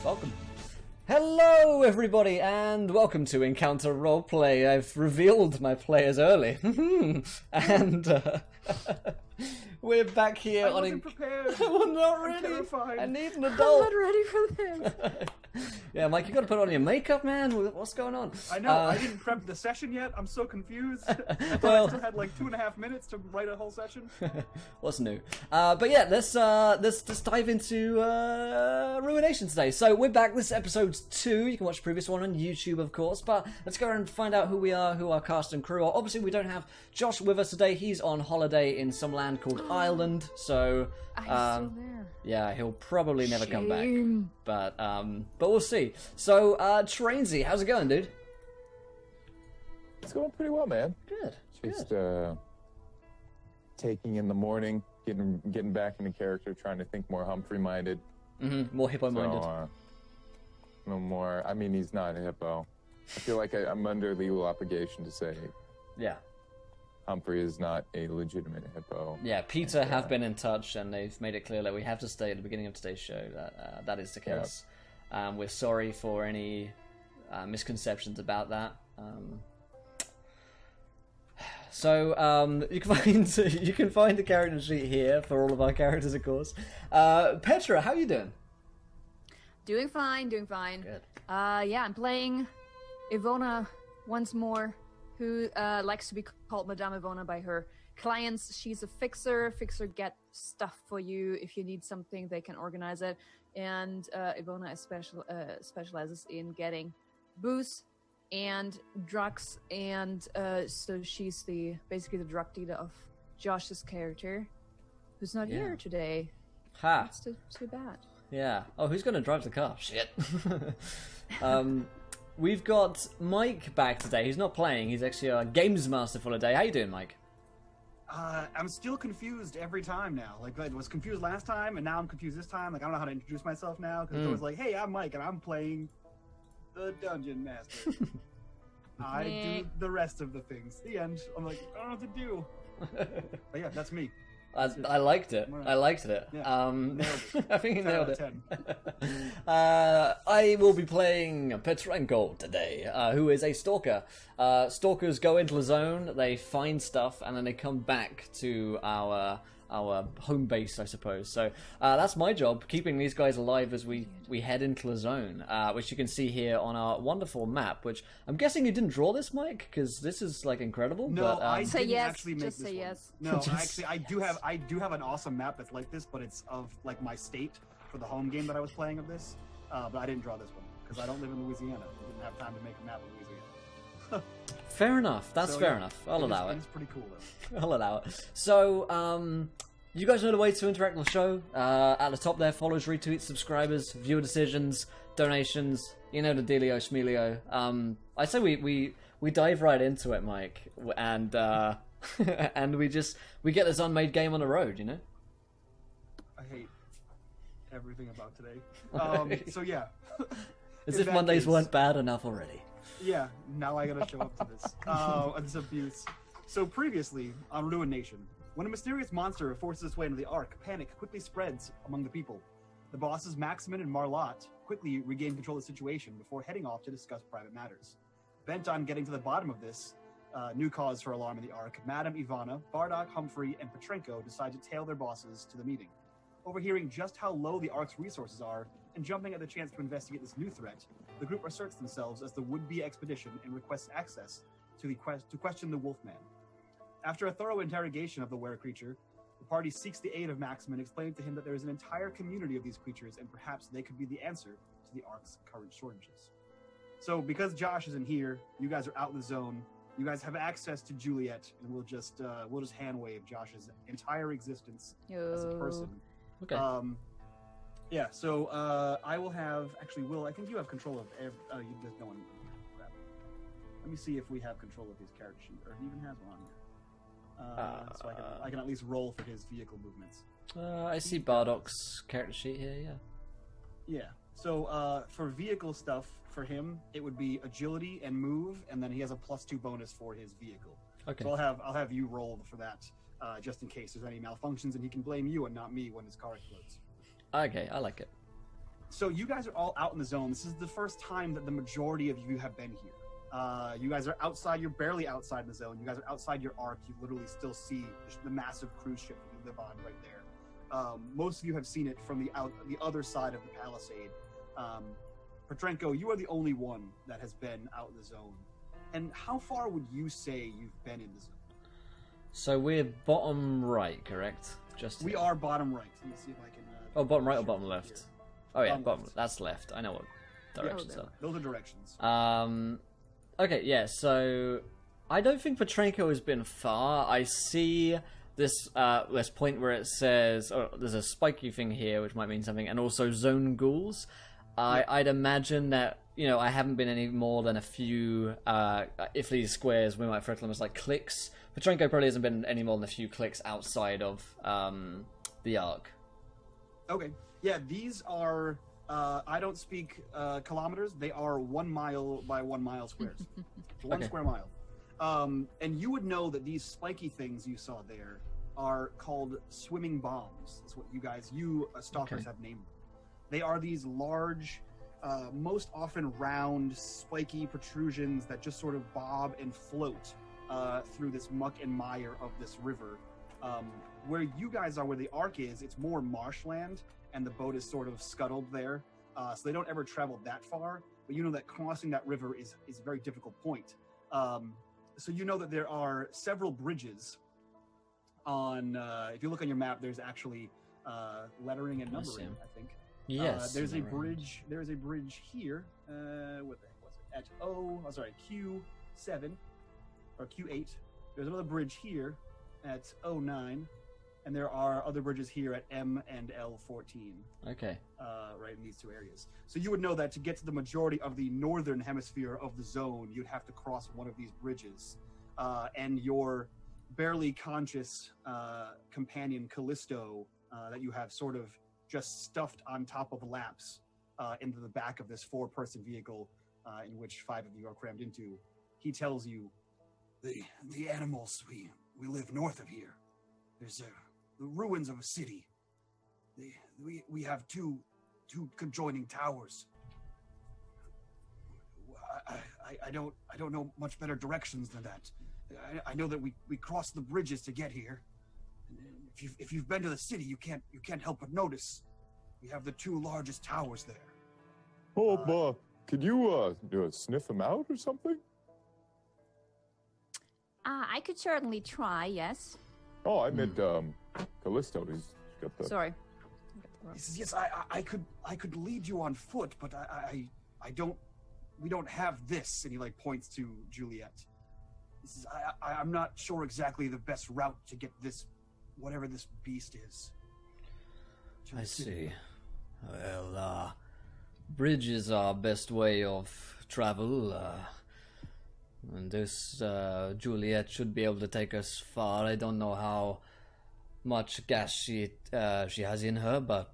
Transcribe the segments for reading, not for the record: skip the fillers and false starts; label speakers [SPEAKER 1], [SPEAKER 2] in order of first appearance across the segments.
[SPEAKER 1] Welcome. Hello, everybody, and welcome to Encounter Roleplay. I've revealed my players early, and we're back here.
[SPEAKER 2] I wasn't prepared.
[SPEAKER 1] Well, not
[SPEAKER 2] I'm
[SPEAKER 1] really.
[SPEAKER 2] terrified.
[SPEAKER 1] I need an
[SPEAKER 3] I'm
[SPEAKER 1] adult.
[SPEAKER 3] not ready for this.
[SPEAKER 1] Yeah, Mike, you got to put on your makeup, man. What's going on?
[SPEAKER 2] I know. I didn't prep the session yet. I'm so confused. I thought
[SPEAKER 1] Well-
[SPEAKER 2] I still had like 2.5 minutes to write a whole session.
[SPEAKER 1] What's new? But yeah, let's just dive into Ruination today. So we're back. This is episode 2. You can watch the previous one on YouTube, of course. But let's go and find out who we are, who our cast and crew are. Obviously, we don't have Josh with us today. He's on holiday in some land called Ireland. So
[SPEAKER 3] I'm still there.
[SPEAKER 1] yeah, he'll probably never come back.
[SPEAKER 3] Shame.
[SPEAKER 1] But we'll see. So Trainsy, how's it going, dude?
[SPEAKER 4] It's going pretty well, man.
[SPEAKER 1] Good.
[SPEAKER 4] Just
[SPEAKER 1] Good.
[SPEAKER 4] taking in the morning, getting back into character, trying to think more Humphrey-minded.
[SPEAKER 1] More hippo-minded.
[SPEAKER 4] So, no more. I mean, he's not a hippo. I feel like I'm under legal obligation to say
[SPEAKER 1] Yeah.
[SPEAKER 4] Humphrey is not a legitimate hippo.
[SPEAKER 1] Yeah, PETA have been in touch, and they've made it clear that we have to stay at the beginning of today's show that that is the case. We're sorry for any misconceptions about that. So you can find the character sheet here for all of our characters, of course. Petra, how are you doing?
[SPEAKER 3] Doing fine, doing fine.
[SPEAKER 1] Good.
[SPEAKER 3] Yeah, I'm playing Ivona once more, who likes to be called Madame Ivona by her clients. She's a fixer. Fixer get stuff for you. If you need something, they can organize it. And Ivona specializes in getting booze and drugs, and so she's basically the drug dealer of Josh's character, who's not here today.
[SPEAKER 1] Ha.
[SPEAKER 3] That's too bad.
[SPEAKER 1] Yeah. Oh, who's going to drive the car? Shit. We've got Mike back today. He's not playing. He's actually our games master for the day. How you doing, Mike?
[SPEAKER 2] I'm still confused every time now. Like, I was confused last time, and now I'm confused this time. Like, I don't know how to introduce myself now, because it's always like, hey, I'm Mike, and I'm playing the Dungeon Master. I do the rest of the things. The end. I'm like, I don't know what to do. But yeah, that's me.
[SPEAKER 1] I liked it. I liked it.
[SPEAKER 2] Yeah, nailed it.
[SPEAKER 1] I think you
[SPEAKER 2] 10
[SPEAKER 1] nailed
[SPEAKER 2] out
[SPEAKER 1] it.
[SPEAKER 2] of 10.
[SPEAKER 1] I will be playing Petrenko today, who is a stalker. Stalkers go into the zone, they find stuff, and then they come back to our home base, I suppose. So that's my job, keeping these guys alive as we head into the zone, which you can see here on our wonderful map, which I'm guessing you didn't draw this, Mike, because this is like incredible.
[SPEAKER 2] No,
[SPEAKER 1] but,
[SPEAKER 2] I
[SPEAKER 3] Say
[SPEAKER 2] didn't
[SPEAKER 3] yes,
[SPEAKER 2] actually make
[SPEAKER 3] just
[SPEAKER 2] this
[SPEAKER 3] say
[SPEAKER 2] one.
[SPEAKER 3] yes.
[SPEAKER 2] No, actually, I do have an awesome map that's like this, but it's of like my state for the home game that I was playing of this. But I didn't draw this one because I don't live in Louisiana. I didn't have time to make a map of Louisiana.
[SPEAKER 1] Fair enough. That's
[SPEAKER 2] So,
[SPEAKER 1] fair
[SPEAKER 2] yeah,
[SPEAKER 1] enough. I'll allow it.
[SPEAKER 2] It's pretty cool though.
[SPEAKER 1] I'll allow it. So, you guys know the way to interact with the show. At the top there, follows, retweets, subscribers, viewer decisions, donations. You know the dealio schmealio. I say we dive right into it, Mike, and and we get this unmade game on the road. You know.
[SPEAKER 2] I hate everything about today. So yeah.
[SPEAKER 1] As
[SPEAKER 2] In
[SPEAKER 1] if
[SPEAKER 2] that
[SPEAKER 1] Mondays
[SPEAKER 2] case-
[SPEAKER 1] weren't bad enough already.
[SPEAKER 2] Yeah, now I gotta show up to this. This abuse. So previously, on Ruin Nation, when a mysterious monster forces its way into the Ark, panic quickly spreads among the people. The bosses Maximin and Marlotte quickly regain control of the situation before heading off to discuss private matters. Bent on getting to the bottom of this new cause for alarm in the Ark, Madame Ivana, Bardock, Humphrey, and Petrenko decide to tail their bosses to the meeting. Overhearing just how low the Ark's resources are, and jumping at the chance to investigate this new threat, the group asserts themselves as the would-be expedition and requests access to question the Wolfman. After a thorough interrogation of the were-creature, the party seeks the aid of Maximin, explaining to him that there is an entire community of these creatures, and perhaps they could be the answer to the Ark's current shortages. So, because Josh isn't here, you guys are out in the zone. You guys have access to Juliet, and we'll just hand-wave Josh's entire existence as a person.
[SPEAKER 1] Okay.
[SPEAKER 2] Yeah, so I will have Will. I think you have control of. You just no one. Crap. Let me see if we have control of his character sheet, or if he even has one on here. So I can at least roll for his vehicle movements.
[SPEAKER 1] I see Bardock's character sheet here. Yeah.
[SPEAKER 2] Yeah. So for vehicle stuff for him, it would be agility and move, and then he has a +2 bonus for his vehicle.
[SPEAKER 1] Okay.
[SPEAKER 2] So I'll have you roll for that, just in case there's any malfunctions, and he can blame you and not me when his car explodes.
[SPEAKER 1] Okay, I like it.
[SPEAKER 2] So you guys are all out in the zone. This is the first time that the majority of you have been here. You guys are outside. You're barely outside the zone. You guys are outside your arc. You literally still see the massive cruise ship that you live on right there. Most of you have seen it from the other side of the palisade. Petrenko, you are the only one that has been out in the zone. And how far would you say you've been in the zone?
[SPEAKER 1] So we're bottom right, correct?
[SPEAKER 2] We are bottom right. Let me see if I can...
[SPEAKER 1] oh, bottom right or bottom left?
[SPEAKER 2] Here.
[SPEAKER 1] Oh yeah, bottom. That's left. I know what directions are.
[SPEAKER 2] Those are directions.
[SPEAKER 1] Okay, yeah, so I don't think Petrenko has been far. I see this point where it says, oh, there's a spiky thing here, which might mean something, and also zone ghouls. I'd imagine that, you know, I haven't been any more than a few, if these squares, we might refer to them as like clicks. Petrenko probably hasn't been any more than a few clicks outside of the arc.
[SPEAKER 2] Okay, yeah, these are... I don't speak kilometers. They are 1 mile by 1 mile squares. One square mile. And you would know that these spiky things you saw there are called swimming bombs. That's what you stalkers have named them. They are these large, most often round, spiky protrusions that just sort of bob and float through this muck and mire of this river. Where you guys are, where the arc is, it's more marshland, and the boat is sort of scuttled there. So they don't ever travel that far, but you know that crossing that river is a very difficult point. So you know that there are several bridges on, if you look on your map, there's actually lettering and numbering, I think.
[SPEAKER 1] Yes.
[SPEAKER 2] There's a bridge here, what the heck was it? At Q7, or Q8. There's another bridge here at 09. And there are other bridges here at M and L14.
[SPEAKER 1] Okay.
[SPEAKER 2] Right in these two areas. So you would know that to get to the majority of the northern hemisphere of the zone, you'd have to cross one of these bridges. And your barely conscious companion, Callisto, that you have sort of just stuffed on top of laps into the back of this 4-person vehicle in which 5 of you are crammed into, he tells you, the animals, we live north of here. There's the ruins of a city. We have two conjoining towers. I don't know much better directions than that. I know that we crossed the bridges to get here. If you've been to the city, you can't help but notice we have the 2 largest towers there.
[SPEAKER 4] Oh, could you sniff them out or something?
[SPEAKER 3] I could certainly try, yes.
[SPEAKER 4] Oh, I meant Callisto. He's got the...
[SPEAKER 3] Sorry.
[SPEAKER 2] He says, yes, I could lead you on foot, but I don't. We don't have this. And he like points to Juliet. He says, I'm not sure exactly the best route to get this, whatever this beast is.
[SPEAKER 1] I see. Well, bridge is our best way of travel. And this Juliet should be able to take us far. I don't know how much gas she has in her, but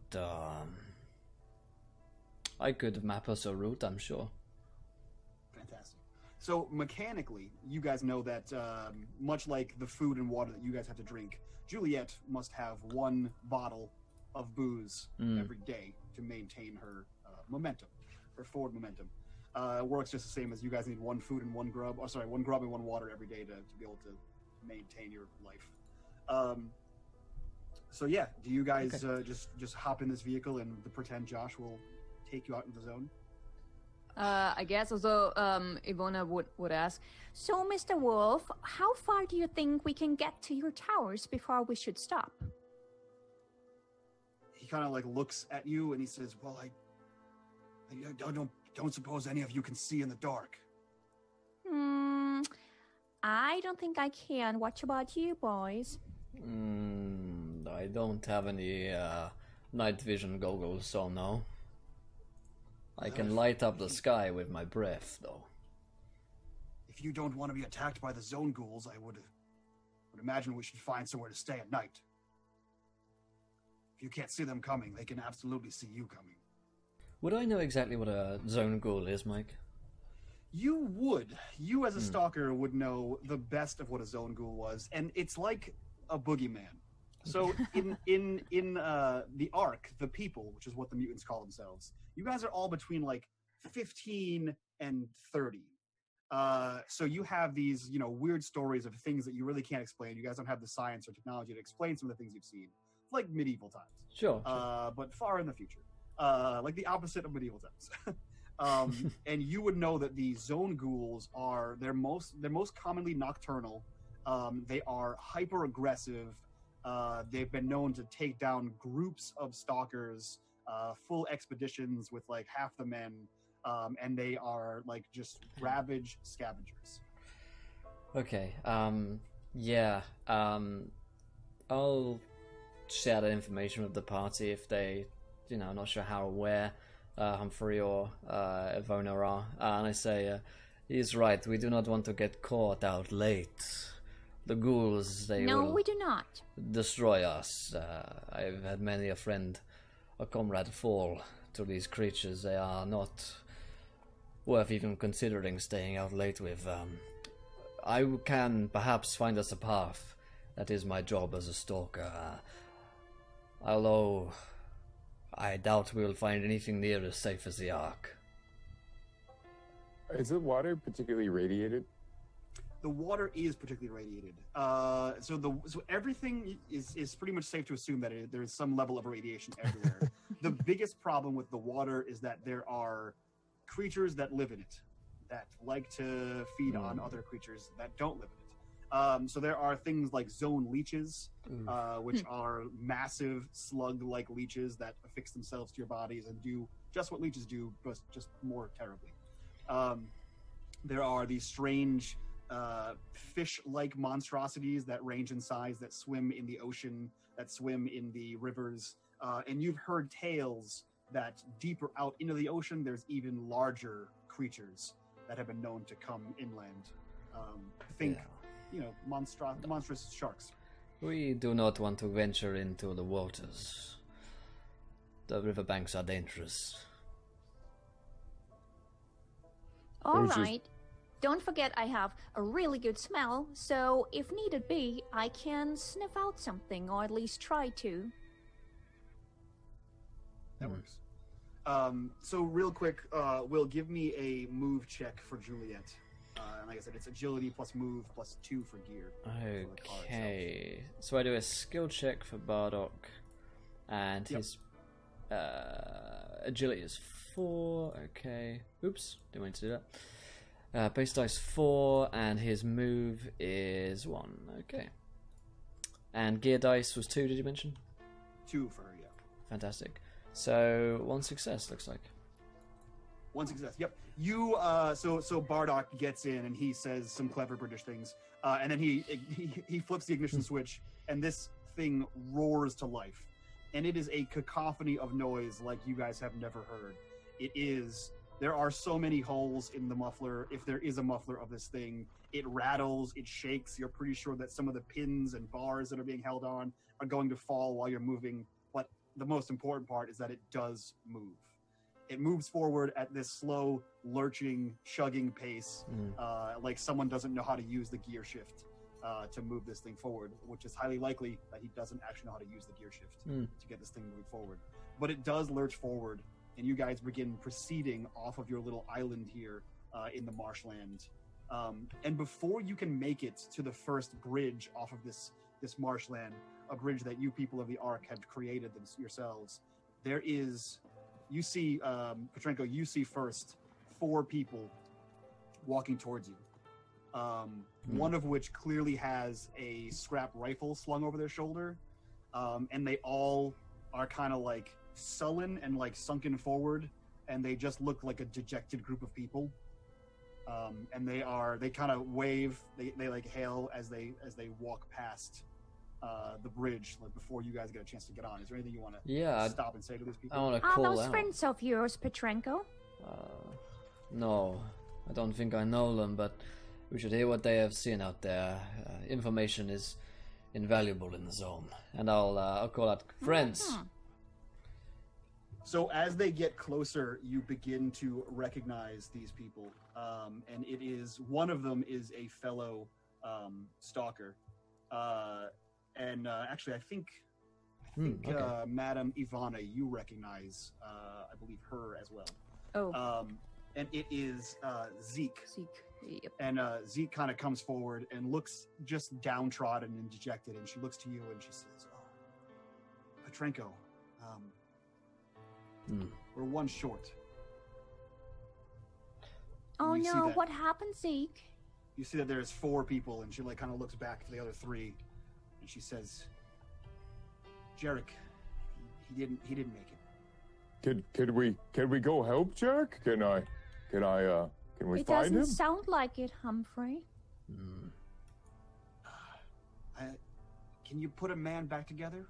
[SPEAKER 1] I could map us a route, I'm sure.
[SPEAKER 2] Fantastic. So mechanically, you guys know that much like the food and water that you guys have to drink, Juliet must have 1 bottle of booze every day to maintain her momentum, her forward momentum. It works just the same as you guys need 1 food and 1 grub. Oh, sorry, 1 grub and 1 water every day to be able to maintain your life. So yeah, do you guys just hop in this vehicle and the pretend Josh will take you out into the zone?
[SPEAKER 3] I guess also Ivona would ask, so Mr. Wolf, how far do you think we can get to your towers before we should stop?
[SPEAKER 2] He kind of like looks at you and he says, well, I don't suppose any of you can see in the dark.
[SPEAKER 3] I don't think I can. What about you boys?
[SPEAKER 1] I don't have any night vision goggles, so no. I can light up the sky with my breath, though.
[SPEAKER 2] If you don't want to be attacked by the zone ghouls, I would imagine we should find somewhere to stay at night. If you can't see them coming, they can absolutely see you coming.
[SPEAKER 1] Would I know exactly what a zone ghoul is, Mike?
[SPEAKER 2] You would. You as a stalker would know the best of what a zone ghoul was, and it's like a boogeyman. So in the Ark, the people, which is what the mutants call themselves, you guys are all between like 15 and 30. So you have these, weird stories of things that you really can't explain. You guys don't have the science or technology to explain some of the things you've seen. It's like medieval times.
[SPEAKER 1] Sure.
[SPEAKER 2] But far in the future. Like the opposite of medieval times. And you would know that the zone ghouls they're most commonly nocturnal. They are hyper aggressive. They've been known to take down groups of stalkers, full expeditions with like half the men, and they are like just ravage scavengers.
[SPEAKER 1] Okay. Yeah. I'll share that information with the party if they, not sure how aware Humphrey or Ivona are. And I say, he's right. We do not want to get caught out late. The ghouls,
[SPEAKER 3] No, we do not.
[SPEAKER 1] destroy us. I've had many a friend, a comrade fall to these creatures. They are not worth even considering staying out late with. I can perhaps find us a path. That is my job as a stalker. Although I doubt we will find anything near as safe as the Ark.
[SPEAKER 4] Is the water particularly radiated?
[SPEAKER 2] The water is particularly radiated. So everything is pretty much safe to assume that there is some level of radiation everywhere. The biggest problem with the water is that there are creatures that live in it, that like to feed on other creatures that don't live in it. So there are things like zone leeches, which are massive slug-like leeches that affix themselves to your bodies and do just what leeches do, but just more terribly. There are these strange fish-like monstrosities that range in size, that swim in the ocean, that swim in the rivers, and you've heard tales that deeper out into the ocean, there's even larger creatures that have been known to come inland. Monstrous sharks.
[SPEAKER 1] We do not want to venture into the waters. The riverbanks are dangerous.
[SPEAKER 3] All
[SPEAKER 4] was just-
[SPEAKER 3] right. Don't forget I have a really good smell, so if needed be, I can sniff out something, or at least try to.
[SPEAKER 2] That works. So real quick, Will, give me a move check for Juliet. And like I said, it's agility plus move plus 2 for gear. for the car itself.
[SPEAKER 1] Okay. So I do a skill check for Bardock, and
[SPEAKER 2] Yep.
[SPEAKER 1] his agility is 4. Okay. Oops, didn't mean to do that. Base dice 4, and his move is 1. Okay. And gear dice was 2, did you mention?
[SPEAKER 2] 2 for her, yeah.
[SPEAKER 1] Fantastic. So 1 success, looks like.
[SPEAKER 2] 1 success. Yep. You so Bardock gets in and he says some clever British things, and then he flips the ignition switch, and this thing roars to life, and it is a cacophony of noise like you guys have never heard. It is. There are so many holes in the muffler. If there is a muffler of this thing, it rattles, it shakes. You're pretty sure that some of the pins and bars that are being held on are going to fall while you're moving. But the most important part is that it does move. It moves forward at this slow, lurching, chugging pace, like someone doesn't know how to use the gear shift to move this thing forward, which is highly likely that he doesn't actually know how to use the gear shift to get this thing moving forward. But it does lurch forward, and you guys begin proceeding off of your little island here in the marshland. And before you can make it to the first bridge off of this marshland, a bridge that you people of the Ark have created yourselves, there is, you see, Petrenko, you see first 4 people walking towards you. One of which clearly has a scrap rifle slung over their shoulder, and they all are kind of like sullen and like sunken forward, and they just look like a dejected group of people. And they kind of wave, they like hail as they walk past the bridge, like before you guys get a chance to get on. Is there anything you want to stop and say to these people?
[SPEAKER 1] I want to
[SPEAKER 3] Are
[SPEAKER 1] call
[SPEAKER 3] those
[SPEAKER 1] out.
[SPEAKER 3] friends of yours, Petrenko?
[SPEAKER 1] No, I don't think I know them, but we should hear what they have seen out there. Information is invaluable in the zone, and I'll call out friends.
[SPEAKER 2] So as they get closer, you begin to recognize these people, and it is one of them is a fellow stalker. And actually, I think
[SPEAKER 1] Okay.
[SPEAKER 2] Madame Ivana, you recognize, I believe, her as well.
[SPEAKER 3] Oh,
[SPEAKER 2] And it is Zeke.
[SPEAKER 3] Zeke. Yep.
[SPEAKER 2] And Zeke kind of comes forward and looks just downtrodden and dejected, and she looks to you and she says, "Oh, Petrenko, we're one short."
[SPEAKER 5] Oh
[SPEAKER 2] You see
[SPEAKER 5] no,
[SPEAKER 2] that-
[SPEAKER 5] what happened, Zeke?
[SPEAKER 2] You see that there's 4 people, and she like kind of looks back to the other 3, and she says, "Jarek, he didn't make it."
[SPEAKER 4] Could we go help Jack? Can we
[SPEAKER 5] It
[SPEAKER 4] find
[SPEAKER 5] doesn't
[SPEAKER 4] him?
[SPEAKER 5] sound like it, Humphrey.
[SPEAKER 2] Can you put a man back together?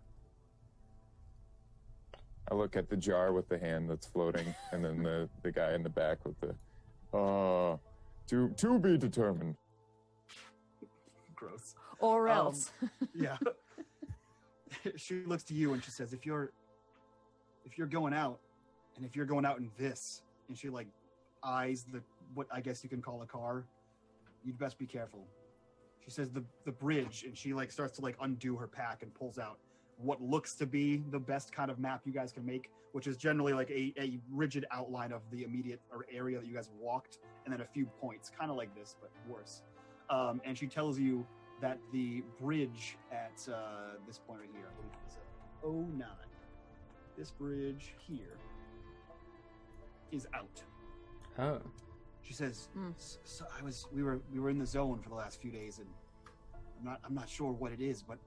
[SPEAKER 4] I look at the jar with the hand that's floating, and then the guy in the back with the to be determined.
[SPEAKER 2] Gross.
[SPEAKER 3] Or else.
[SPEAKER 2] Yeah. She looks to you and she says, if you're going out, and if you're going out in this, and she like eyes what I guess you can call a car, you'd best be careful. She says the bridge, and she like starts to like undo her pack and pulls out what looks to be the best kind of map you guys can make, which is generally like a rigid outline of the immediate or area that you guys walked, and then a few points, kind of like this, but worse. And she tells you that the bridge at this point right here, I believe it was 09. This bridge here is out.
[SPEAKER 1] Oh.
[SPEAKER 2] She says, so we were in the zone for the last few days, and I'm not sure what it is, but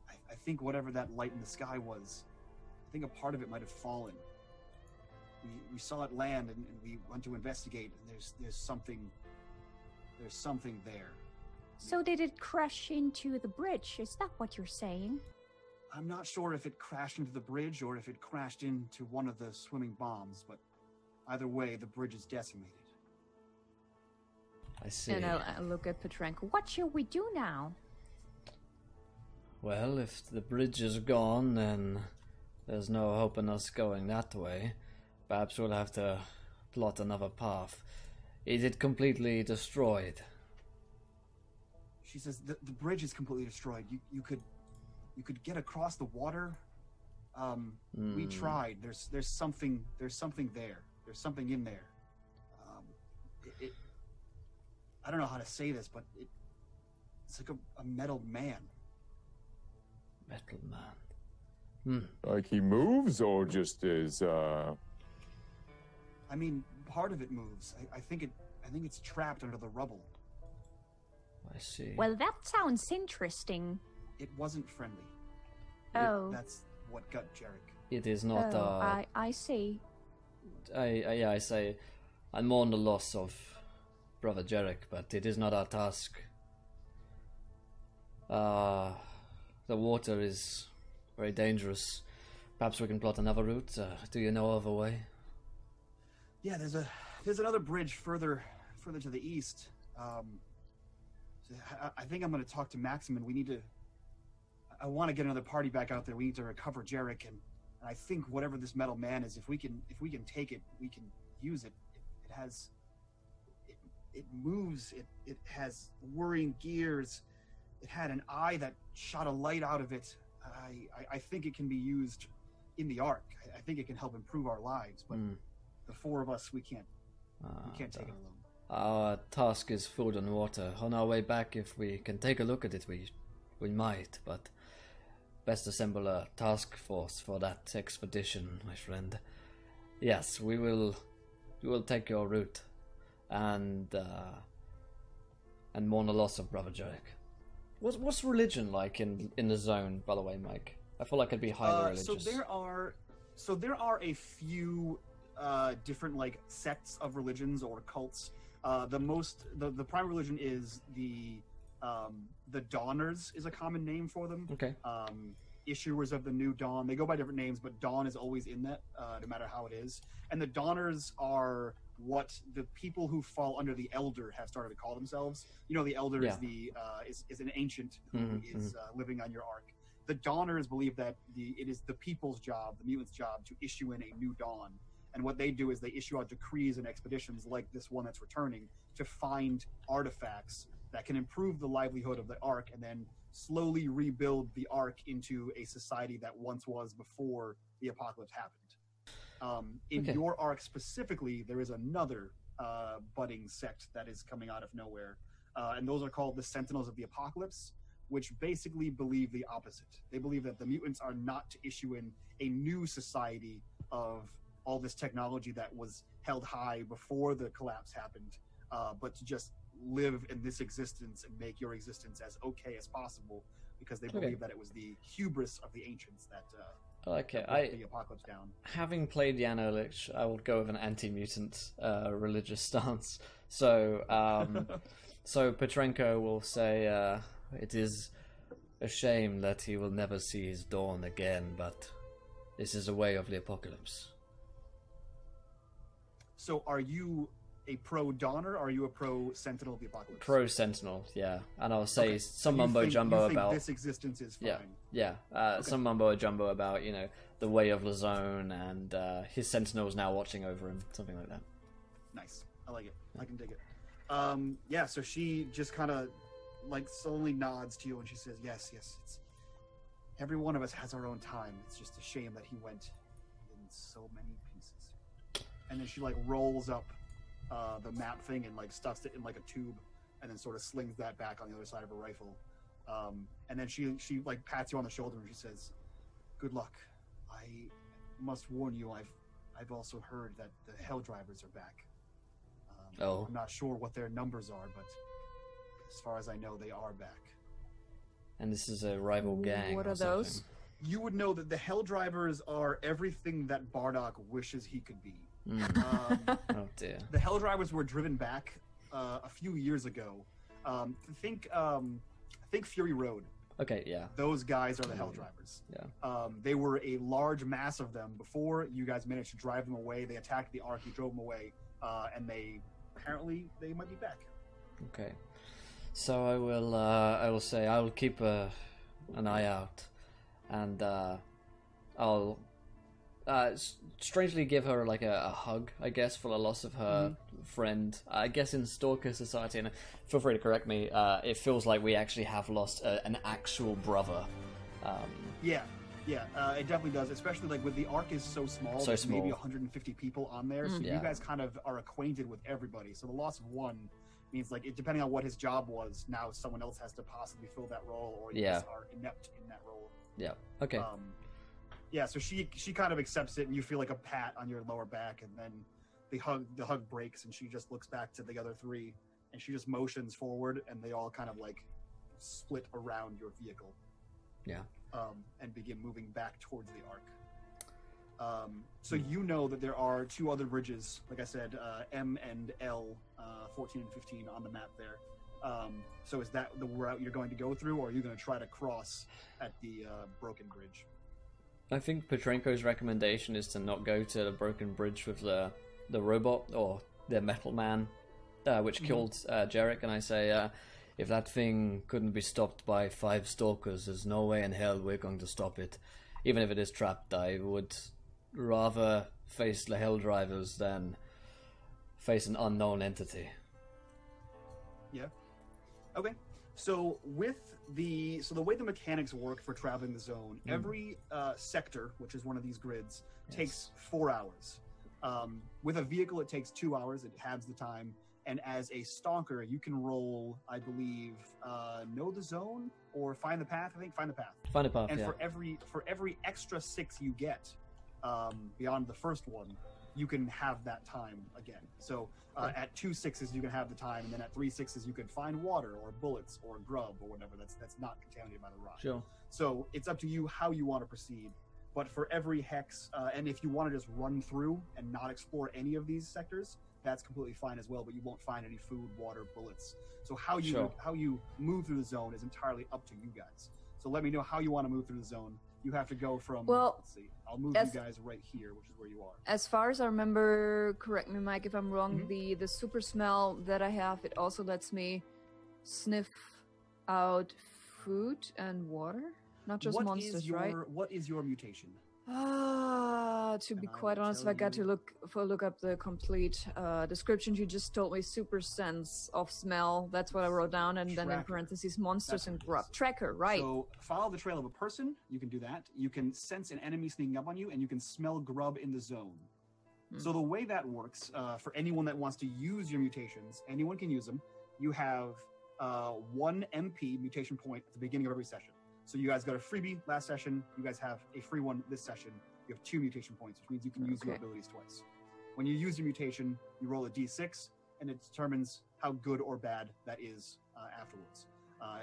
[SPEAKER 2] I think whatever that light in the sky was, I think a part of it might have fallen. We saw it land, and we went to investigate, and there's something there.
[SPEAKER 5] So did it crash into the bridge? Is that what you're saying?
[SPEAKER 2] I'm not sure if it crashed into the bridge or if it crashed into one of the swimming bombs, but either way, the bridge is decimated.
[SPEAKER 1] I see.
[SPEAKER 3] And I'll look at Petrenko.
[SPEAKER 5] What shall we do now?
[SPEAKER 1] Well, if the bridge is gone, then there's no hope in us going that way. Perhaps we'll have to plot another path. Is it completely destroyed?
[SPEAKER 2] She says the bridge is completely destroyed. You could get across the water. We tried. There's something there. There's something in there. I don't know how to say this, but it's like a metal man.
[SPEAKER 1] Metal man.
[SPEAKER 4] Like he moves, or just is?
[SPEAKER 2] I mean, part of it moves. I think it's trapped under the rubble.
[SPEAKER 1] I see.
[SPEAKER 5] Well, that sounds interesting.
[SPEAKER 2] It wasn't friendly.
[SPEAKER 5] Oh.
[SPEAKER 2] That's what got Jarek.
[SPEAKER 1] It is not.
[SPEAKER 5] I see.
[SPEAKER 1] I say, I mourn the loss of Brother Jarek, but it is not our task. The water is very dangerous. Perhaps we can plot another route. Do you know of a way?
[SPEAKER 2] Yeah, there's another bridge further to the east. I think I'm going to talk to Maxim, and I want to get another party back out there. We need to recover Jarek, and I think whatever this metal man is, if we can take it, we can use it. It moves. It has whirring gears. It had an eye that shot a light out of it. I think it can be used in the Ark. I think it can help improve our lives. But the 4 of us, we can't take it alone.
[SPEAKER 1] Our task is food and water. On our way back, if we can take a look at it, we might, but best assemble a task force for that expedition, my friend. Yes, we will take your route and mourn the loss of Brother Jarek. What's religion like in the zone, by the way, Mike? I feel like it'd be highly religious.
[SPEAKER 2] So there are a few different like sects of religions or cults. The prime religion is the Dawners is a common name for them.
[SPEAKER 1] Okay.
[SPEAKER 2] Issuers of the New Dawn. They go by different names, but Dawn is always in that, no matter how it is. And the Dawners are what the people who fall under the Elder have started to call themselves. You know, the Elder is an ancient who is living on your Ark. The Dawners believe that it is the people's job, the mutants' job, to issue in a new dawn. And what they do is they issue out decrees and expeditions like this one that's returning to find artifacts that can improve the livelihood of the Ark and then slowly rebuild the Ark into a society that once was before the apocalypse happened. In
[SPEAKER 1] Okay.
[SPEAKER 2] your Ark specifically, there is another budding sect that is coming out of nowhere, and those are called the Sentinels of the Apocalypse, which basically believe the opposite. They believe that the mutants are not to issue in a new society of all this technology that was held high before the collapse happened, but to just live in this existence and make your existence as okay as possible, because they believe that it was the hubris of the ancients that
[SPEAKER 1] Okay,
[SPEAKER 2] brought the apocalypse down.
[SPEAKER 1] having played Yano Lich, I will go with an anti-mutant religious stance. So, so Petrenko will say, "It is a shame that he will never see his dawn again, but this is a way of the apocalypse."
[SPEAKER 2] So are you a pro-Donner, or are you a pro-Sentinel of the Apocalypse?
[SPEAKER 1] Pro Sentinel, yeah, and I'll say
[SPEAKER 2] Okay.
[SPEAKER 1] some
[SPEAKER 2] You
[SPEAKER 1] mumbo
[SPEAKER 2] think-
[SPEAKER 1] jumbo
[SPEAKER 2] you think
[SPEAKER 1] about
[SPEAKER 2] this existence is fine.
[SPEAKER 1] some mumbo jumbo about the way of Lazone and his Sentinels now watching over him, something like that.
[SPEAKER 2] Nice. I like it. I can dig it. Yeah, so she just kind of like slowly nods to you and she says, yes, it's every one of us has our own time. It's just a shame that he went in so many pieces. And then she like rolls up the map thing and like stuffs it in like a tube and then sort of slings that back on the other side of her rifle. And then she like pats you on the shoulder and she says, good luck. I must warn you, I've also heard that the Hell Drivers are back. I'm not sure what their numbers are, but as far as I know, they are back.
[SPEAKER 1] And this is a rival gang.
[SPEAKER 3] What
[SPEAKER 1] or
[SPEAKER 3] are those?
[SPEAKER 1] something.
[SPEAKER 2] You would know that the Hell Drivers are everything that Bardock wishes he could be.
[SPEAKER 1] Oh dear.
[SPEAKER 2] The Hell Drivers were driven back a few years ago. Think Fury Road.
[SPEAKER 1] Okay, yeah.
[SPEAKER 2] Those guys are the Hell Drivers.
[SPEAKER 1] Yeah.
[SPEAKER 2] They were a large mass of them. Before you guys managed to drive them away, they attacked the Ark, you drove them away, and they might be back.
[SPEAKER 1] Okay. So I will say I will keep an eye out, and I'll strangely give her like a hug, I guess, for the loss of her friend. I guess in Stalker Society, and feel free to correct me, it feels like we actually have lost an actual brother.
[SPEAKER 2] Yeah, it definitely does. Especially like with the Ark is so small.
[SPEAKER 1] So
[SPEAKER 2] there's
[SPEAKER 1] small.
[SPEAKER 2] maybe 150 people on there, so
[SPEAKER 1] Yeah.
[SPEAKER 2] you guys kind of are acquainted with everybody. So the loss of one means like depending on what his job was, now someone else has to possibly fill that role, or you just are inept in that role.
[SPEAKER 1] Yeah. Okay.
[SPEAKER 2] Yeah, so she kind of accepts it, and you feel like a pat on your lower back, and then the hug breaks, and she just looks back to the other three, and she just motions forward, and they all kind of like split around your vehicle.
[SPEAKER 1] Yeah.
[SPEAKER 2] And begin moving back towards the Ark. So you know that there are two other bridges, like I said, M and L, 14 and 15 on the map there. So is that the route you're going to go through, or are you going to try to cross at the broken bridge?
[SPEAKER 1] I think Petrenko's recommendation is to not go to the broken bridge with the robot or the metal man, which killed Jarek. And I say, if that thing couldn't be stopped by 5 stalkers, there's no way in hell we're going to stop it. Even if it is trapped, I would rather face the Hell Drivers than face an unknown entity.
[SPEAKER 2] Yeah. Okay. So the way the mechanics work for traveling the zone, every sector, which is one of these grids, takes 4 hours. With a vehicle, it takes 2 hours. It halves the time. And as a stalker, you can roll, I believe, know the zone or find the path. I think find the path.
[SPEAKER 1] Find a path.
[SPEAKER 2] And
[SPEAKER 1] Yeah.
[SPEAKER 2] for every extra 6 you get beyond the first one, you can have that time again. So at 2 6s you can have the time, and then at 3 6s you can find water or bullets or grub or whatever that's not contaminated by the rock.
[SPEAKER 1] Sure.
[SPEAKER 2] So it's up to you how you want to proceed. But for every hex, and if you want to just run through and not explore any of these sectors, that's completely fine as well. But you won't find any food, water, bullets. So how you move through the zone is entirely up to you guys. So let me know how you want to move through the zone. You have to go from.
[SPEAKER 3] Well,
[SPEAKER 2] let's see. I'll move you guys right here, which is where you are.
[SPEAKER 3] As far as I remember, correct me, Mike, if I'm wrong, the super smell that I have, it also lets me sniff out food and water, not just monsters, right?
[SPEAKER 2] What is your mutation?
[SPEAKER 3] To be
[SPEAKER 2] And I
[SPEAKER 3] quite
[SPEAKER 2] will
[SPEAKER 3] honest,
[SPEAKER 2] tell
[SPEAKER 3] I got to
[SPEAKER 2] you-
[SPEAKER 3] look up the complete description. You just told me super sense of smell. That's what I wrote down, and then in
[SPEAKER 2] Tracker.
[SPEAKER 3] parentheses monsters
[SPEAKER 2] That's
[SPEAKER 3] and
[SPEAKER 2] what it
[SPEAKER 3] grub.
[SPEAKER 2] is.
[SPEAKER 3] Tracker, right?
[SPEAKER 2] So follow the trail of a person. You can do that. You can sense an enemy sneaking up on you, and you can smell grub in the zone. So the way that works, for anyone that wants to use your mutations, anyone can use them. You have 1 MP mutation point at the beginning of every session. So you guys got a freebie last session. You guys have a free one this session. You have 2 mutation points, which means you can use your
[SPEAKER 3] Okay.
[SPEAKER 2] abilities twice. When you use your mutation, you roll a d6, and it determines how good or bad that is afterwards.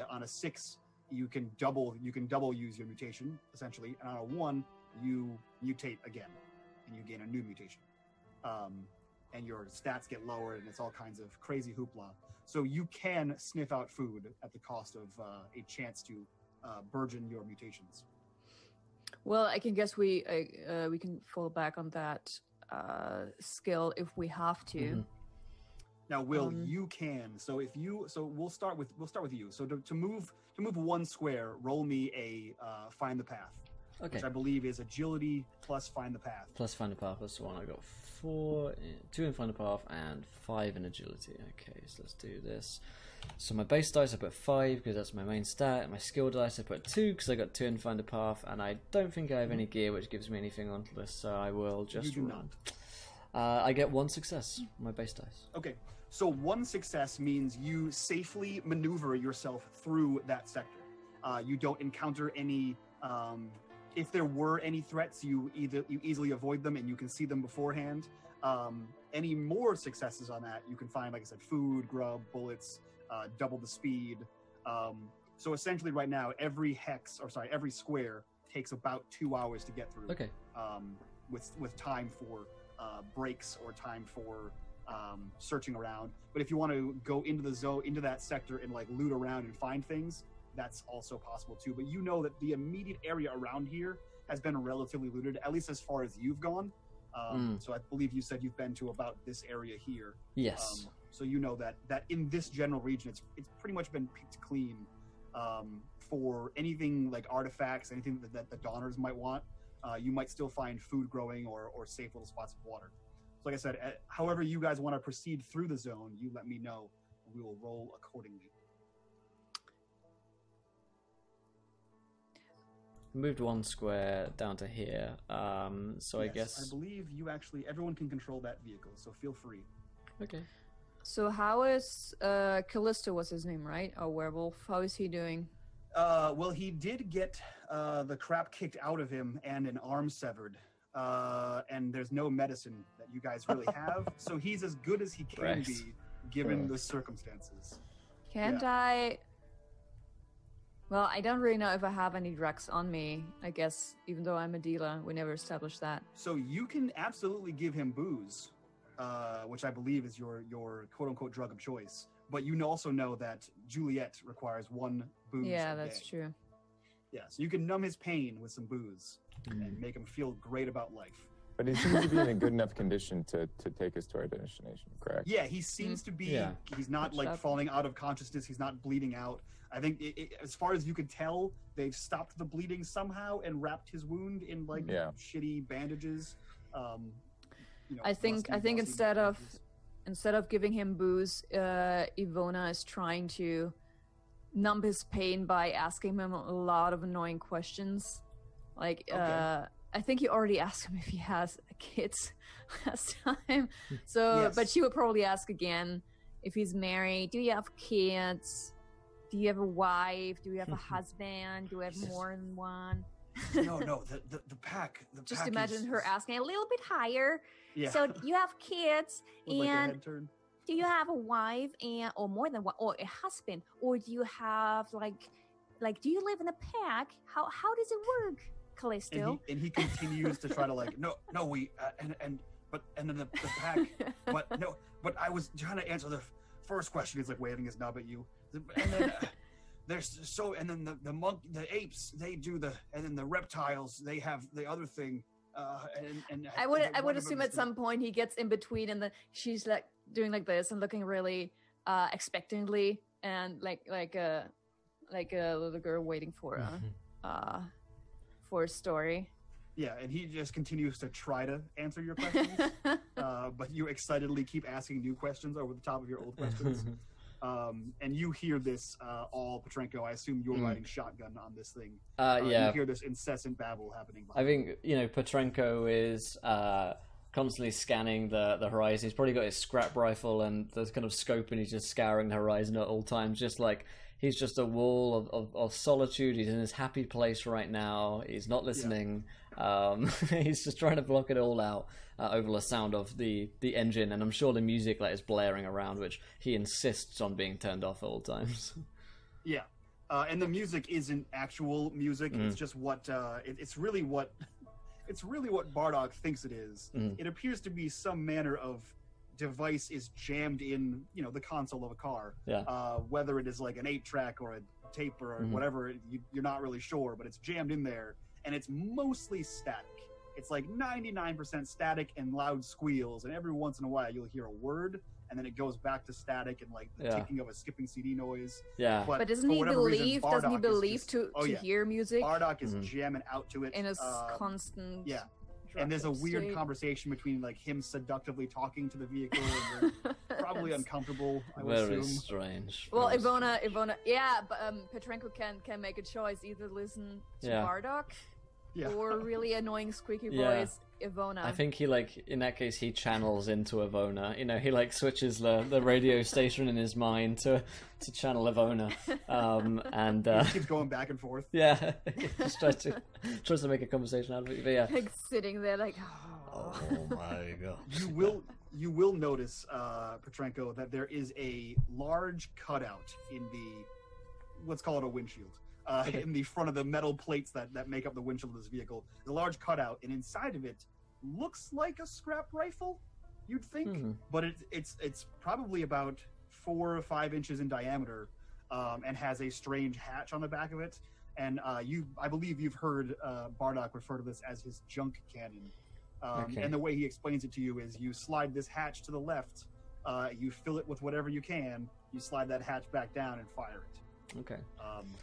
[SPEAKER 2] On a 6, you can double use your mutation essentially, and on a 1, you mutate again, and you gain a new mutation. And your stats get lower, and it's all kinds of crazy hoopla. So you can sniff out food at the cost of a chance to burgeon your mutations.
[SPEAKER 3] Well, I can guess we can fall back on that skill if we have to.
[SPEAKER 1] Mhm.
[SPEAKER 2] Now, Will, you can. So we'll start with you. So to move 1 square, roll me a find the path,
[SPEAKER 1] Okay.
[SPEAKER 2] which I believe is agility plus find the path.
[SPEAKER 1] Plus find the path plus 1. I got 4, 2 in find the path, and 5 in agility. Okay, so let's do this. So my base dice I put 5 because that's my main stat. My skill dice I put 2 because I got 2 in find the path, and I don't think I have any gear which gives me anything onto this, so I will just
[SPEAKER 2] You do
[SPEAKER 1] run. I get 1 success on my base dice.
[SPEAKER 2] Okay, so 1 success means you safely maneuver yourself through that sector. You don't encounter any. If there were any threats, you easily avoid them and you can see them beforehand. Any more successes on that, you can find, like I said, food, grub, bullets, double the speed. So essentially, right now, every square takes about 2 hours to get through.
[SPEAKER 1] Okay.
[SPEAKER 2] With time for breaks or time for searching around. But if you want to go into the zone, into that sector, and like loot around and find things, that's also possible too. But you know that the immediate area around here has been relatively looted, at least as far as you've gone. So I believe you said you've been to about this area here.
[SPEAKER 1] Yes.
[SPEAKER 2] So you know that in this general region, it's pretty much been picked clean for anything like artifacts, anything that the Dawners might want. You might still find food growing or safe little spots of water. So like I said, however you guys want to proceed through the zone, you let me know. We will roll accordingly.
[SPEAKER 1] Moved 1 square down to here. So I
[SPEAKER 2] Yes,
[SPEAKER 1] guess.
[SPEAKER 2] I believe everyone can control that vehicle, so feel free.
[SPEAKER 1] Okay.
[SPEAKER 3] So how is Callisto was his name, right? A werewolf. How is he doing?
[SPEAKER 2] Well, he did get the crap kicked out of him and an arm severed. And there's no medicine that you guys really have, so he's as good as he can
[SPEAKER 1] Right.
[SPEAKER 2] be given the circumstances.
[SPEAKER 3] Can't I? Well, I don't really know if I have any drugs on me. I guess even though I'm a dealer, we never established that.
[SPEAKER 2] So you can absolutely give him booze, which I believe is your quote unquote drug of choice. But you also know that Juliet requires 1 booze.
[SPEAKER 3] Yeah,
[SPEAKER 2] a
[SPEAKER 3] that's
[SPEAKER 2] day.
[SPEAKER 3] true.
[SPEAKER 2] Yeah, so you can numb his pain with some booze and make him feel great about life.
[SPEAKER 4] But he seems to be in a good enough condition to take us to our destination, correct?
[SPEAKER 2] Yeah, he seems to be.
[SPEAKER 1] Yeah.
[SPEAKER 2] He's not
[SPEAKER 3] Good
[SPEAKER 2] like
[SPEAKER 3] job.
[SPEAKER 2] falling out of consciousness. He's not bleeding out. I think, as far as you could tell, they've stopped the bleeding somehow and wrapped his wound in like shitty bandages.
[SPEAKER 3] I think
[SPEAKER 2] rusty
[SPEAKER 3] instead
[SPEAKER 2] bandages.
[SPEAKER 3] of giving him booze, Ivona is trying to numb his pain by asking him a lot of annoying questions. Like,
[SPEAKER 2] Okay.
[SPEAKER 3] I think you already asked him if he has kids last time. So,
[SPEAKER 2] Yes.
[SPEAKER 3] but she would probably ask again if he's married. Do you have kids? Do you have a wife? Do you have a husband? Do you have more than one?
[SPEAKER 2] No, the pack. The
[SPEAKER 3] Just
[SPEAKER 2] pack
[SPEAKER 3] imagine
[SPEAKER 2] is-
[SPEAKER 3] her asking a little bit higher.
[SPEAKER 2] Yeah.
[SPEAKER 3] So, do you have kids?
[SPEAKER 2] with, like, a
[SPEAKER 3] And
[SPEAKER 2] head turn.
[SPEAKER 3] do you have a wife or more than one, or a husband, or do you have like do you live in a pack? How does it work, Callisto?
[SPEAKER 2] And he continues to try to like no we and then the pack but I was trying to answer the first question. He's like waving his knob at you, and then the apes they do and then the reptiles they have the other thing. And
[SPEAKER 3] I
[SPEAKER 2] one
[SPEAKER 3] would
[SPEAKER 2] of
[SPEAKER 3] assume
[SPEAKER 2] them
[SPEAKER 3] at
[SPEAKER 2] is
[SPEAKER 3] some point he gets in between, and then she's like doing like this and looking really expectantly, and like a little girl waiting for a story.
[SPEAKER 2] Yeah, and he just continues to try to answer your questions, but you excitedly keep asking new questions over the top of your old questions. And you hear this all, Petrenko. I assume you're riding shotgun on this thing.
[SPEAKER 1] Yeah.
[SPEAKER 2] You hear this incessant babble happening.
[SPEAKER 1] I think, Petrenko is constantly scanning the horizon. He's probably got his scrap rifle and the kind of scope, and he's just scouring the horizon at all times, just like he's just a wall of solitude. He's in his happy place right now. He's not listening. He's just trying to block it all out over the sound of the engine, and I'm sure the music that is blaring around, which he insists on being turned off at all times.
[SPEAKER 2] Yeah. And the music isn't actual music. It's just what it's really what Bardock thinks it is. It appears to be some manner of device is jammed in, the console of a car.
[SPEAKER 1] Yeah.
[SPEAKER 2] Whether it is like an 8-track or a tape or whatever, you're not really sure, but it's jammed in there, and it's mostly static. It's like 99% static and loud squeals, and every once in a while you'll hear a word, and then it goes back to static and like the ticking of a skipping CD noise.
[SPEAKER 1] Yeah.
[SPEAKER 3] But doesn't he believe? Doesn't he believe to hear music?
[SPEAKER 2] Bardock is jamming out to it
[SPEAKER 3] in a constant.
[SPEAKER 2] Yeah. And there's a weird conversation between like him seductively talking to the vehicle, and they're probably uncomfortable. I would
[SPEAKER 1] Very
[SPEAKER 2] assume.
[SPEAKER 1] strange.
[SPEAKER 3] Well, Ivona, yeah, but Petrenko can make a choice: either listen to Bardock, or really annoying squeaky voice Ivona.
[SPEAKER 1] I think he in that case he channels into Ivona. He switches the radio station in his mind to channel Ivona, and
[SPEAKER 2] he keeps going back and forth.
[SPEAKER 1] Yeah, just tries to make a conversation out of it. But yeah,
[SPEAKER 3] like sitting there like,
[SPEAKER 1] oh my god.
[SPEAKER 2] You will notice, Petrenko, that there is a large cutout in let's call it a windshield. In the front of the metal plates that make up the windshield of this vehicle, there's a large cutout, and inside of it looks like a scrap rifle, you'd think, but it's probably about 4 or 5 inches in diameter, and has a strange hatch on the back of it. And I believe you've heard Bardock refer to this as his junk cannon. And the way he explains it to you is you slide this hatch to the left, you fill it with whatever you can, you slide that hatch back down and fire it.
[SPEAKER 1] Okay.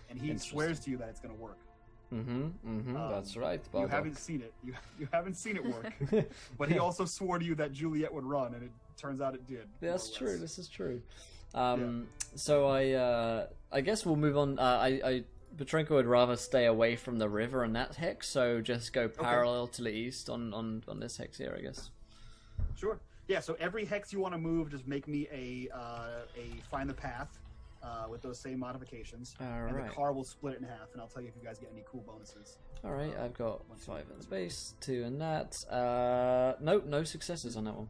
[SPEAKER 2] And he swears to you that it's going to work.
[SPEAKER 1] That's right, Bardock.
[SPEAKER 2] You haven't seen it. You haven't seen it work. But he also swore to you that Juliet would run, and it turns out it did.
[SPEAKER 1] That's true. This is true. So I guess we'll move on. Petrenko would rather stay away from the river and that hex, so just go parallel to the east on this hex here, I guess.
[SPEAKER 2] Sure. Yeah. So every hex you want to move, just make me a find the path. With those same modifications. And the car will split it in half, and I'll tell you if you guys get any cool bonuses.
[SPEAKER 1] Alright, I've got 5 in the base, 2 in that. Nope, no successes on that one.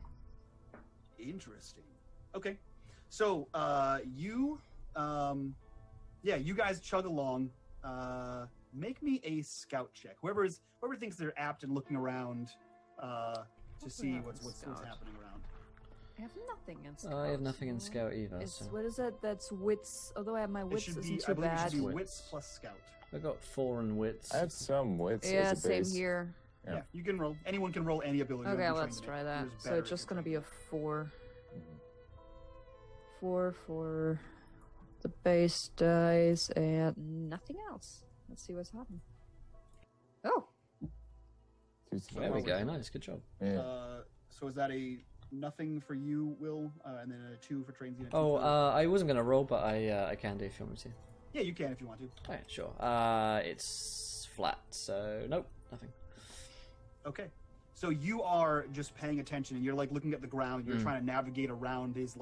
[SPEAKER 2] Interesting. Okay. So, you guys chug along. Make me a scout check. Whoever thinks they're apt and looking around to see what's happening around.
[SPEAKER 3] I have nothing in scout.
[SPEAKER 1] I have nothing in scout either. So.
[SPEAKER 3] What is that? That's wits. Although I have my wits, isn't too
[SPEAKER 2] I believe
[SPEAKER 3] bad.
[SPEAKER 2] It should be wits plus scout.
[SPEAKER 1] I got 4 in wits.
[SPEAKER 4] I have some wits.
[SPEAKER 3] Yeah,
[SPEAKER 4] as a
[SPEAKER 3] same
[SPEAKER 4] base.
[SPEAKER 3] here.
[SPEAKER 2] Yeah, you can roll. Anyone can roll any ability.
[SPEAKER 3] Okay, let's try that. So it's just gonna be a 4. 4 for the base dice and nothing else. Let's see what's happening. Oh.
[SPEAKER 1] There we go. Nice, good job.
[SPEAKER 4] Yeah.
[SPEAKER 2] So is that a nothing for you, Will, and then a 2 for Trainsy?
[SPEAKER 1] I wasn't gonna roll, but I can do if you want me to.
[SPEAKER 2] Yeah, you can if you want to.
[SPEAKER 1] Alright, sure. It's flat, so nope, nothing.
[SPEAKER 2] Okay. So you are just paying attention, and you're like looking at the ground. You're trying to navigate around these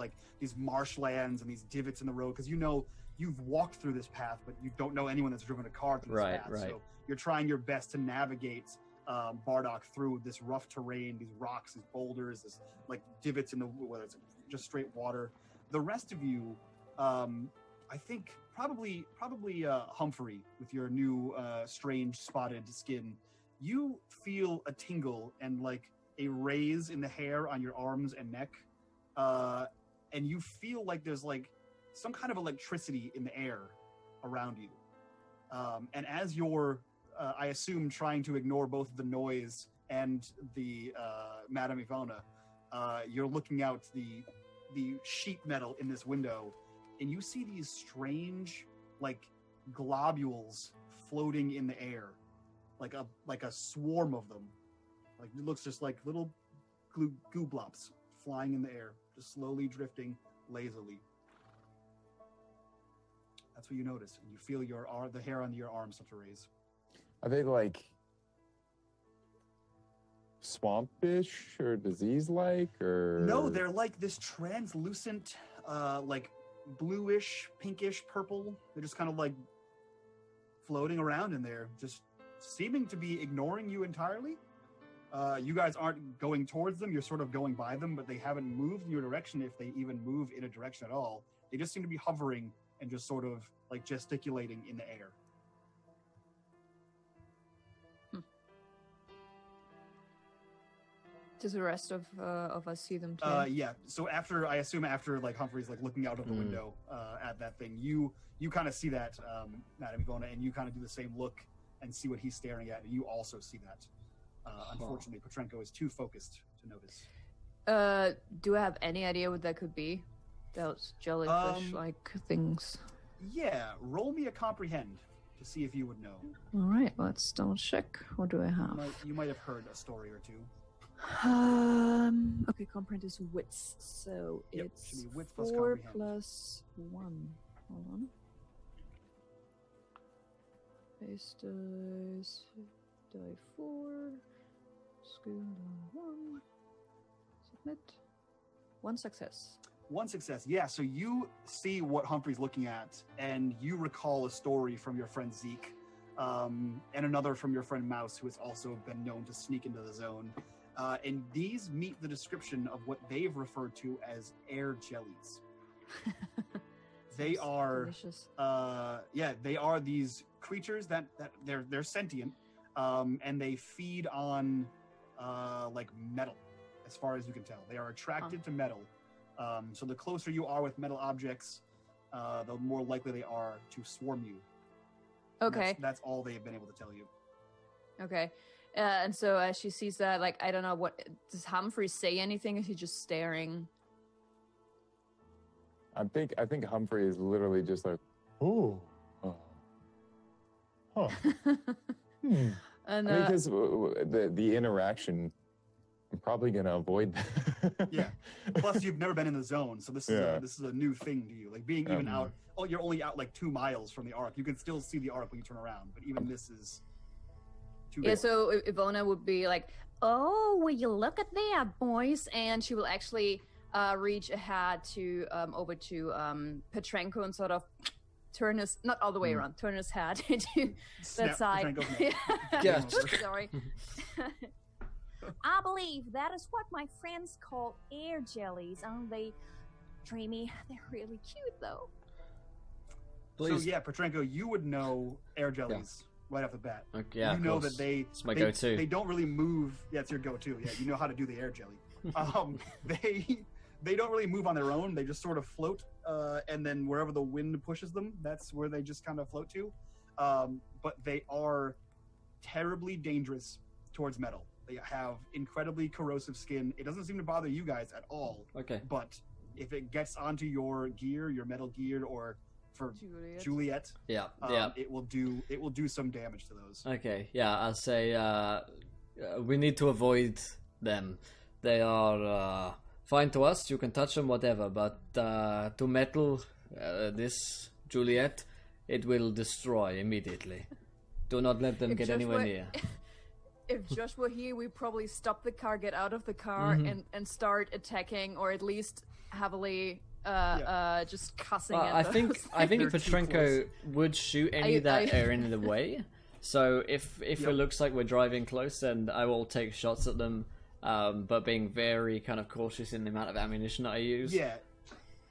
[SPEAKER 2] marshlands and these divots in the road, because you've walked through this path, but you don't know anyone that's driven a car through this path.
[SPEAKER 1] Right.
[SPEAKER 2] So you're trying your best to navigate Bardock through this rough terrain, these rocks, these boulders, this like divots in whether it's just straight water. The rest of you, I think probably Humphrey, with your new strange spotted skin, you feel a tingle and like a raise in the hair on your arms and neck, and you feel like there's like some kind of electricity in the air around you, and as you're I assume trying to ignore both the noise and the Madame Ivona, you're looking out the sheet metal in this window, and you see these strange like globules floating in the air, like a swarm of them. Like it looks just like little goo blobs flying in the air, just slowly drifting lazily. That's what you notice, and you feel the hair on your arm start to raise.
[SPEAKER 4] Are they like swampish or disease-like, or
[SPEAKER 2] No, they're like this translucent, like bluish, pinkish, purple. They're just kind of like floating around in there, just seeming to be ignoring you entirely. You guys aren't going towards them, you're sort of going by them, but they haven't moved in your direction, if they even move in a direction at all. They just seem to be hovering and just sort of like gesticulating in the air.
[SPEAKER 3] Does the rest of us see them too?
[SPEAKER 2] Yeah. So after like Humphrey's like looking out of the window at that thing, you kind of see that, Madame Ivona, and you kind of do the same look and see what he's staring at, and you also see that. Unfortunately, Petrenko is too focused to notice.
[SPEAKER 3] Do I have any idea what that could be? Those jellyfish-like things.
[SPEAKER 2] Yeah, roll me a comprehend to see if you would know.
[SPEAKER 3] All right, let's double check. What do I have?
[SPEAKER 2] You might have heard a story or two.
[SPEAKER 3] Okay, comprehend is wits, so it's
[SPEAKER 2] should be wits plus
[SPEAKER 3] 4
[SPEAKER 2] comprehend.
[SPEAKER 3] plus 1. Hold on. Base dice, die 4, skill die 1, submit. 1 success.
[SPEAKER 2] 1 success. Yeah, so you see what Humphrey's looking at, and you recall a story from your friend Zeke, and another from your friend Mouse, who has also been known to sneak into the zone. And these meet the description of what they've referred to as air jellies. They are
[SPEAKER 3] delicious.
[SPEAKER 2] They are these creatures that they're sentient, and they feed on like metal, as far as you can tell. They are attracted to metal. So the closer you are with metal objects, the more likely they are to swarm you.
[SPEAKER 3] Okay.
[SPEAKER 2] That's all they've been able to tell you.
[SPEAKER 3] Okay. And so as she sees that, like, I don't know, what does Humphrey say anything? Is he just staring?
[SPEAKER 4] I think Humphrey is literally just like, huh.
[SPEAKER 3] And
[SPEAKER 4] because the interaction, I'm probably gonna avoid that.
[SPEAKER 2] Yeah. Plus, you've never been in the zone, so this is a new thing to you. Like being even out. Oh, you're only out like 2 miles from the Ark. You can still see the Ark when you turn around, but even this is.
[SPEAKER 3] Yeah, so Ivona would be like, "Oh, will you look at that, boys?" And she will actually reach ahead to over to Petrenko and sort of turn his, not all the way around, turn his head into that side.
[SPEAKER 1] Yeah.
[SPEAKER 3] Sorry.
[SPEAKER 5] I believe that is what my friends call air jellies. Aren't they dreamy? They're really cute, though.
[SPEAKER 1] Please.
[SPEAKER 2] So yeah, Petrenko, you would know air jellies right off the bat.
[SPEAKER 1] Okay, yeah,
[SPEAKER 2] you know that
[SPEAKER 1] it's my go-to.
[SPEAKER 2] They don't really move. Yeah, it's your go-to. Yeah, you know how to do the air jelly. They don't really move on their own. They just sort of float, and then wherever the wind pushes them, that's where they just kind of float to. But they are terribly dangerous towards metal. They have incredibly corrosive skin. It doesn't seem to bother you guys at all.
[SPEAKER 1] Okay.
[SPEAKER 2] But if it gets onto your gear, your metal gear, or for Juliet, it will do some damage to those.
[SPEAKER 1] Okay, yeah, I'll say we need to avoid them. They are fine to us. You can touch them, whatever. But to metal, this Juliet, it will destroy immediately. Do not let them get anywhere near.
[SPEAKER 3] If Josh were here, we'd probably stop the car, get out of the car, and start attacking, or at least heavily just cussing at
[SPEAKER 1] I think Petrenko would shoot any that are in the way. So if it looks like we're driving close, then I will take shots at them, but being very kind of cautious in the amount of ammunition that I use.
[SPEAKER 2] Yeah.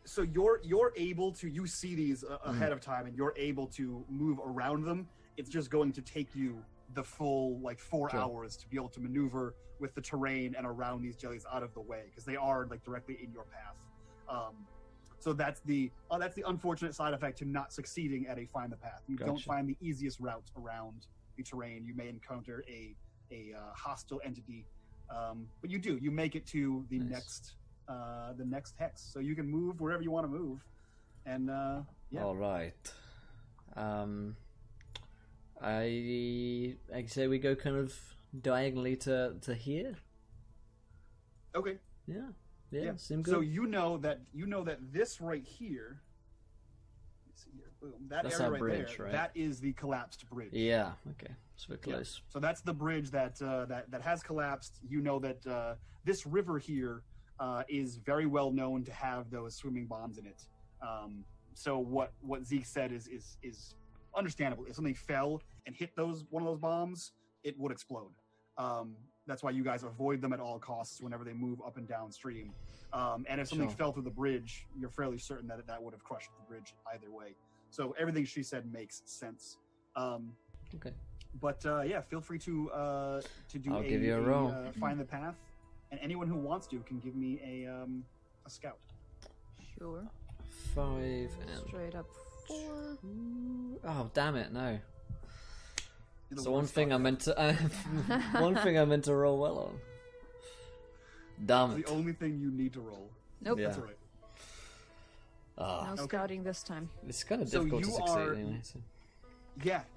[SPEAKER 2] So you're able to, you see these ahead of time, and you're able to move around them. It's just going to take you the full 4 hours to be able to maneuver with the terrain and around these jellies out of the way, because they are directly in your path. So that's the unfortunate side effect to not succeeding at a find the path. You don't find the easiest route around the terrain. You may encounter a hostile entity, but you make it to the next hex, so you can move wherever you want to move. And
[SPEAKER 1] All right. I say we go kind of diagonally to here.
[SPEAKER 2] Okay.
[SPEAKER 1] Yeah, seem good.
[SPEAKER 2] So you know that this right here. Let's see here. Boom.
[SPEAKER 1] That's
[SPEAKER 2] area
[SPEAKER 1] our
[SPEAKER 2] right
[SPEAKER 1] bridge,
[SPEAKER 2] there.
[SPEAKER 1] right?
[SPEAKER 2] That is the collapsed bridge.
[SPEAKER 1] Yeah. Okay. So we're
[SPEAKER 2] Yeah.
[SPEAKER 1] close.
[SPEAKER 2] So that's the bridge that has collapsed. You know that this river here is very well known to have those swimming bombs in it. So what Zeke said is understandable. If something fell and hit one of those bombs, it would explode. That's why you guys avoid them at all costs whenever they move up and downstream. And if something fell through the bridge, you're fairly certain that would have crushed the bridge either way. So everything she said makes sense.
[SPEAKER 1] Okay.
[SPEAKER 2] But yeah, feel free to do
[SPEAKER 1] I'll give you a roll.
[SPEAKER 2] Find the path, and anyone who wants to can give me a scout.
[SPEAKER 3] Sure.
[SPEAKER 1] 5 and
[SPEAKER 3] Straight up 4.
[SPEAKER 1] oh damn it, no.
[SPEAKER 2] You're the
[SPEAKER 1] So one
[SPEAKER 2] worst
[SPEAKER 1] thing I
[SPEAKER 2] fucker.
[SPEAKER 1] meant to roll well on. Damn
[SPEAKER 2] It's
[SPEAKER 1] it.
[SPEAKER 2] the only thing you need to roll.
[SPEAKER 3] Nope.
[SPEAKER 1] Yeah.
[SPEAKER 2] That's all right.
[SPEAKER 1] Ah,
[SPEAKER 3] No scouting this time.
[SPEAKER 1] it's kind of
[SPEAKER 2] So
[SPEAKER 1] difficult to
[SPEAKER 2] you
[SPEAKER 1] succeed
[SPEAKER 2] are-
[SPEAKER 1] anyway. So.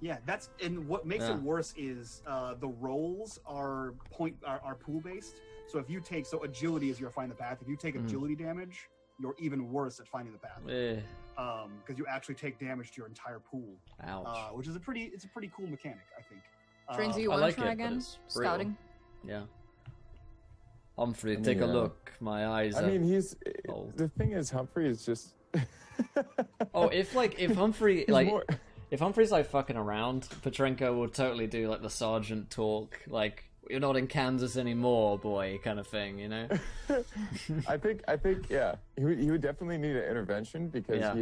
[SPEAKER 2] Yeah. That's and what makes
[SPEAKER 1] Yeah.
[SPEAKER 2] it worse is the rolls are pool based. So if you take agility is your find the path. If you take agility damage, you're even worse at finding the path.
[SPEAKER 1] Eh,
[SPEAKER 2] Because you actually take damage to your entire pool,
[SPEAKER 1] ouch.
[SPEAKER 2] which is a pretty cool mechanic, I think.
[SPEAKER 3] Trains, you
[SPEAKER 1] I
[SPEAKER 3] want
[SPEAKER 1] like
[SPEAKER 3] to try
[SPEAKER 1] it, but
[SPEAKER 3] again?
[SPEAKER 1] it's brutal.
[SPEAKER 3] Scouting.
[SPEAKER 1] Yeah. Humphrey, take a
[SPEAKER 4] Yeah.
[SPEAKER 1] look. My eyes.
[SPEAKER 4] I
[SPEAKER 1] are-
[SPEAKER 4] mean,
[SPEAKER 1] old.
[SPEAKER 4] the thing is, Humphrey is just.
[SPEAKER 1] Oh, if Humphrey
[SPEAKER 4] He's
[SPEAKER 1] like
[SPEAKER 4] more-
[SPEAKER 1] if Humphrey's like fucking around, Petrenko will totally do like the sergeant talk, like you're not in Kansas anymore, boy, kind of thing, you know?
[SPEAKER 4] I think, yeah, he would definitely need an intervention because
[SPEAKER 1] Yeah.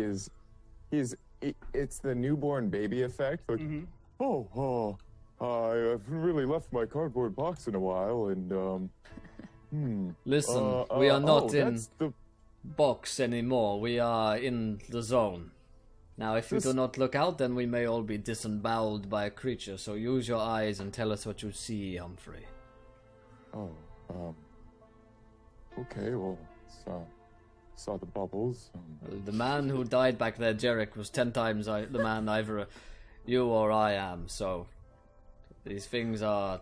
[SPEAKER 4] it's the newborn baby effect. Like, I haven't really left my cardboard box in a while, and
[SPEAKER 1] Listen, we are not in
[SPEAKER 4] that's the
[SPEAKER 1] box anymore. We are in the zone. Now, if you do not look out, then we may all be disemboweled by a creature. So use your eyes and tell us what you see, Humphrey.
[SPEAKER 4] Okay, well, saw the bubbles.
[SPEAKER 1] The man who died back there, Jarek, was 10 times the man either you or I am. So these things are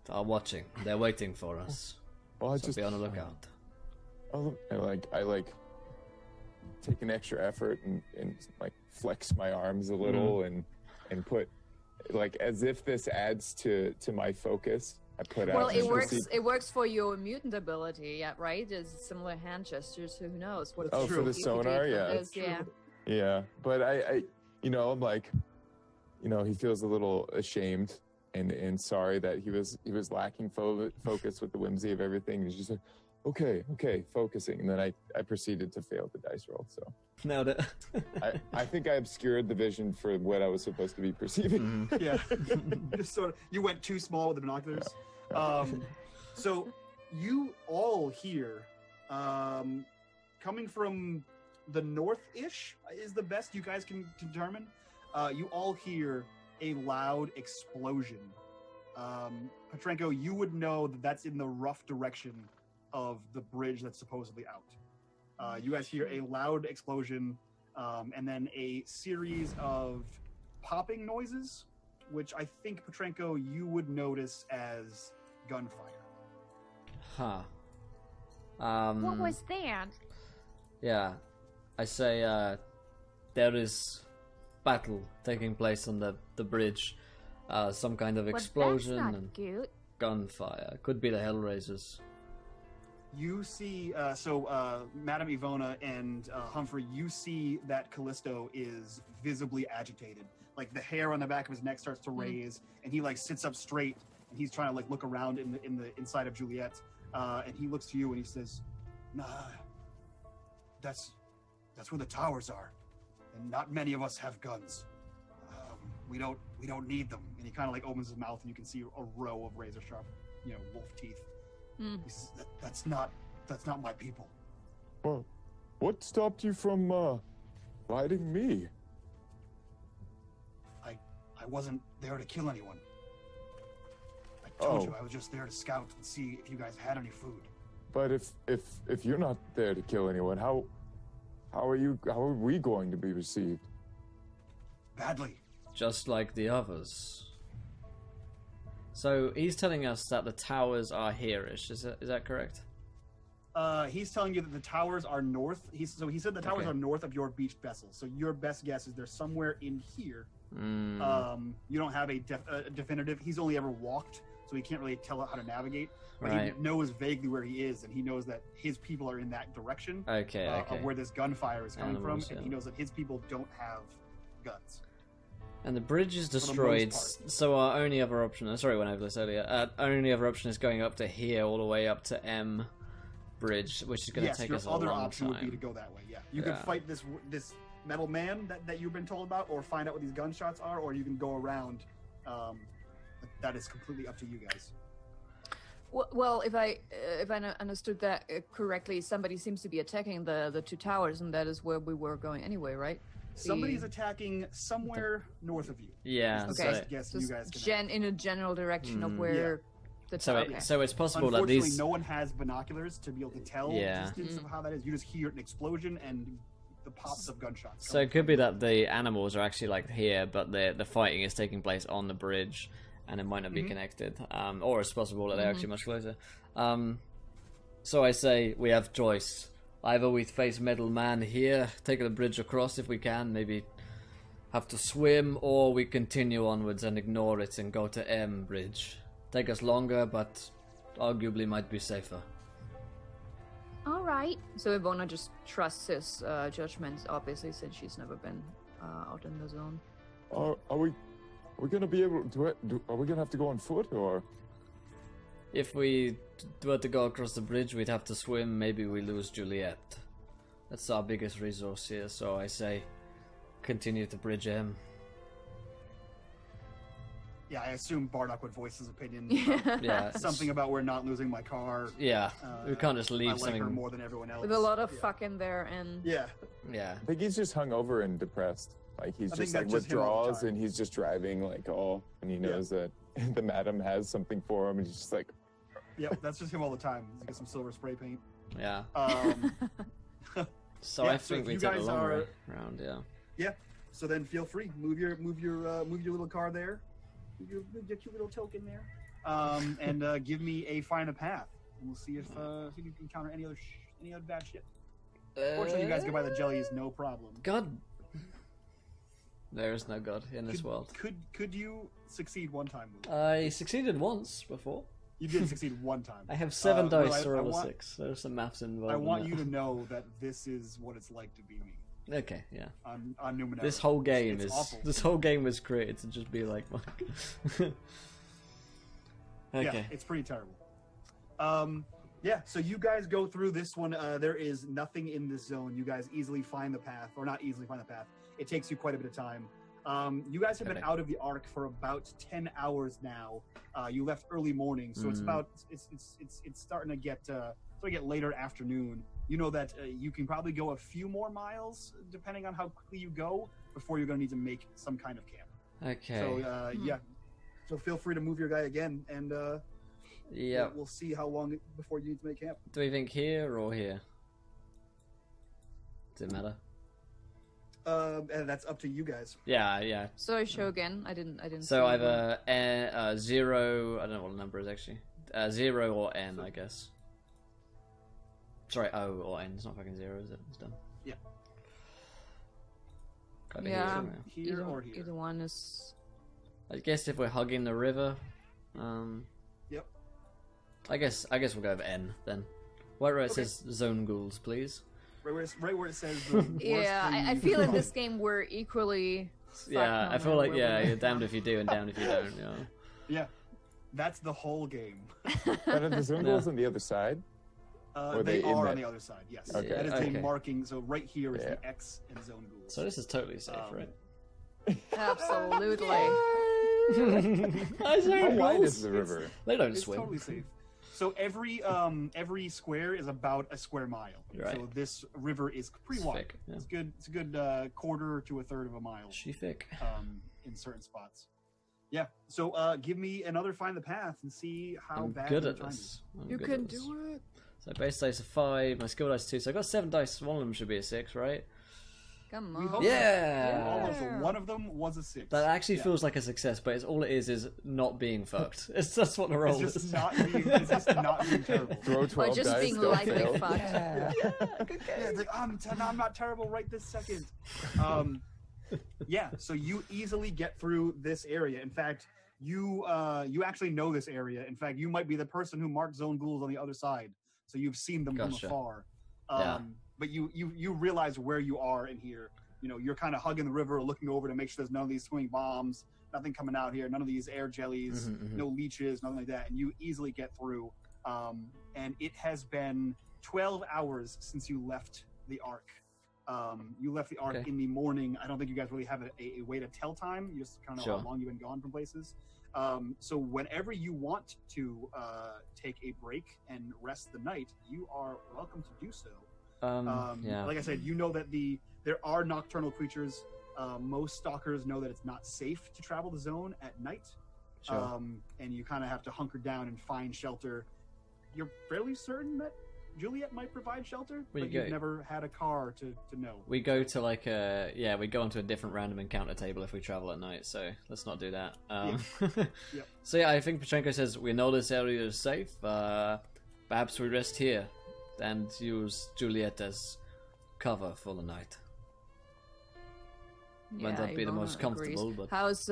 [SPEAKER 1] watching. They're waiting for us.
[SPEAKER 4] Well, I
[SPEAKER 1] So
[SPEAKER 4] just
[SPEAKER 1] be on the lookout.
[SPEAKER 4] I like take an extra effort and like flex my arms a little and put like as if this adds to my focus. I put
[SPEAKER 3] Well,
[SPEAKER 4] out.
[SPEAKER 3] it works. It works for your mutant ability, yeah, right? There's similar hand gestures. So who knows what?
[SPEAKER 2] Oh,
[SPEAKER 3] you
[SPEAKER 2] for the
[SPEAKER 3] could do
[SPEAKER 4] sonar,
[SPEAKER 3] for
[SPEAKER 4] yeah.
[SPEAKER 3] this, yeah.
[SPEAKER 4] Yeah, but I I'm like, he feels a little ashamed and sorry that he was lacking focus with the whimsy of everything. He's just like, okay, focusing, and then I proceeded to fail the dice roll. So
[SPEAKER 1] Nailed it.
[SPEAKER 4] I think I obscured the vision for what I was supposed to be perceiving.
[SPEAKER 2] Yeah. Just you went too small with the binoculars. So you all here, coming from the north-ish is the best you guys can determine. You all hear a loud explosion. Petrenko, you would know that that's in the rough direction of the bridge that's supposedly out. You guys hear a loud explosion, and then a series of popping noises, which I think, Petrenko, you would notice as gunfire.
[SPEAKER 1] Huh.
[SPEAKER 5] What was that?
[SPEAKER 1] Yeah. I say there is battle taking place on the bridge. Some kind of
[SPEAKER 5] Well,
[SPEAKER 1] explosion
[SPEAKER 5] that's not
[SPEAKER 1] and
[SPEAKER 5] good.
[SPEAKER 1] gunfire. Could be the Hellraisers.
[SPEAKER 2] You see, Madame Ivona and Humphrey, you see that Callisto is visibly agitated. Like the hair on the back of his neck starts to raise, and he like sits up straight, and he's trying to like look around in the inside of Juliet, and he looks to you and he says, "Nah, that's where the towers are, and not many of us have guns. We don't need them." And he kind of like opens his mouth, and you can see a row of razor sharp, wolf teeth. He says, that's not my people.
[SPEAKER 4] Well, what stopped you from fighting me?
[SPEAKER 2] I wasn't there to kill anyone. I told
[SPEAKER 4] Oh.
[SPEAKER 2] you I was just there to scout and see if you guys had any food.
[SPEAKER 4] But if you're not there to kill anyone, how are we going to be received?
[SPEAKER 2] Badly.
[SPEAKER 1] just like the others. So he's telling us that the towers are here-ish. Is that correct?
[SPEAKER 2] He's telling you that the towers are north. He said the towers are north of your beached vessel. So your best guess is they're somewhere in here. You don't have a definitive. He's only ever walked, so he can't really tell how to navigate. But he knows vaguely where he is, and he knows that his people are in that direction. Of where this gunfire is coming from, and he knows that his people don't have guns.
[SPEAKER 1] And the bridge is destroyed, so our only other option... Sorry, went over this earlier. Our only other option is going up to here, all the way up to M bridge, which is going to take us a long time.
[SPEAKER 2] Your other option would be to go that way, You could fight this metal man that you've been told about, or find out what these gunshots are, or you can go around. That is completely up to you guys.
[SPEAKER 3] Well, if I understood that correctly, somebody seems to be attacking the two towers, and that is where we were going anyway, right?
[SPEAKER 2] Somebody's attacking somewhere north of you.
[SPEAKER 1] Yeah.
[SPEAKER 3] Okay.
[SPEAKER 2] Guess you guys can
[SPEAKER 3] in a general direction of where the
[SPEAKER 1] tower. So it's possible that
[SPEAKER 2] unfortunately,
[SPEAKER 1] these.
[SPEAKER 2] no one has binoculars to be able to tell the distance of how that is. You just hear an explosion and the pops of gunshots.
[SPEAKER 1] So it could be that the animals are actually like here, but the fighting is taking place on the bridge, and it might not be connected. Or it's possible that they're actually much closer. So I say we have choice. Either we face Metal Man here, take the bridge across if we can, maybe have to swim, or we continue onwards and ignore it and go to M bridge. Take us longer, but arguably might be safer.
[SPEAKER 5] All right.
[SPEAKER 3] So Ivona just trusts his judgment, obviously, since she's never been out in the zone.
[SPEAKER 4] Are we going to be able to? Are we going to have to go on foot, or?
[SPEAKER 1] If we were to go across the bridge, we'd have to swim. Maybe we lose Juliet. That's our biggest resource here, so I say continue to bridge M.
[SPEAKER 2] Yeah, I assume Bardock would voice his opinion.
[SPEAKER 1] Yeah,
[SPEAKER 2] something about we're not losing my car.
[SPEAKER 1] Yeah, we can't just leave
[SPEAKER 2] I like
[SPEAKER 1] something
[SPEAKER 2] her more than everyone else.
[SPEAKER 3] With a lot of fuck in there, and
[SPEAKER 1] yeah.
[SPEAKER 4] I think he's just hungover and depressed. Like he's just like
[SPEAKER 2] just
[SPEAKER 4] withdraws, and he's just driving like and he knows that the madam has something for him, and he's just like.
[SPEAKER 2] Yep, that's just him all the time. He's got some silver spray paint.
[SPEAKER 1] Yeah.
[SPEAKER 2] So
[SPEAKER 1] I think we take a long way around. Yeah.
[SPEAKER 2] Yeah. So then feel free, move your little car there, move your cute little token there, and give me a find a path. And we'll see if you can encounter any other bad shit. Fortunately, you guys can buy the jellies, no problem.
[SPEAKER 1] God. There is no God in this world.
[SPEAKER 2] Could you succeed one time?
[SPEAKER 1] I succeeded once before.
[SPEAKER 2] You did succeed one time.
[SPEAKER 1] I have 7 dice to roll a 6. There's some maths involved.
[SPEAKER 2] I want you to know that this is what it's like to be me.
[SPEAKER 1] Okay, yeah.
[SPEAKER 2] On Numenera.
[SPEAKER 1] This whole game
[SPEAKER 2] it's awful.
[SPEAKER 1] This whole game was created to just be like. Okay.
[SPEAKER 2] Yeah, it's pretty terrible. Yeah, so you guys go through this one. There is nothing in this zone. You guys easily find the path, or not easily find the path. It takes you quite a bit of time. You guys have been out of the Ark for about 10 hours now. You left early morning, so it's about it's starting to get later afternoon. You know that you can probably go a few more miles depending on how quickly you go before you're going to need to make some kind of camp.
[SPEAKER 1] Okay.
[SPEAKER 2] So yeah, so feel free to move your guy again, and we'll see how long before you need to make camp.
[SPEAKER 1] Do we think here or here? Does it matter?
[SPEAKER 2] And that's up to you guys.
[SPEAKER 1] Yeah.
[SPEAKER 3] So show again. I didn't.
[SPEAKER 1] So either 0. I don't know what the number is actually. 0 or N, I guess. Sorry, O or N. It's not fucking 0, is it? It's done.
[SPEAKER 2] Yeah.
[SPEAKER 3] Here
[SPEAKER 2] or here.
[SPEAKER 3] Either one is.
[SPEAKER 1] I guess if we're hugging the river.
[SPEAKER 2] Yep.
[SPEAKER 1] I guess we'll go with N then. Where it says zone ghouls, please.
[SPEAKER 2] Right where it says the worst
[SPEAKER 3] I feel in this game we're equally.
[SPEAKER 1] Yeah, I feel like you're damned if you do and damned if you don't.
[SPEAKER 2] Yeah, that's the whole game.
[SPEAKER 4] But are the zone ghouls on the other side?
[SPEAKER 2] They are on the other side. Yes,
[SPEAKER 4] Okay.
[SPEAKER 2] that is a marking. So right here is the X and zone ghouls.
[SPEAKER 1] So this is totally safe, right?
[SPEAKER 3] Absolutely.
[SPEAKER 4] How wide is the river?
[SPEAKER 1] They don't
[SPEAKER 2] It's
[SPEAKER 1] swim.
[SPEAKER 2] totally safe. So every square is about a square mile.
[SPEAKER 1] Right.
[SPEAKER 2] So this river is pretty wide.
[SPEAKER 1] Thick, yeah.
[SPEAKER 2] It's good. It's a good quarter to a third of a mile.
[SPEAKER 1] She thick.
[SPEAKER 2] In certain spots. Yeah. So give me another find the path and see how
[SPEAKER 1] I'm
[SPEAKER 2] bad
[SPEAKER 1] good
[SPEAKER 2] your
[SPEAKER 1] at
[SPEAKER 2] time
[SPEAKER 1] this.
[SPEAKER 2] is.
[SPEAKER 3] You can do it.
[SPEAKER 1] So base dice are 5, my skill dice 2. So I got 7 dice. One of them should be a 6, right?
[SPEAKER 3] Come
[SPEAKER 2] We
[SPEAKER 3] on.
[SPEAKER 2] hope
[SPEAKER 1] Yeah.
[SPEAKER 2] Almost one of them was a 6.
[SPEAKER 1] That actually feels like a success, but all it is not being fucked. That's what the roll
[SPEAKER 2] It's
[SPEAKER 1] is.
[SPEAKER 2] just not being terrible.
[SPEAKER 4] Throw 12
[SPEAKER 3] Or just
[SPEAKER 4] dice.
[SPEAKER 3] being
[SPEAKER 4] don't
[SPEAKER 3] lightly
[SPEAKER 4] fail.
[SPEAKER 3] fucked.
[SPEAKER 2] Yeah, it's like, I'm not terrible right this second. Yeah, so you easily get through this area. In fact, you actually know this area. In fact, you might be the person who marked zone ghouls on the other side, so you've seen them
[SPEAKER 1] Gotcha.
[SPEAKER 2] from afar.
[SPEAKER 1] Yeah.
[SPEAKER 2] But you realize where you are in here. You know, you're kind of hugging the river, looking over to make sure there's none of these swinging bombs, nothing coming out here, none of these air jellies, no leeches, nothing like that, and you easily get through. And it has been 12 hours since you left the Ark. You left the Ark in the morning. I don't think you guys really have a way to tell time. You just kind of know how long you've been gone from places. So whenever you want to take a break and rest the night, you are welcome to do so. Like I said, you know that there are nocturnal creatures. Most stalkers know that it's not safe to travel the zone at night. And you kind of have to hunker down and find shelter. You're fairly certain that Juliet might provide shelter, but you've never had a car to know.
[SPEAKER 1] We go to we go onto a different random encounter table if we travel at night, so let's not do that.
[SPEAKER 2] Yep.
[SPEAKER 1] So yeah, I think Petrenko says, we know this area is safe, perhaps we rest here and use Juliet as cover for the night. Might not be the most comfortable, but...
[SPEAKER 3] How's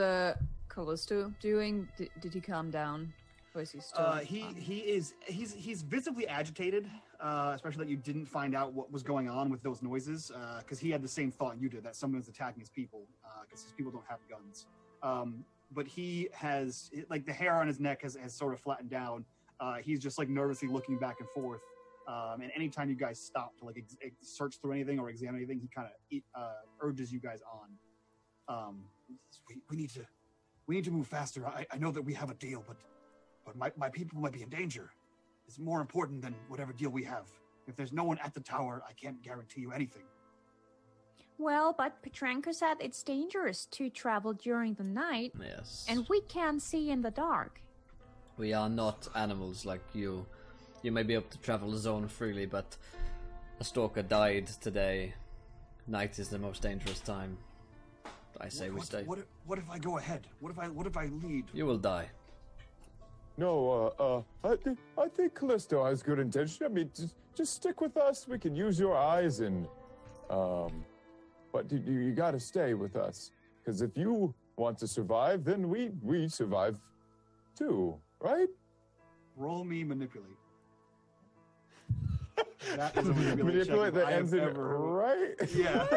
[SPEAKER 3] Callisto doing? Did he calm down? Or is he still...
[SPEAKER 2] He's visibly agitated, especially that you didn't find out what was going on with those noises, because he had the same thought you did, that someone was attacking his people, because his people don't have guns. But he has, like, the hair on his neck has sort of flattened down. He's just, like, nervously looking back and forth. And anytime you guys stop to, like, search through anything or examine anything, he kind of urges you guys on. We need to move faster. I know that we have a deal, but my people might be in danger. It's more important than whatever deal we have. If there's no one at the tower, I can't guarantee you anything.
[SPEAKER 5] Well, but Petrenko said it's dangerous to travel during the night.
[SPEAKER 1] Yes.
[SPEAKER 5] And we can't see in the dark.
[SPEAKER 1] We are not animals like you. You may be able to travel the zone freely, but a stalker died today. Night is the most dangerous time. I say we stay.
[SPEAKER 2] What if I go ahead? What if I lead?
[SPEAKER 1] You will die.
[SPEAKER 4] No, I think Callisto has good intention. I mean, just stick with us. We can use your eyes and, but you gotta stay with us. Because if you want to survive, then we survive too, right?
[SPEAKER 2] Roll me manipulate. That is a
[SPEAKER 4] manipulate that ends in right?
[SPEAKER 2] Yeah.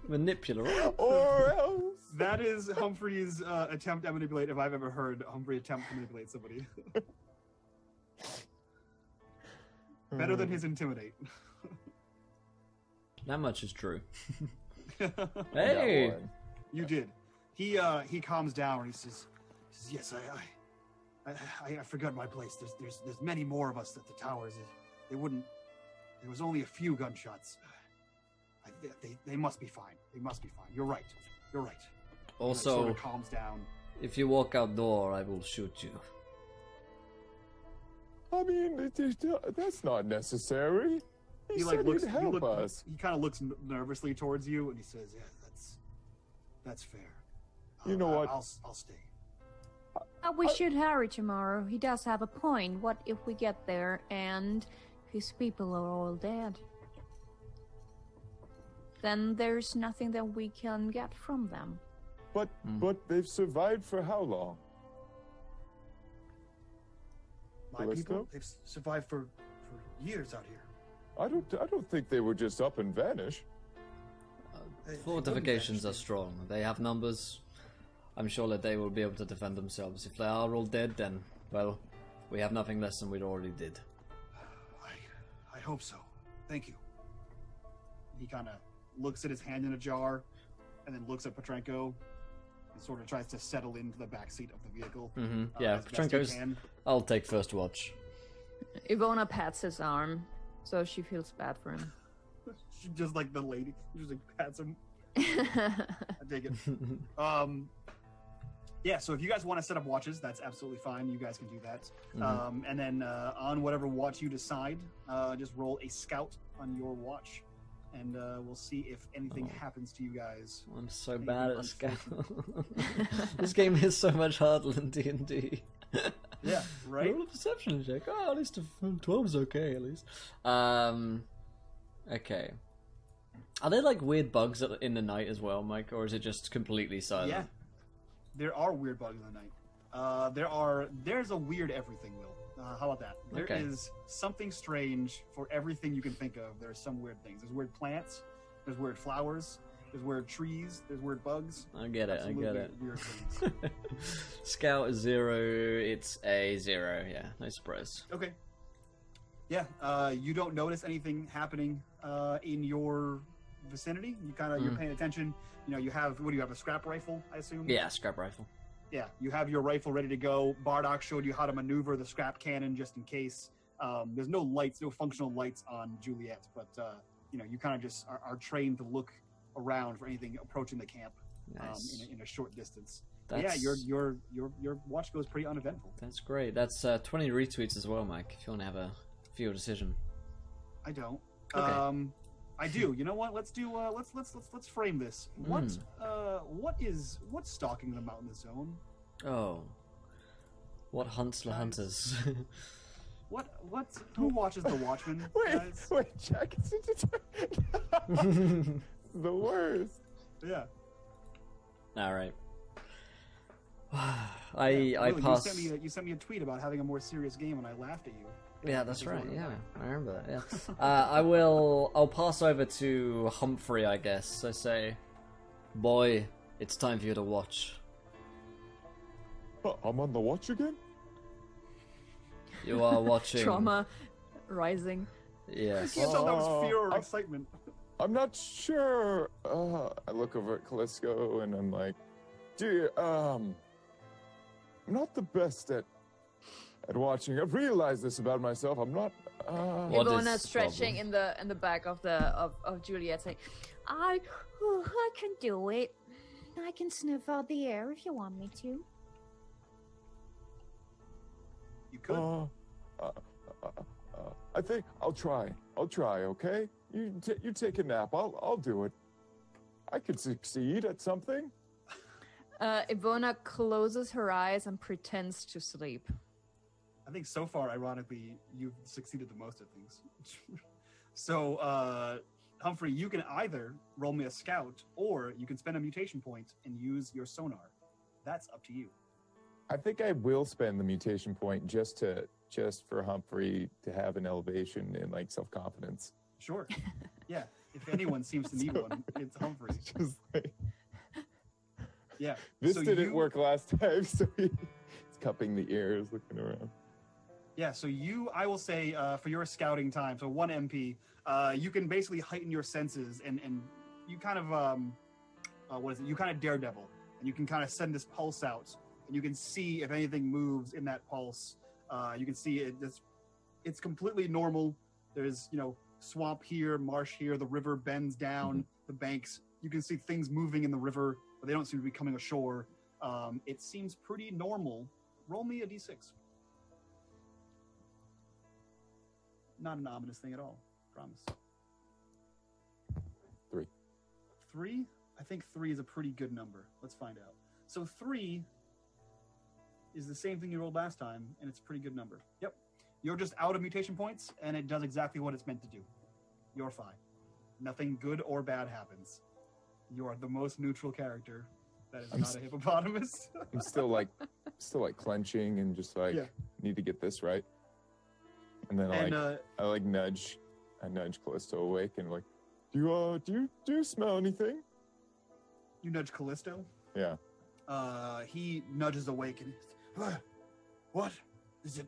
[SPEAKER 1] Manipulate.
[SPEAKER 4] Or else.
[SPEAKER 2] That is Humphrey's attempt at manipulate, if I've ever heard Humphrey attempt to manipulate somebody. Better than his intimidate.
[SPEAKER 1] That much is true.
[SPEAKER 4] Hey!
[SPEAKER 2] You did. He calms down and he says, yes, I forgot my place. There's many more of us at the towers. There was only a few gunshots. They must be fine. They must be fine. You're right.
[SPEAKER 1] Also,
[SPEAKER 2] sort of calms down.
[SPEAKER 1] If you walk outdoor, I will shoot you.
[SPEAKER 4] I mean, that's not necessary. He said he'd help us.
[SPEAKER 2] He kind of looks nervously towards you, and he says, "Yeah, that's fair.
[SPEAKER 4] You know what?
[SPEAKER 2] I'll stay."
[SPEAKER 5] We should hurry tomorrow. He does have a point. What if we get there and his people are all dead? Then there's nothing that we can get from them.
[SPEAKER 4] But they've survived for how long?
[SPEAKER 2] My people, they've survived for years out here.
[SPEAKER 4] I don't think they would just up and vanish.
[SPEAKER 1] Fortifications are strong. They have numbers. I'm sure that they will be able to defend themselves. If they are all dead, then, well, we have nothing less than we already did.
[SPEAKER 2] I hope so. Thank you. He kind of looks at his hand in a jar, and then looks at Petrenko, and sort of tries to settle into the backseat of the vehicle.
[SPEAKER 1] Yeah, Petrenko's... I'll take first watch.
[SPEAKER 3] Ivona pats his arm, so she feels bad for him.
[SPEAKER 2] She just like the lady. She just like pats him. I dig it. Yeah, so if you guys want to set up watches, that's absolutely fine. You guys can do that. And then on whatever watch you decide, just roll a scout on your watch. and we'll see if anything happens to you guys.
[SPEAKER 1] I'm so
[SPEAKER 2] Anything
[SPEAKER 1] bad at Scout.
[SPEAKER 2] unfortunate.
[SPEAKER 1] This game is so much harder than D&D.
[SPEAKER 2] Yeah, right?
[SPEAKER 1] Roll a perception check. Oh, at least 12's okay, at least. Okay. Are there like weird bugs in the night as well, Mike, or is it just completely silent?
[SPEAKER 2] Yeah. There are weird bugs in the night. There's a weird everything, Will. How about that? There is something strange for everything you can think of. There are some weird things. There's weird plants. There's weird flowers. There's weird trees. There's weird bugs.
[SPEAKER 1] I get it.
[SPEAKER 2] Absolutely
[SPEAKER 1] I get it.
[SPEAKER 2] Weird things.
[SPEAKER 1] Scout is 0. It's a 0. Yeah, no surprise.
[SPEAKER 2] Okay. Yeah. You don't notice anything happening in your vicinity. You kind of you're paying attention. You know, you have what do you have? A scrap rifle, I assume.
[SPEAKER 1] Yeah, scrap rifle.
[SPEAKER 2] Yeah, you have your rifle ready to go. Bardock showed you how to maneuver the scrap cannon just in case. There's no lights, no functional lights on Juliet, but you know, you kind of just are trained to look around for anything approaching the camp
[SPEAKER 1] Nice.
[SPEAKER 2] in a short distance.
[SPEAKER 1] That's,
[SPEAKER 2] Yeah, your watch goes pretty uneventful.
[SPEAKER 1] That's great. That's 20 retweets as well, Mike. If you want to have a field decision.
[SPEAKER 2] I don't.
[SPEAKER 1] Okay.
[SPEAKER 2] I do. You know what? Let's do. Let's frame this. What's stalking the mountain zone?
[SPEAKER 1] Oh. What hunts the hunters?
[SPEAKER 2] Who watches the Watchmen? Guys?
[SPEAKER 4] Wait, Jack. The worst.
[SPEAKER 2] Yeah.
[SPEAKER 1] All right.
[SPEAKER 2] Really,
[SPEAKER 1] I pass.
[SPEAKER 2] You sent me a tweet about having a more serious game, and I laughed at you.
[SPEAKER 1] Yeah, that's right. Yeah, I remember that. Yeah. I'll pass over to Humphrey, I guess. I say, boy, it's time for you to watch.
[SPEAKER 4] I'm on the watch again?
[SPEAKER 1] You are watching.
[SPEAKER 3] Trauma rising.
[SPEAKER 1] Yes.
[SPEAKER 2] I can't tell that was fear or excitement.
[SPEAKER 4] I'm not sure. I look over at Callisto and I'm like, dude, I'm not the best at watching. I've realized this about myself. I'm not.
[SPEAKER 1] What
[SPEAKER 3] Ivona
[SPEAKER 1] is
[SPEAKER 3] stretching
[SPEAKER 1] problem?
[SPEAKER 3] in the back of Juliet, saying,
[SPEAKER 5] I can do it. I can sniff out the air if you want me to.
[SPEAKER 2] You could.
[SPEAKER 4] I think I'll try. Okay. You take a nap. I'll do it. I could succeed at something.
[SPEAKER 3] Ivona closes her eyes and pretends to sleep.
[SPEAKER 2] I think so far, ironically, you've succeeded the most at things. So, Humphrey, you can either roll me a scout, or you can spend a mutation point and use your sonar. That's up to you.
[SPEAKER 4] I think I will spend the mutation point just for Humphrey to have an elevation and like self-confidence.
[SPEAKER 2] Sure. Yeah. If anyone seems to need one, it's Humphrey.
[SPEAKER 4] Just like,
[SPEAKER 2] Yeah.
[SPEAKER 4] this
[SPEAKER 2] So
[SPEAKER 4] didn't work last time, so he's cupping the ears, looking around.
[SPEAKER 2] Yeah, so I will say, for your scouting time, so 1 MP, you can basically heighten your senses and you kind of, you kind of daredevil, and you can kind of send this pulse out, and you can see if anything moves in that pulse. You can see it's completely normal. There's, swamp here, marsh here, the river bends down, the banks. You can see things moving in the river, but they don't seem to be coming ashore. It seems pretty normal. Roll me a d6. Not an ominous thing at all. Promise.
[SPEAKER 4] 3.
[SPEAKER 2] 3? I think 3 is a pretty good number. Let's find out. So 3 is the same thing you rolled last time, and it's a pretty good number. Yep. You're just out of mutation points, and it does exactly what it's meant to do. You're fine. Nothing good or bad happens. You are the most neutral character that is not a hippopotamus.
[SPEAKER 4] I'm still like clenching and just like need to get this right. And then I nudge Callisto awake and like, do you smell anything?
[SPEAKER 2] You nudge Callisto.
[SPEAKER 4] Yeah.
[SPEAKER 2] He nudges awake and what? Is it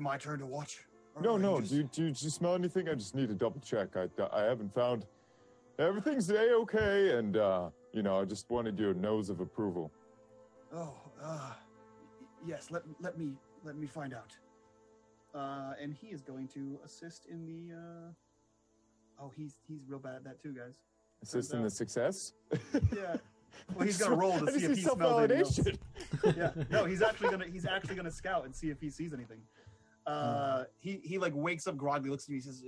[SPEAKER 2] my turn to watch? Or
[SPEAKER 4] No.
[SPEAKER 2] you just-
[SPEAKER 4] Do you smell anything? I just need to double check. I haven't found everything's okay, and I just wanted your nose of approval.
[SPEAKER 2] Oh, yes. Let me find out. And he is going to assist in the. He's real bad at that too, guys.
[SPEAKER 4] Assist in the success?
[SPEAKER 2] Yeah. Well, he's gonna roll to see if he smells anything else. Yeah. No, he's actually gonna scout and see if he sees anything. He like wakes up groggily, looks at you, he says,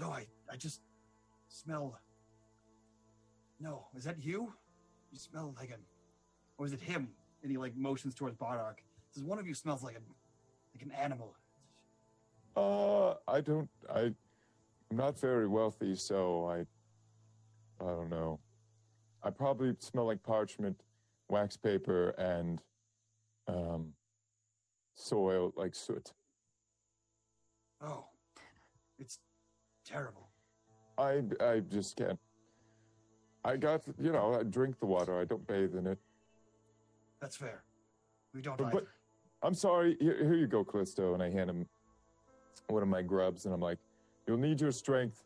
[SPEAKER 2] No, I just smell. No, is that you? You smell like an, or is it him? And he like motions towards Bardock. Says one of you smells like an animal.
[SPEAKER 4] I'm not very wealthy, so I don't know. I probably smell like parchment, wax paper, and soil, like soot.
[SPEAKER 2] Oh, it's terrible.
[SPEAKER 4] I just can't. I got, I drink the water. I don't bathe in it.
[SPEAKER 2] That's fair. We don't
[SPEAKER 4] But
[SPEAKER 2] either.
[SPEAKER 4] I'm sorry. Here you go, Callisto. And I hand him one of my grubs, and I'm like, you'll need your strength.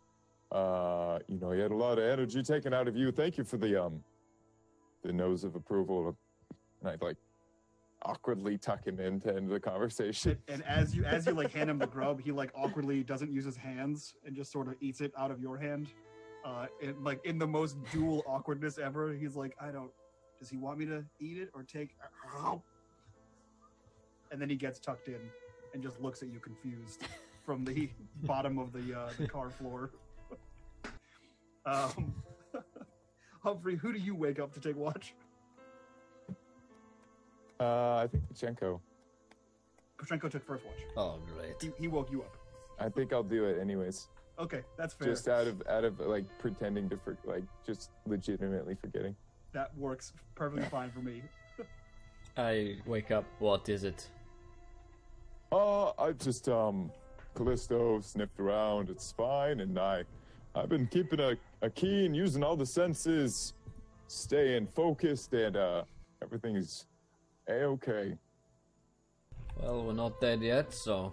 [SPEAKER 4] He had a lot of energy taken out of you. Thank you for the nose of approval. And I like awkwardly tuck him in to end the conversation.
[SPEAKER 2] And as you like hand him the grub, he like awkwardly doesn't use his hands and just sort of eats it out of your hand. In the most dual awkwardness ever, he's like, does he want me to eat it or take? And then he gets tucked in and just looks at you confused from the bottom of the car floor. Humphrey, who do you wake up to take watch?
[SPEAKER 4] I think Pachenko.
[SPEAKER 2] Pachenko took first watch.
[SPEAKER 1] Oh, great.
[SPEAKER 2] He woke you up.
[SPEAKER 4] I think I'll do it anyways.
[SPEAKER 2] Okay, that's fair.
[SPEAKER 4] Just out of like pretending to just legitimately forgetting.
[SPEAKER 2] That works perfectly fine for me.
[SPEAKER 1] I wake up. What is it?
[SPEAKER 4] I just Callisto sniffed around. It's fine, and I've been keeping a keen, using all the senses, staying focused, and everything is a-okay.
[SPEAKER 1] Well, we're not dead yet, so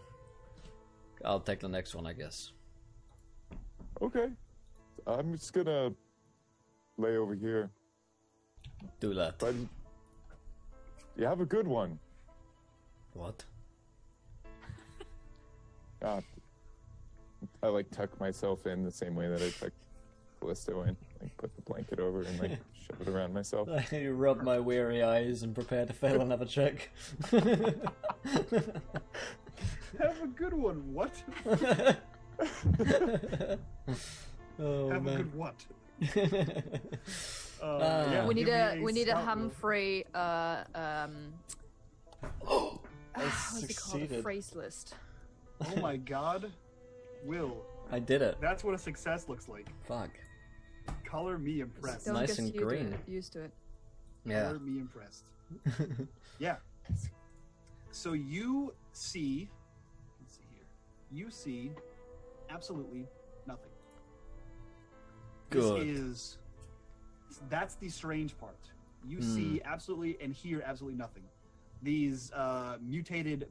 [SPEAKER 1] I'll take the next one, I guess.
[SPEAKER 4] Okay, I'm just gonna lay over here.
[SPEAKER 1] Do that.
[SPEAKER 4] But you have a good one.
[SPEAKER 1] What?
[SPEAKER 4] I like tuck myself in the same way that I tuck Callisto in. Like put the blanket over and like shove it around myself.
[SPEAKER 1] I rub my weary eyes and prepare to fail another check.
[SPEAKER 2] Have a good one. What?
[SPEAKER 1] Oh,
[SPEAKER 2] Have
[SPEAKER 1] man.
[SPEAKER 2] a good what?
[SPEAKER 3] We need
[SPEAKER 2] give me
[SPEAKER 3] a
[SPEAKER 2] scout roll.
[SPEAKER 3] Humphrey
[SPEAKER 1] I
[SPEAKER 3] what's it called? A
[SPEAKER 1] succeeded.
[SPEAKER 3] phrase list.
[SPEAKER 2] Oh my god. Will.
[SPEAKER 1] I did it.
[SPEAKER 2] That's what a success looks like.
[SPEAKER 1] Fuck.
[SPEAKER 2] Color me impressed.
[SPEAKER 3] Don't
[SPEAKER 1] nice
[SPEAKER 3] get
[SPEAKER 1] and
[SPEAKER 3] you to-
[SPEAKER 1] green.
[SPEAKER 3] used to it.
[SPEAKER 1] Yeah.
[SPEAKER 2] Color me impressed. Yeah. So you see, let's see here. You see absolutely nothing.
[SPEAKER 1] Good.
[SPEAKER 2] That's the strange part. You see absolutely and hear absolutely nothing. These mutated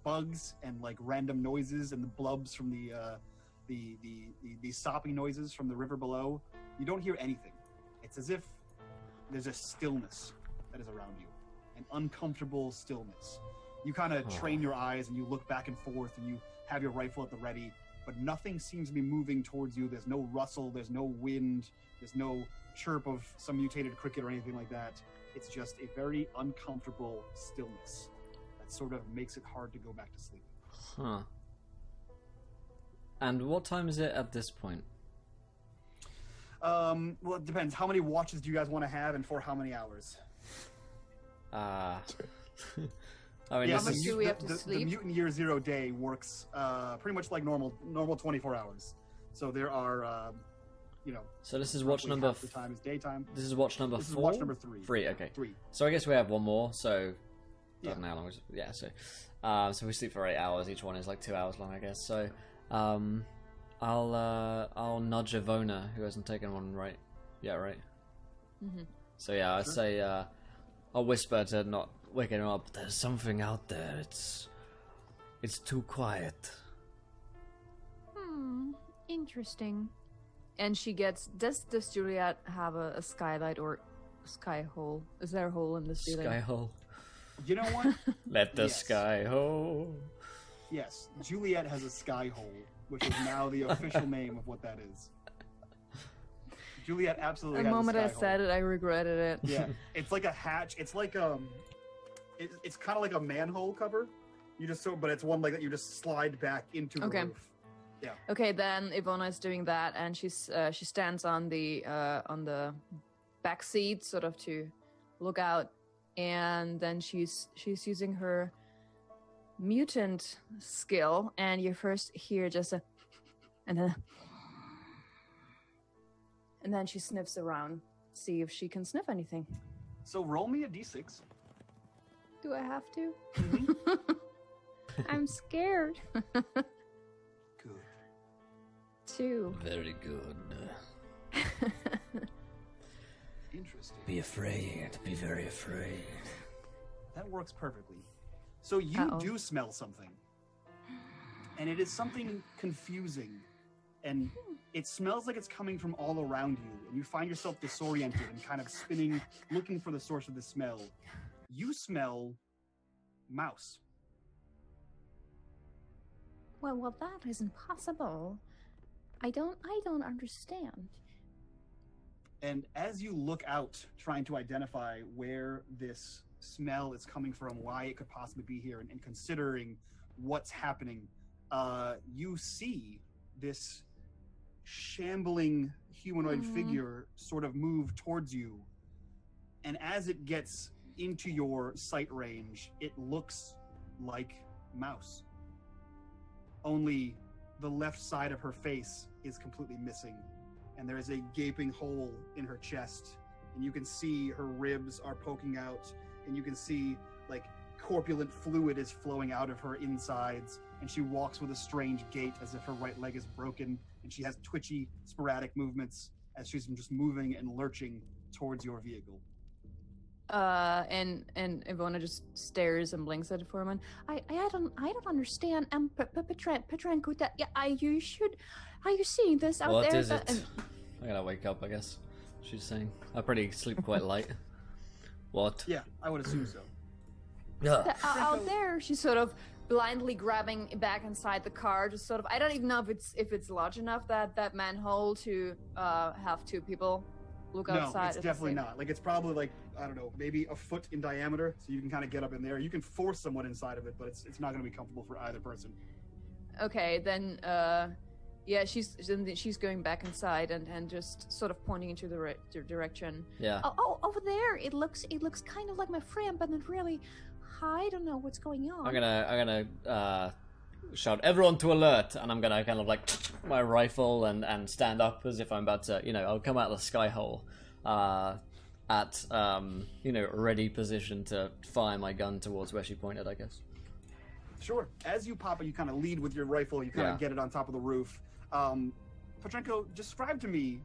[SPEAKER 2] bugs and like random noises and the blubs from the sopping noises from the river below. You don't hear anything. It's as if there's a stillness that is around you, an uncomfortable stillness. You kind of train your eyes and you look back and forth and you have your rifle at the ready, but nothing seems to be moving towards you. There's no rustle, there's no wind, there's no chirp of some mutated cricket or anything like that. It's just a very uncomfortable stillness that sort of makes it hard to go back to sleep.
[SPEAKER 1] Huh. And what time is it at this point?
[SPEAKER 2] Well, it depends. How many watches do you guys want to have and for how many hours?
[SPEAKER 1] I mean,
[SPEAKER 3] How
[SPEAKER 1] this
[SPEAKER 3] much
[SPEAKER 1] is...
[SPEAKER 3] do we have to
[SPEAKER 2] the
[SPEAKER 3] sleep?
[SPEAKER 2] Mutant Year Zero day works pretty much like normal 24 hours. So there are,
[SPEAKER 1] So this is watch
[SPEAKER 2] roughly
[SPEAKER 1] number...
[SPEAKER 2] half the time is daytime.
[SPEAKER 1] This is watch number
[SPEAKER 2] This is
[SPEAKER 1] 4?
[SPEAKER 2] watch number 3.
[SPEAKER 1] 3, okay.
[SPEAKER 2] 3.
[SPEAKER 1] So I guess we have one more, so... I
[SPEAKER 2] Yeah.
[SPEAKER 1] don't know how long it is. Yeah, so we sleep for 8 hours. Each one is like 2 hours long, I guess. So, I'll nudge Ivona, who hasn't taken one right. Yeah, right.
[SPEAKER 3] Mhm.
[SPEAKER 1] So yeah, I'd
[SPEAKER 2] Sure.
[SPEAKER 1] say I'll whisper to not waking him up. There's something out there. It's too quiet.
[SPEAKER 5] Interesting.
[SPEAKER 3] And she gets. Does Juliet have a skylight or sky hole? Is there a hole in the ceiling?
[SPEAKER 1] Sky hole.
[SPEAKER 2] You know what?
[SPEAKER 1] Let the
[SPEAKER 2] Yes.
[SPEAKER 1] sky hole.
[SPEAKER 2] Yes, Juliet has a sky hole, which is now the official name of what that is. Juliet absolutely
[SPEAKER 3] The
[SPEAKER 2] has
[SPEAKER 3] moment
[SPEAKER 2] a
[SPEAKER 3] I
[SPEAKER 2] sky
[SPEAKER 3] said
[SPEAKER 2] hole.
[SPEAKER 3] it, I regretted it.
[SPEAKER 2] Yeah, it's like a hatch. It's like it's kind of like a manhole cover. You just but it's one like that you just slide back into the
[SPEAKER 3] Okay.
[SPEAKER 2] roof. Yeah.
[SPEAKER 3] Okay, then Ivona is doing that, and she stands on the back seat, sort of to look out, and then she's using her mutant skill, and you first hear just a, and then she sniffs around, see if she can sniff anything.
[SPEAKER 2] So roll me a d6.
[SPEAKER 5] Do I have to? I'm scared.
[SPEAKER 2] Good.
[SPEAKER 5] 2.
[SPEAKER 1] Very good.
[SPEAKER 2] Interesting.
[SPEAKER 1] Be afraid. Be very afraid.
[SPEAKER 2] That works perfectly. So you
[SPEAKER 3] Uh-oh.
[SPEAKER 2] do smell something. And it is something confusing. And it smells like it's coming from all around you. And you find yourself disoriented and kind of spinning, looking for the source of the smell. You smell mouse.
[SPEAKER 5] Well, that is impossible. I don't understand.
[SPEAKER 2] And as you look out, trying to identify where this smell is coming from, why it could possibly be here, and considering what's happening, you see this shambling humanoid figure sort of move towards you. And as it gets into your sight range, it looks like Mouse. Only the left side of her face is completely missing, and there is a gaping hole in her chest, and you can see her ribs are poking out, and you can see like corpulent fluid is flowing out of her insides, and she walks with a strange gait as if her right leg is broken, and she has twitchy, sporadic movements as she's just moving and lurching towards your vehicle.
[SPEAKER 3] And Ivona just stares and blinks at it for a moment. I don't understand. Petrenko, that are you seeing this out
[SPEAKER 1] What
[SPEAKER 3] there?
[SPEAKER 1] is it? I gotta wake up, I guess. She's saying. I pretty sleep quite light. What?
[SPEAKER 2] Yeah, I would assume so.
[SPEAKER 1] Yeah.
[SPEAKER 3] Out there, she's sort of blindly grabbing back inside the car. Just sort of, I don't even know if it's large enough that manhole to have two people look outside.
[SPEAKER 2] No, it's definitely not. Like, it's probably like, I don't know, maybe a foot in diameter, so you can kind of get up in there. You can force someone inside of it, but it's not going to be comfortable for either person.
[SPEAKER 3] Okay, then yeah, she's going back inside and just sort of pointing into the direction.
[SPEAKER 1] Yeah.
[SPEAKER 5] Oh, over there. It looks kind of like my friend, but not really. I don't know what's going on.
[SPEAKER 1] I'm gonna shout everyone to alert, and I'm gonna kind of like my rifle and stand up as if I'm about to, I'll come out of the sky hole at ready position to fire my gun towards where she pointed, I guess.
[SPEAKER 2] Sure. As you pop it, you kind of lead with your rifle. You kind of get it on top of the roof. Petrenko, describe to me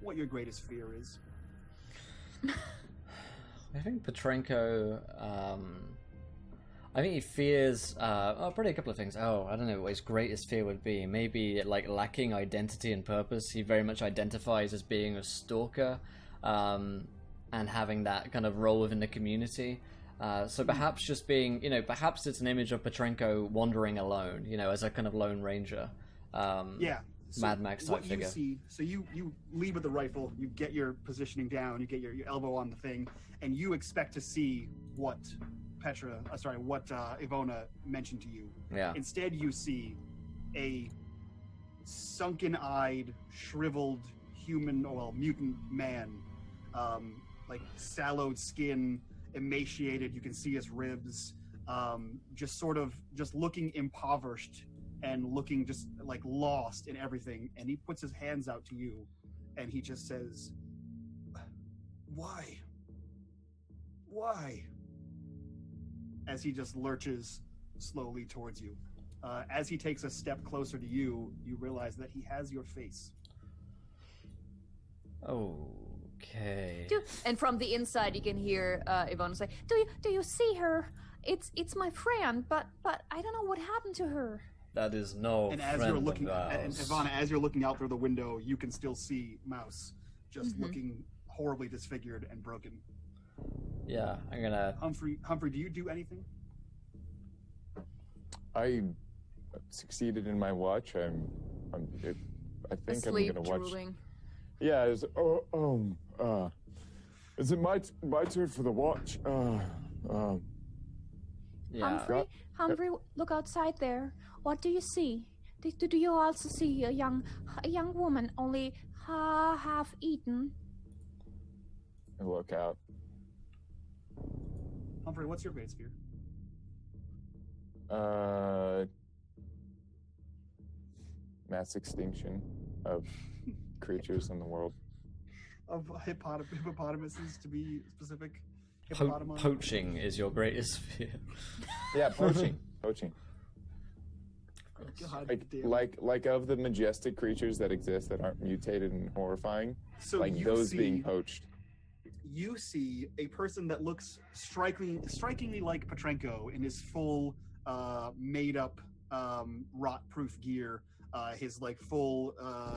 [SPEAKER 2] what your greatest fear is.
[SPEAKER 1] I think Petrenko, I think he fears, probably a couple of things. I don't know what his greatest fear would be. Maybe, like, lacking identity and purpose. He very much identifies as being a stalker, and having that kind of role within the community. So perhaps just being, perhaps it's an image of Petrenko wandering alone, as a kind of lone ranger.
[SPEAKER 2] Yeah. So
[SPEAKER 1] Mad Max type
[SPEAKER 2] what
[SPEAKER 1] figure.
[SPEAKER 2] You see, so you lead with the rifle, you get your positioning down, you get your elbow on the thing, and you expect to see what Ivona mentioned to you.
[SPEAKER 1] Yeah.
[SPEAKER 2] Instead, you see a sunken-eyed, shriveled mutant man, like sallowed skin, emaciated. You can see his ribs, just looking impoverished and looking just like lost in everything. And he puts his hands out to you, and he just says, "Why? Why?" As he just lurches slowly towards you. As he takes a step closer to you, you realize that he has your face.
[SPEAKER 1] Okay.
[SPEAKER 3] And from the inside, you can hear Ivona say,
[SPEAKER 5] Do you see her? It's my friend, but I don't know what happened to her.
[SPEAKER 1] That is no
[SPEAKER 2] And as
[SPEAKER 1] friend
[SPEAKER 2] you're looking,
[SPEAKER 1] of
[SPEAKER 2] and
[SPEAKER 1] ours.
[SPEAKER 2] Ivana, as you're looking out through the window, you can still see Mouse just looking horribly disfigured and broken.
[SPEAKER 1] Yeah, I'm gonna...
[SPEAKER 2] Humphrey, do you do anything?
[SPEAKER 4] I succeeded in my watch. I think
[SPEAKER 3] asleep,
[SPEAKER 4] I'm gonna watch.
[SPEAKER 3] drooling.
[SPEAKER 4] Yeah. Is it my turn for the watch?
[SPEAKER 1] Yeah.
[SPEAKER 5] Humphrey, look outside there. What do you see? Do you also see a young woman, only half eaten?
[SPEAKER 4] I look out.
[SPEAKER 2] Humphrey, what's your base fear?
[SPEAKER 4] Mass extinction of creatures in the world.
[SPEAKER 2] Of hippopotamuses, to be specific.
[SPEAKER 1] Poaching is your greatest fear.
[SPEAKER 4] Yeah, poaching. Poaching.
[SPEAKER 2] God
[SPEAKER 4] Like of the majestic creatures that exist that aren't mutated and horrifying,
[SPEAKER 2] So
[SPEAKER 4] like
[SPEAKER 2] you
[SPEAKER 4] those
[SPEAKER 2] see-
[SPEAKER 4] being poached.
[SPEAKER 2] You see a person that looks strikingly like Petrenko in his full made-up rot-proof gear, his like full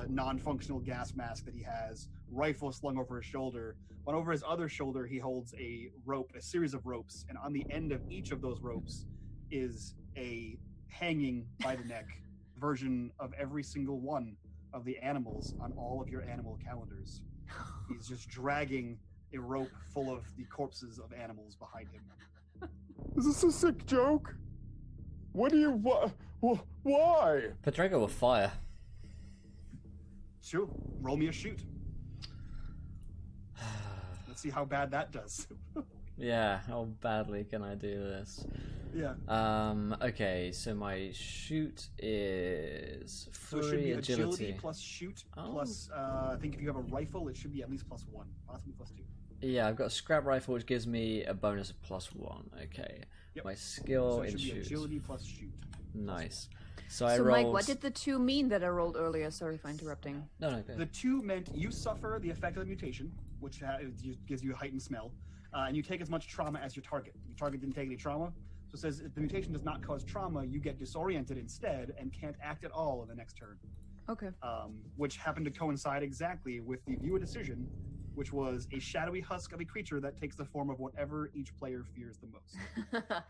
[SPEAKER 2] non-functional gas mask that he has, rifle slung over his shoulder. But over his other shoulder, he holds a rope, a series of ropes, and on the end of each of those ropes is a hanging by the neck version of every single one of the animals on all of your animal calendars. He's just dragging a rope full of the corpses of animals behind him.
[SPEAKER 4] Is this a sick joke? What do you why?
[SPEAKER 1] Petrenko will fire.
[SPEAKER 2] Sure, roll me a shoot. Let's see how bad that does.
[SPEAKER 1] Yeah, how badly can I do this?
[SPEAKER 2] Yeah.
[SPEAKER 1] Okay, so my shoot is
[SPEAKER 2] So it should be
[SPEAKER 1] free
[SPEAKER 2] agility plus shoot
[SPEAKER 1] Oh.
[SPEAKER 2] plus, I think if you have a rifle, it should be at least +1, possibly +2.
[SPEAKER 1] Yeah, I've got a scrap rifle which gives me a bonus of +1. Okay.
[SPEAKER 2] Yep.
[SPEAKER 1] My skill
[SPEAKER 2] So it
[SPEAKER 1] in
[SPEAKER 2] should be
[SPEAKER 1] shoot.
[SPEAKER 2] agility plus shoot.
[SPEAKER 1] Nice. So I
[SPEAKER 3] So,
[SPEAKER 1] rolled.
[SPEAKER 3] Mike, what did the 2 mean that I rolled earlier? Sorry for interrupting.
[SPEAKER 1] No, go ahead.
[SPEAKER 2] The 2 meant you suffer the effect of the mutation, which gives you a heightened smell, and you take as much trauma as your target. Your target didn't take any trauma, so it says if the mutation does not cause trauma, you get disoriented instead and can't act at all in the next turn.
[SPEAKER 3] Okay.
[SPEAKER 2] Which happened to coincide exactly with the viewer decision, which was a shadowy husk of a creature that takes the form of whatever each player fears the most.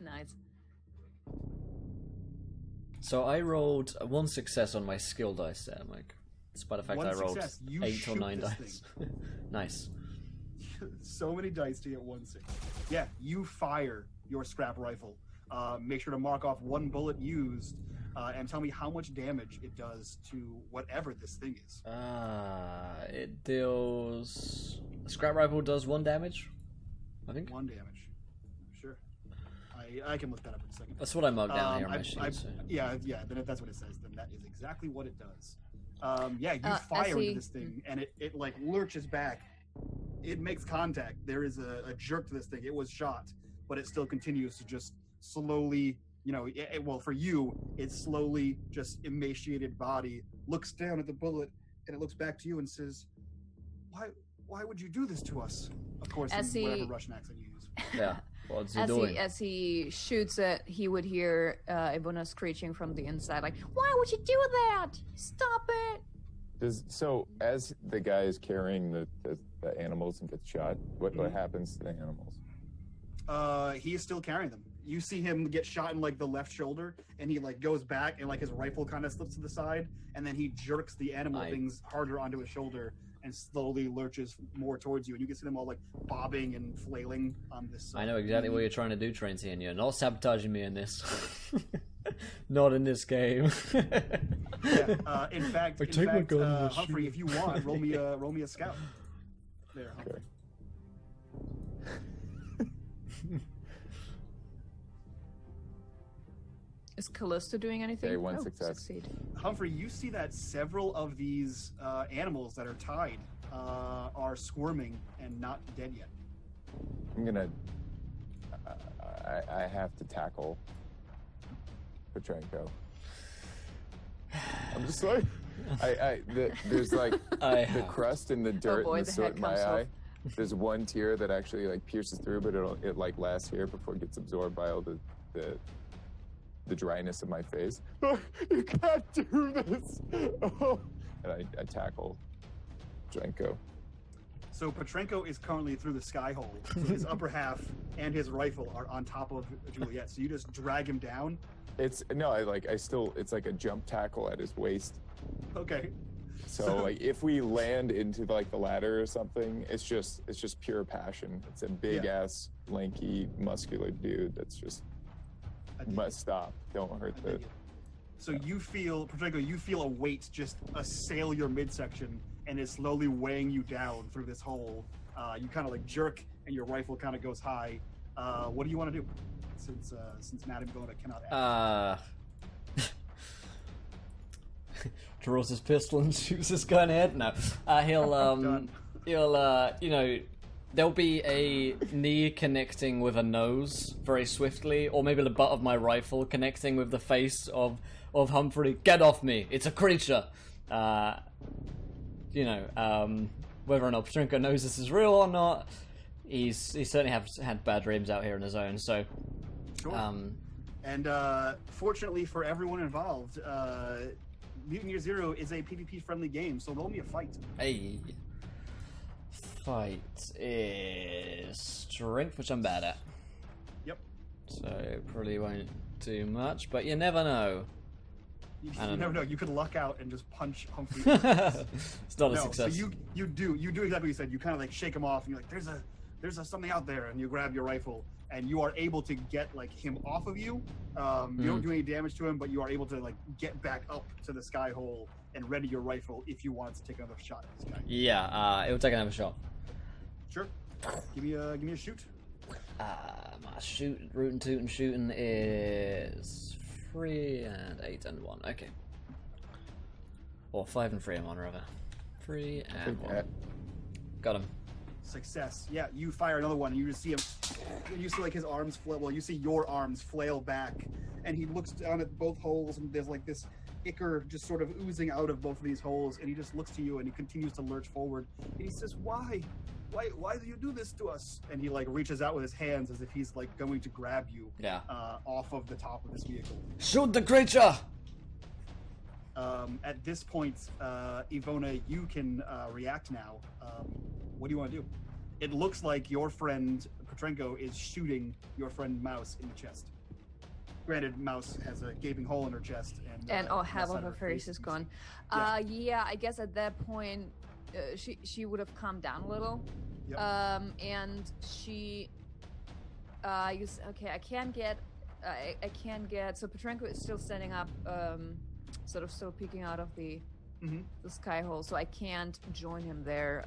[SPEAKER 3] Nice.
[SPEAKER 1] So I rolled 1 success on my skill dice there, Mike. Despite the fact
[SPEAKER 2] One
[SPEAKER 1] I rolled
[SPEAKER 2] success, you
[SPEAKER 1] 8 or
[SPEAKER 2] shoot
[SPEAKER 1] 9
[SPEAKER 2] this
[SPEAKER 1] dice. Nice.
[SPEAKER 2] So many dice to get 1 6. Yeah, you fire your scrap rifle. Make sure to mark off 1 bullet used, and tell me how much damage it does to whatever this thing is.
[SPEAKER 1] It deals. A scrap rifle does 1 damage, I think.
[SPEAKER 2] 1 damage. Sure. I can look that up in a second.
[SPEAKER 1] That's what I marked down here on my
[SPEAKER 2] I-
[SPEAKER 1] sheet.
[SPEAKER 2] I-
[SPEAKER 1] so.
[SPEAKER 2] Yeah, then if that's what it says, then that is exactly what it does. Yeah, you
[SPEAKER 3] I
[SPEAKER 2] fire
[SPEAKER 3] see.
[SPEAKER 2] into this thing, and it like lurches back. It makes contact. There is a jerk to this thing. It was shot, but it still continues to just slowly, well, for you, it's slowly just emaciated body looks down at the bullet, and it looks back to you and says, "Why would you do this to us?" Of course,
[SPEAKER 3] As
[SPEAKER 2] in
[SPEAKER 3] he-
[SPEAKER 2] whatever Russian accent you use.
[SPEAKER 1] Yeah. What's he
[SPEAKER 3] As
[SPEAKER 1] doing?
[SPEAKER 3] as he shoots it, he would hear Ivona screeching from the inside, like, "Why would you do that? Stop it!"
[SPEAKER 4] So as the guy is carrying the animals and gets shot, what happens to the animals?
[SPEAKER 2] He is still carrying them. You see him get shot in like the left shoulder, and he like goes back, and like his rifle kind of slips to the side, and then he jerks the animal things harder onto his shoulder and slowly lurches more towards you, and you can see them all like bobbing and flailing on this.
[SPEAKER 1] I know exactly what you're trying to do, Trainty, and you're not sabotaging me in this. Not in this game.
[SPEAKER 2] Yeah, in fact,
[SPEAKER 1] take my gun and
[SPEAKER 2] Humphrey,
[SPEAKER 1] shoot.
[SPEAKER 2] if you want, roll me a scout. There, Humphrey.
[SPEAKER 3] Is Callisto doing anything?
[SPEAKER 4] Okay, 1 success.
[SPEAKER 3] Succeed.
[SPEAKER 2] Humphrey, you see that several of these animals that are tied are squirming and not dead yet.
[SPEAKER 4] I'm gonna. I have to tackle Petrenko. I'm just like, there's like the crust and the dirt
[SPEAKER 3] boy,
[SPEAKER 4] and the
[SPEAKER 3] the
[SPEAKER 4] soot
[SPEAKER 3] head
[SPEAKER 4] in my
[SPEAKER 3] comes off.
[SPEAKER 4] eye. There's 1 tear that actually like pierces through, but it like lasts here before it gets absorbed by all the dryness of my face. You can't do this. And I tackle Petrenko.
[SPEAKER 2] So Petrenko is currently through the sky hole. So his upper half and his rifle are on top of Juliet. So you just drag him down.
[SPEAKER 4] It's like a jump tackle at his waist.
[SPEAKER 2] Okay.
[SPEAKER 4] So like if we land into like the ladder or something, it's just pure passion. It's a big ass, lanky, muscular dude that's just
[SPEAKER 2] I dig
[SPEAKER 4] must stop. Don't hurt
[SPEAKER 2] I
[SPEAKER 4] the.
[SPEAKER 2] dig it. So you feel, Patrico, you feel a weight just assail your midsection and is slowly weighing you down through this hole. You kind of like jerk, and your rifle kind of goes high. What do you want to do? Since Madame Gona cannot act.
[SPEAKER 1] Draws his pistol and shoots this guy in the head. No, he'll there'll be a knee connecting with a nose very swiftly, or maybe the butt of my rifle connecting with the face of Humphrey. Get off me! It's a creature. Whether or not Petrenko knows this is real or not, he certainly has had bad dreams out here on his own. So,
[SPEAKER 2] sure. And fortunately for everyone involved, Mutant Year Zero is a PvP-friendly game, so roll me a fight.
[SPEAKER 1] Hey. Fight is strength, which I'm bad at.
[SPEAKER 2] Yep.
[SPEAKER 1] So probably won't do much, but you never know.
[SPEAKER 2] You never know. You could luck out and just punch Humphrey.
[SPEAKER 1] It's not a success.
[SPEAKER 2] So you do exactly what you said. You kind of like shake him off, and you're like, "There's something out there," and you grab your rifle, and you are able to get like him off of you. You don't do any damage to him, but you are able to like get back up to the sky hole and ready your rifle if you want to take another shot at this guy.
[SPEAKER 1] Yeah, it will take another shot.
[SPEAKER 2] Sure. Give me a shoot.
[SPEAKER 1] My rootin' tootin' shooting is 3 and 8 and 1. Okay. Or 5 and 3 and 1 rather. 3 and 1. Got him.
[SPEAKER 2] Success. Yeah, you fire another one, and you just see him. You see like his arms flail. Well, you see your arms flail back, and he looks down at both holes, and there's like this ichor just sort of oozing out of both of these holes, and he just looks to you, and he continues to lurch forward, and he says, "Why do you do this to us?" And he like reaches out with his hands as if he's like going to grab you.
[SPEAKER 1] Yeah.
[SPEAKER 2] Off of the top of this vehicle.
[SPEAKER 1] Shoot the creature!
[SPEAKER 2] At this point, Ivona, you can react now. What do you want to do? It looks like your friend Petrenko is shooting your friend Mouse in the chest. Granted, Mouse has a gaping hole in her chest, and
[SPEAKER 3] half of her face is gone. Yeah, I guess at that point, she would have calmed down a little.
[SPEAKER 2] Yep.
[SPEAKER 3] And she, I can't get. So Petrenko is still standing up, sort of still peeking out of the sky hole. So I can't join him there.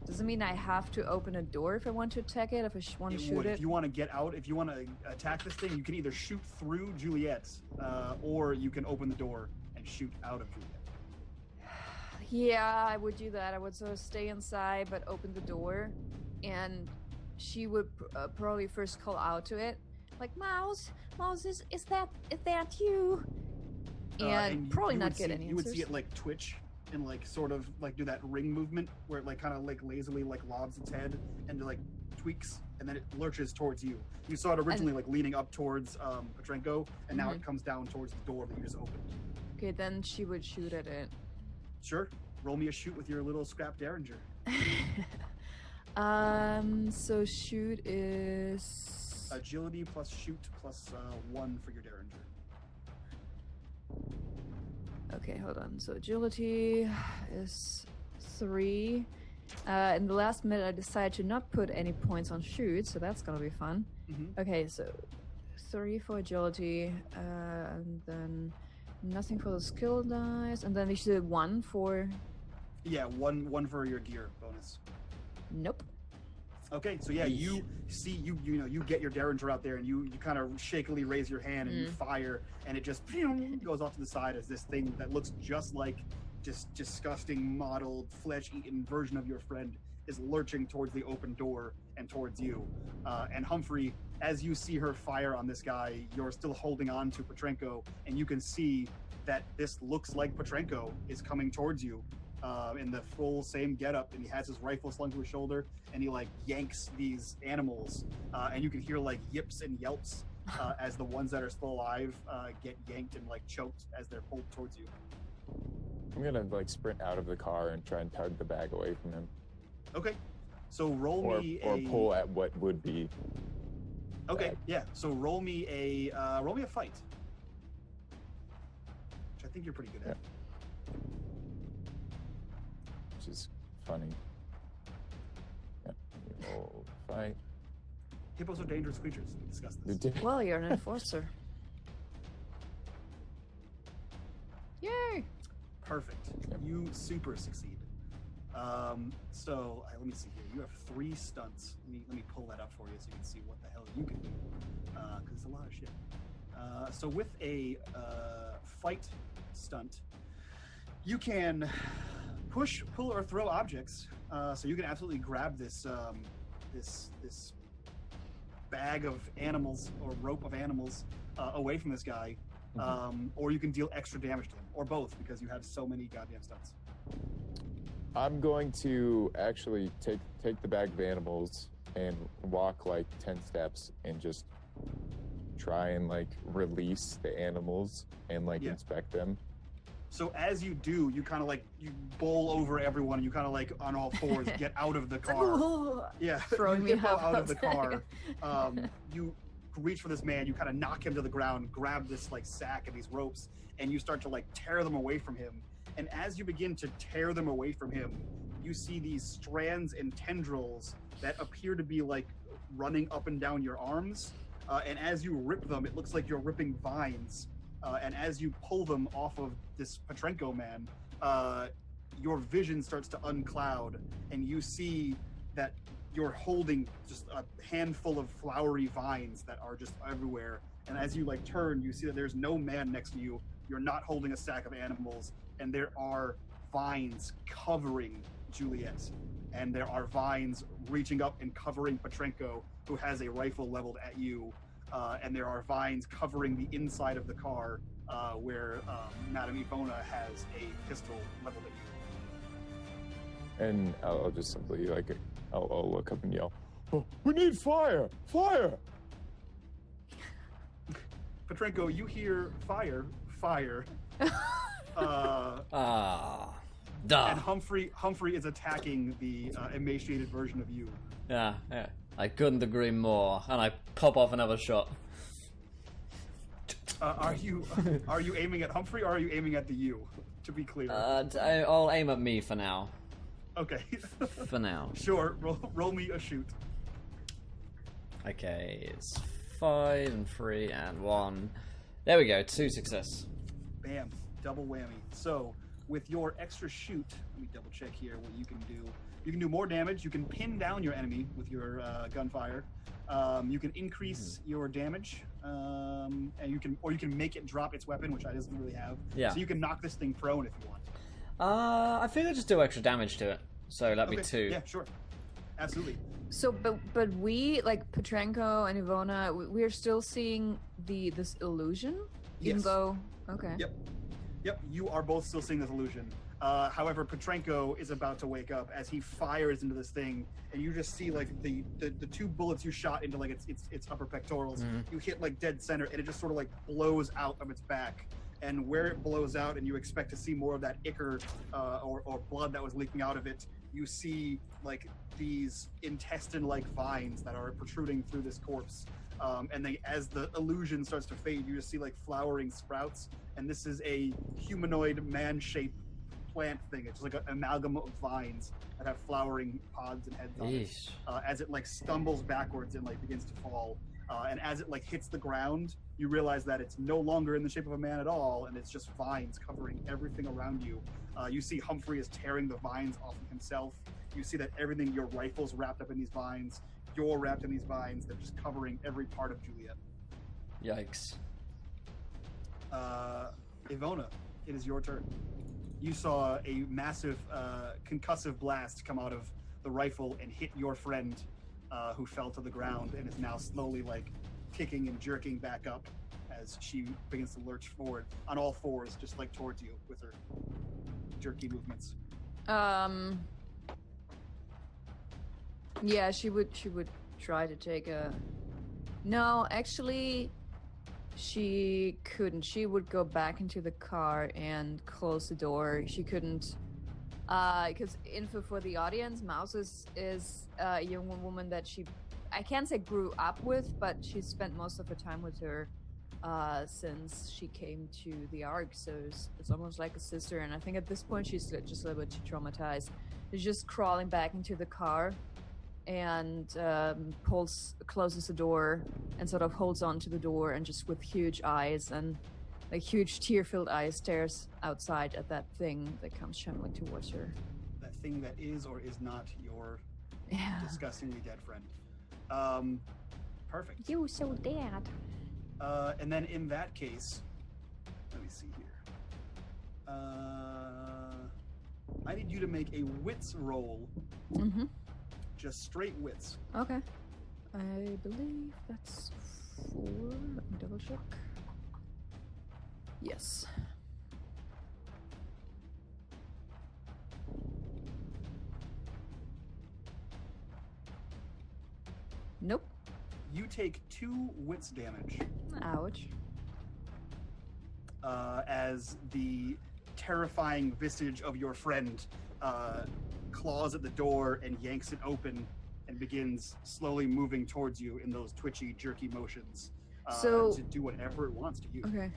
[SPEAKER 3] Does it mean I have to open a door if I want to attack it? If I want to shoot it?
[SPEAKER 2] If you want to get out, if you want to attack this thing, you can either shoot through Juliet, or you can open the door and shoot out of Juliet.
[SPEAKER 3] Yeah, I would do that. I would sort of stay inside, but open the door, and she would probably first call out to it, like, Mouse, is that you? And probably not get any answers.
[SPEAKER 2] You would see it like twitch and like sort of like do that ring movement where it like kind of like lazily like lobs its head and like tweaks, and then it lurches towards you. You saw it originally like leaning up towards Petrenko, and now it comes down towards the door that you just opened.
[SPEAKER 3] Okay, then she would shoot at it.
[SPEAKER 2] Sure. Roll me a shoot with your little scrap derringer.
[SPEAKER 3] So shoot is
[SPEAKER 2] agility plus shoot plus 1 for your derringer.
[SPEAKER 3] Okay, hold on. So agility is 3. In the last minute, I decided to not put any points on shoot, so that's gonna be fun. Okay, so 3 for agility, and then nothing for the skill dice, and then you should 1 for.
[SPEAKER 2] Yeah, one for your gear bonus.
[SPEAKER 3] Nope.
[SPEAKER 2] Okay, so yeah, you see, you get your derringer out there, and you kind of shakily raise your hand and you fire, and it just goes off to the side as this thing that looks just like disgusting mottled flesh-eaten version of your friend is lurching towards the open door and towards you. And Humphrey, as you see her fire on this guy, you're still holding on to Petrenko, and you can see that this looks like Petrenko is coming towards you. In the full same getup, and he has his rifle slung to his shoulder, and he like yanks these animals, and you can hear like yips and yelps as the ones that are still alive get yanked and like choked as they're pulled towards you.
[SPEAKER 4] I'm gonna like sprint out of the car and try and tug the bag away from him.
[SPEAKER 2] Okay, so roll me
[SPEAKER 4] or pull at what would be.
[SPEAKER 2] Okay,
[SPEAKER 4] bag.
[SPEAKER 2] yeah. So roll me a fight, which I think you're pretty good at.
[SPEAKER 4] Which is funny. Yeah. Roll fight.
[SPEAKER 2] Hippos are dangerous creatures. We discussed this.
[SPEAKER 3] Well, you're an enforcer. Yay!
[SPEAKER 2] Perfect.
[SPEAKER 4] Yep.
[SPEAKER 2] You super succeed. So let me see here. You have 3 stunts. Let me pull that up for you so you can see what the hell you can do. Because it's a lot of shit. So with a fight stunt, you can push, pull, or throw objects. So you can absolutely grab this this bag of animals or rope of animals away from this guy, or you can deal extra damage to him, or both, because you have so many goddamn stunts.
[SPEAKER 4] I'm going to actually take the bag of animals and walk like 10 steps and just try and like release the animals and like inspect them.
[SPEAKER 2] So as you do, you kind of like you bowl over everyone. And you kind of like on all fours get out of the car. Yeah,
[SPEAKER 3] Throwing
[SPEAKER 2] you
[SPEAKER 3] me
[SPEAKER 2] get out of the
[SPEAKER 3] outside.
[SPEAKER 2] car. You reach for this man. You kind of knock him to the ground, grab this like sack and these ropes, and you start to like tear them away from him. And as you begin to tear them away from him, you see these strands and tendrils that appear to be like running up and down your arms. And as you rip them, it looks like you're ripping vines. And as you pull them off of this Petrenko man, your vision starts to uncloud, and you see that you're holding just a handful of flowery vines that are just everywhere. And as you like turn, you see that there's no man next to you. You're not holding a sack of animals, and there are vines covering Juliet, and there are vines reaching up and covering Petrenko, who has a rifle leveled at you. And there are vines covering the inside of the car where Madame Ivona has a pistol leveled at you.
[SPEAKER 4] And I'll just simply like, I'll look up and yell, "Oh, we need fire! Fire!"
[SPEAKER 2] Petrenko, you hear fire, fire.
[SPEAKER 1] Duh.
[SPEAKER 2] And Humphrey is attacking the emaciated version of you.
[SPEAKER 1] Yeah. I couldn't agree more. And I pop off another shot.
[SPEAKER 2] Are you aiming at Humphrey, or are you aiming at the you? To be clear.
[SPEAKER 1] I'll aim at me for now.
[SPEAKER 2] Okay.
[SPEAKER 1] For now.
[SPEAKER 2] Sure. Roll me a shoot.
[SPEAKER 1] Okay, it's 5 and 3 and 1. There we go, 2 success.
[SPEAKER 2] Bam. Double whammy. So, with your extra shoot, let me double check here what you can do. You can do more damage. You can pin down your enemy with your gunfire. You can increase your damage, and you can make it drop its weapon, which I doesn't really have.
[SPEAKER 1] Yeah.
[SPEAKER 2] So you can knock this thing prone if you want.
[SPEAKER 1] I think I'll just do extra damage to it. So that'd be 2.
[SPEAKER 2] Yeah, sure. Absolutely.
[SPEAKER 3] So, but we, like Petrenko and Ivona, we're still seeing this illusion, even
[SPEAKER 2] Yes.
[SPEAKER 3] though. Okay.
[SPEAKER 2] Yep. You are both still seeing this illusion. However, Petrenko is about to wake up as he fires into this thing, and you just see like the 2 bullets you shot into like its upper pectorals. You hit like dead center, and it just sort of like blows out of its back. And where it blows out, and you expect to see more of that ichor or blood that was leaking out of it, you see like these intestine-like vines that are protruding through this corpse. And as the illusion starts to fade, you just see like flowering sprouts, and this is a humanoid man-shaped plant thing. It's like an amalgam of vines that have flowering pods and heads on it. As it like stumbles backwards and like begins to fall, and as it like hits the ground, you realize that it's no longer in the shape of a man at all, and it's just vines covering everything around you. You see Humphrey is tearing the vines off of himself. You see that everything, your rifle's wrapped up in these vines. You're wrapped in these vines. They're just covering every part of Juliet.
[SPEAKER 1] Yikes.
[SPEAKER 2] Ivona, it is your turn. You saw a massive concussive blast come out of the rifle and hit your friend, who fell to the ground and is now slowly like kicking and jerking back up as she begins to lurch forward on all fours, just like towards you with her jerky movements.
[SPEAKER 3] Yeah, she would try to take a. No, actually, she couldn't. She would go back into the car and close the door. She couldn't, because info for the audience, Mouse is a young woman that I can't say grew up with, but she spent most of her time with her since she came to the Ark. So it's almost like a sister. And I think at this point she's just a little bit traumatized. She's just crawling back into the car and closes the door and sort of holds on to the door and just with huge eyes and like huge tear-filled eyes stares outside at that thing that comes shambling towards her.
[SPEAKER 2] That thing that is or is not your
[SPEAKER 3] Yeah.
[SPEAKER 2] disgustingly dead friend. Perfect.
[SPEAKER 5] You so dead.
[SPEAKER 2] And then in that case, let me see here. I need you to make a wits roll.
[SPEAKER 3] Mm-hmm.
[SPEAKER 2] Just straight wits.
[SPEAKER 3] Okay. I believe that's 4. Let me double check. Yes. Nope.
[SPEAKER 2] You take 2 wits damage
[SPEAKER 3] Ouch.
[SPEAKER 2] as the terrifying visage of your friend claws at the door and yanks it open and begins slowly moving towards you in those twitchy, jerky motions to do whatever it wants to you.
[SPEAKER 3] Okay.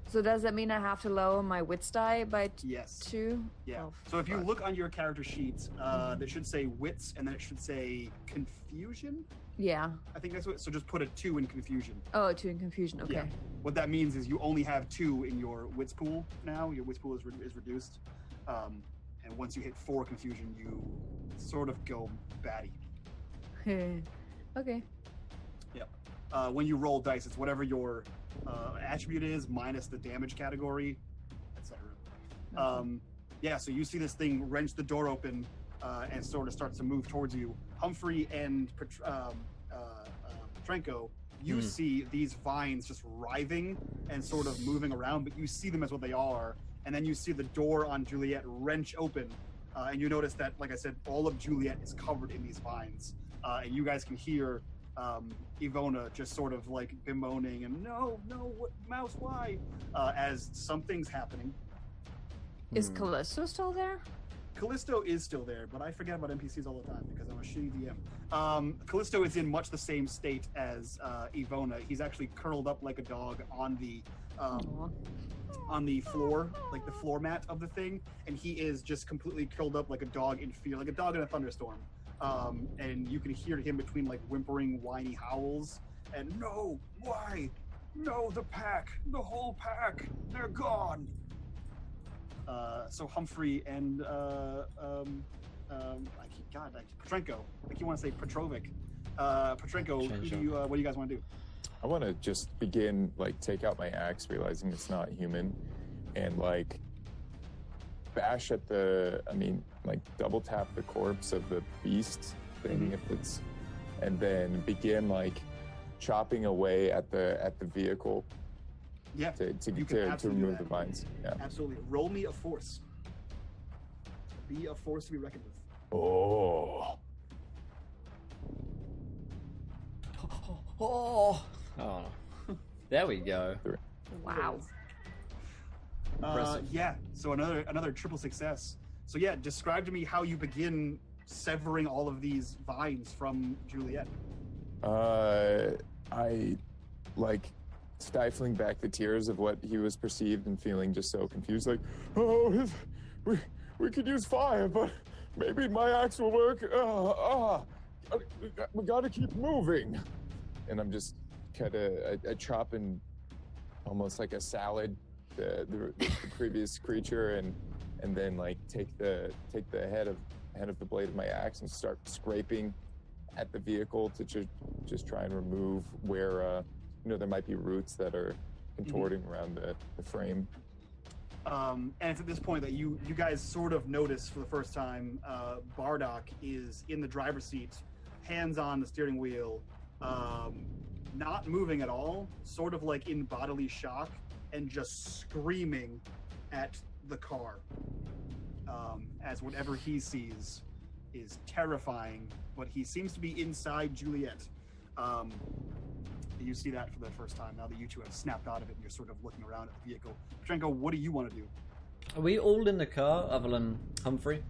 [SPEAKER 3] So does that mean I have to lower my wits die by
[SPEAKER 2] Yes.
[SPEAKER 3] 2?
[SPEAKER 2] Yeah.
[SPEAKER 3] Oh,
[SPEAKER 2] So if you
[SPEAKER 3] fuck.
[SPEAKER 2] look on your character sheet, that should say wits, and then it should say confusion.
[SPEAKER 3] Yeah.
[SPEAKER 2] I think that's what. So just put a 2 in confusion.
[SPEAKER 3] Oh, 2 in confusion. Okay.
[SPEAKER 2] Yeah. What that means is you only have 2 in your wits pool now. Your wits pool is reduced, and once you hit 4 confusion, you sort of go batty.
[SPEAKER 3] Okay.
[SPEAKER 2] Yep. When you roll dice, it's whatever your attribute is minus the damage category, etc. Yeah. So you see this thing wrench the door open and sort of starts to move towards you. Humphrey and Petrenko, you see these vines just writhing and sort of moving around, but you see them as what they are. And then you see the door on Juliet wrench open, and you notice that, like I said, all of Juliet is covered in these vines. And you guys can hear Ivona just sort of like bemoaning and no, what, Mouse, why? As something's happening.
[SPEAKER 3] Is Callisto still there?
[SPEAKER 2] Callisto is still there, but I forget about NPCs all the time because I'm a shitty DM. Callisto is in much the same state as Ivona. He's actually curled up like a dog on the floor, like the floor mat of the thing, and he is just completely curled up like a dog in fear, like a dog in a thunderstorm. And you can hear him between like whimpering, whiny howls, and no, why? No, the pack, the whole pack, they're gone. So Humphrey and Petrenko. I keep want to say Petrovic. Petrenko, what do you guys want to do?
[SPEAKER 4] I want to just begin, like, take out my axe, realizing it's not human, and, like, bash at double tap the corpse of the beast thing, if it's, and then begin, like, chopping away at the vehicle.
[SPEAKER 2] Yeah,
[SPEAKER 4] to
[SPEAKER 2] you can absolutely
[SPEAKER 4] remove
[SPEAKER 2] do
[SPEAKER 4] the
[SPEAKER 2] that.
[SPEAKER 4] vines. Yeah.
[SPEAKER 2] Absolutely. Roll me a force. Be a force to be reckoned with.
[SPEAKER 4] Oh.
[SPEAKER 1] Oh. There we go.
[SPEAKER 3] Wow.
[SPEAKER 2] Yeah. So another triple success. So yeah, describe to me how you begin severing all of these vines from Juliet.
[SPEAKER 4] I like stifling back the tears of what he was perceived and feeling just so confused, like, oh, we could use fire, but maybe my axe will work. We gotta keep moving. And I'm just kind of chopping almost like a salad the previous creature, and then like take the head of the blade of my axe and start scraping at the vehicle to just try and remove where there might be roots that are contorting around the frame.
[SPEAKER 2] And it's at this point that you guys sort of notice for the first time Bardock is in the driver's seat, hands on the steering wheel, not moving at all, sort of like in bodily shock, and just screaming at the car as whatever he sees is terrifying, but he seems to be inside Juliet. You see that for the first time now that you two have snapped out of it and you're sort of looking around at the vehicle. Petrenko, what do you want to do?
[SPEAKER 1] Are we all in the car other than Humphrey?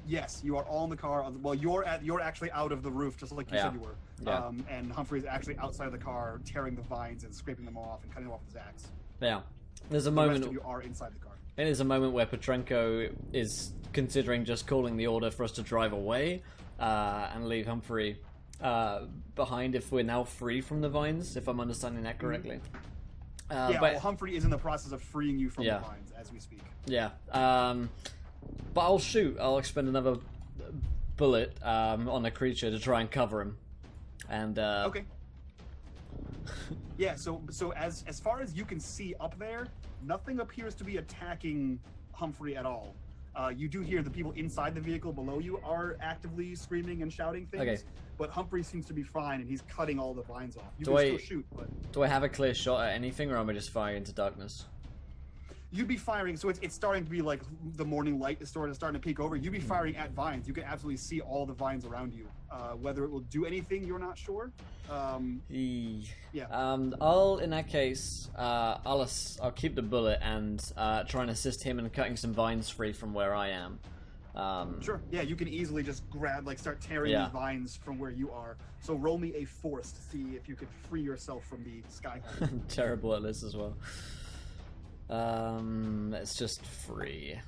[SPEAKER 2] Yes, you are all in the car. Well, you're actually out of the roof, just like you said you were.
[SPEAKER 1] Yeah.
[SPEAKER 2] And Humphrey's actually outside of the car, tearing the vines and scraping them off and cutting them off with his axe.
[SPEAKER 1] Yeah. There's a
[SPEAKER 2] The
[SPEAKER 1] moment.
[SPEAKER 2] rest of you are inside the car.
[SPEAKER 1] It is a moment where Petrenko is considering just calling the order for us to drive away and leave Humphrey behind if we're now free from the vines, if I'm understanding that correctly.
[SPEAKER 2] Yeah,
[SPEAKER 1] but
[SPEAKER 2] well, Humphrey is in the process of freeing you from
[SPEAKER 1] Yeah.
[SPEAKER 2] the vines as we speak.
[SPEAKER 1] yeah, but I'll shoot. I'll expend another bullet on the creature to try and cover him. And
[SPEAKER 2] Okay. Yeah, so as far as you can see up there, nothing appears to be attacking Humphrey at all. You do hear the people inside the vehicle below you are actively screaming and shouting things,
[SPEAKER 1] Okay.
[SPEAKER 2] but Humphrey seems to be fine, and he's cutting all the vines off. You
[SPEAKER 1] Do
[SPEAKER 2] can
[SPEAKER 1] I-
[SPEAKER 2] still shoot, but
[SPEAKER 1] do I have a clear shot at anything, or am I just firing into darkness?
[SPEAKER 2] you'd be firing. So it's starting to be like the morning light is starting to peek over. You'd be firing at vines. You can absolutely see all the vines around you. Whether it will do anything, you're not sure. Yeah.
[SPEAKER 1] I'll in that case, I'll keep the bullet and try and assist him in cutting some vines free from where I am.
[SPEAKER 2] Sure. Yeah, you can easily just grab, like, start tearing
[SPEAKER 1] Yeah.
[SPEAKER 2] these vines from where you are. So roll me a force to see if you could free yourself from the sky hole.
[SPEAKER 1] I'm terrible at this as well. It's just free.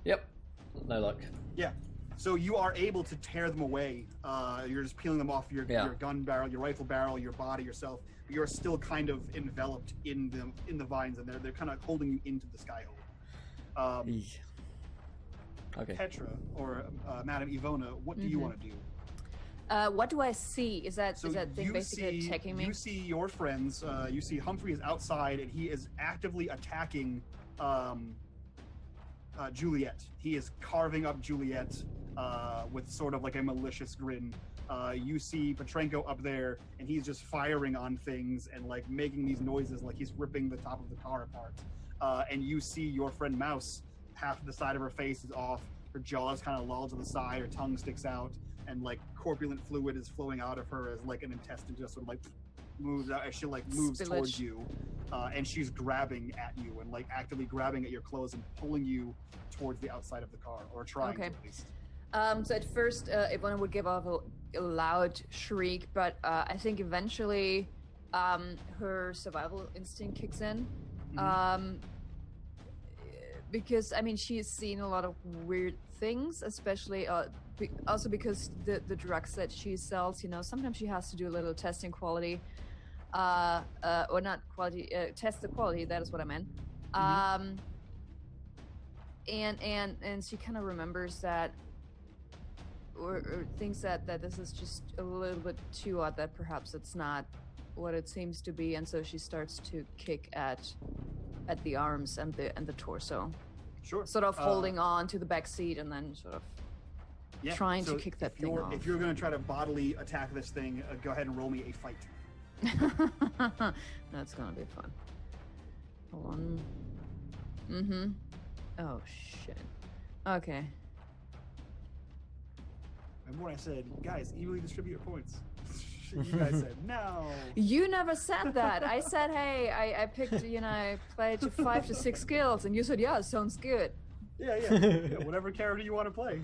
[SPEAKER 1] Yep. No luck.
[SPEAKER 2] Yeah. So you are able to tear them away. You're just peeling them off your gun barrel, your rifle barrel, your body, yourself. But you're still kind of enveloped in the vines, and they're kind of holding you into the sky hole.
[SPEAKER 1] Eek. Okay.
[SPEAKER 2] Petra or Madame Ivona, what do you want to do?
[SPEAKER 3] What do I see? Is that thing
[SPEAKER 2] you
[SPEAKER 3] basically attacking me?
[SPEAKER 2] You see your friends. You see Humphrey is outside, and he is actively attacking Juliet. He is carving up Juliet with sort of like a malicious grin. You see Petrenko up there, and he's just firing on things and like making these noises like he's ripping the top of the car apart. And you see your friend Mouse. Half of the side of her face is off. Her jaw is kind of lolled to the side. Her tongue sticks out, and like corpulent fluid is flowing out of her as like an intestine just sort of like moves out as she like moves
[SPEAKER 3] Spillage.
[SPEAKER 2] towards you, and she's grabbing at you and like actively grabbing at your clothes and pulling you towards the outside of the car, or trying to
[SPEAKER 3] Okay.
[SPEAKER 2] at least.
[SPEAKER 3] So at first, Ivana would give off a loud shriek, but I think eventually her survival instinct kicks in. Because, I mean, she's seen a lot of weird things, especially also because the drugs that she sells, you know, sometimes she has to do a little testing quality, or not quality, test the quality, that is what I meant. And she kind of remembers that, or thinks that this is just a little bit too odd, that perhaps it's not what it seems to be, and so she starts to kick at the arms and the torso,
[SPEAKER 2] Sure.
[SPEAKER 3] sort of holding on to the back seat and then sort of
[SPEAKER 2] Yeah,
[SPEAKER 3] trying to
[SPEAKER 2] so
[SPEAKER 3] kick that
[SPEAKER 2] if
[SPEAKER 3] thing
[SPEAKER 2] you're,
[SPEAKER 3] off.
[SPEAKER 2] If you're going to try to bodily attack this thing, go ahead and roll me a fight.
[SPEAKER 3] That's gonna be fun. Hold on. Oh shit. Okay.
[SPEAKER 2] Remember when I said, guys, evenly distribute your points? You guys said, no.
[SPEAKER 3] You never said that. I said, hey, I picked, you know, I played 5 to 6 skills, and you said, yeah, sounds good.
[SPEAKER 2] Yeah, whatever character you want to play.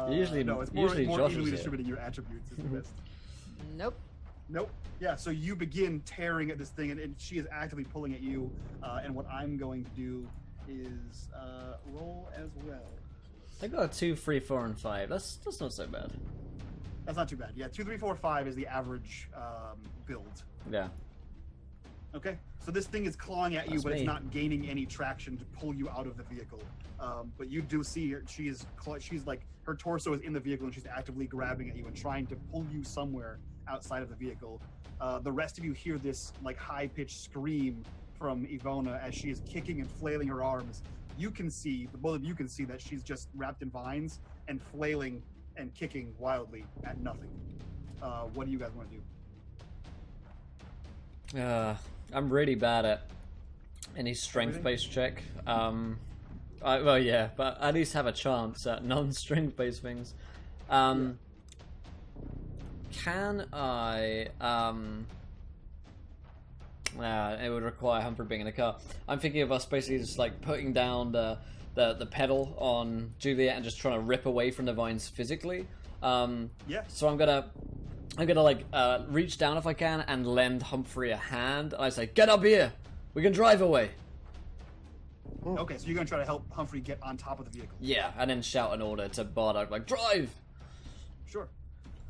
[SPEAKER 1] Usually
[SPEAKER 2] it's
[SPEAKER 1] Josh
[SPEAKER 2] more
[SPEAKER 1] is
[SPEAKER 2] evenly
[SPEAKER 1] here.
[SPEAKER 2] distributing your attributes is the best.
[SPEAKER 3] Nope.
[SPEAKER 2] Yeah, so you begin tearing at this thing, and she is actively pulling at you. And what I'm going to do is roll as well.
[SPEAKER 1] I got a 2, 3, 4, and 5. That's not so bad.
[SPEAKER 2] That's not too bad. Yeah, 2, 3, 4, 5 is the average build.
[SPEAKER 1] Yeah.
[SPEAKER 2] Okay, so this thing is clawing at you,
[SPEAKER 1] That's
[SPEAKER 2] but
[SPEAKER 1] me.
[SPEAKER 2] it's not gaining any traction to pull you out of the vehicle. But you do see her, she's like, her torso is in the vehicle, and she's actively grabbing at you and trying to pull you somewhere outside of the vehicle. The rest of you hear this like high-pitched scream from Ivona as she is kicking and flailing her arms. You can see, the both of you can see that she's just wrapped in vines and flailing and kicking wildly at nothing. What do you guys want to do?
[SPEAKER 1] I'm really bad at any strength-based check. Well, yeah, but at least have a chance at non-strength-based things. Can I? It would require Humphrey being in the car. I'm thinking of us basically just like putting down the pedal on Juliet and just trying to rip away from the vines physically.
[SPEAKER 2] Yeah.
[SPEAKER 1] So I'm gonna like reach down if I can and lend Humphrey a hand. And I say, "Get up here. We can drive away."
[SPEAKER 2] Okay, so you're gonna try to help Humphrey get on top of the vehicle.
[SPEAKER 1] Yeah, and then shout an order to Bardock like, "Drive!"
[SPEAKER 2] Sure.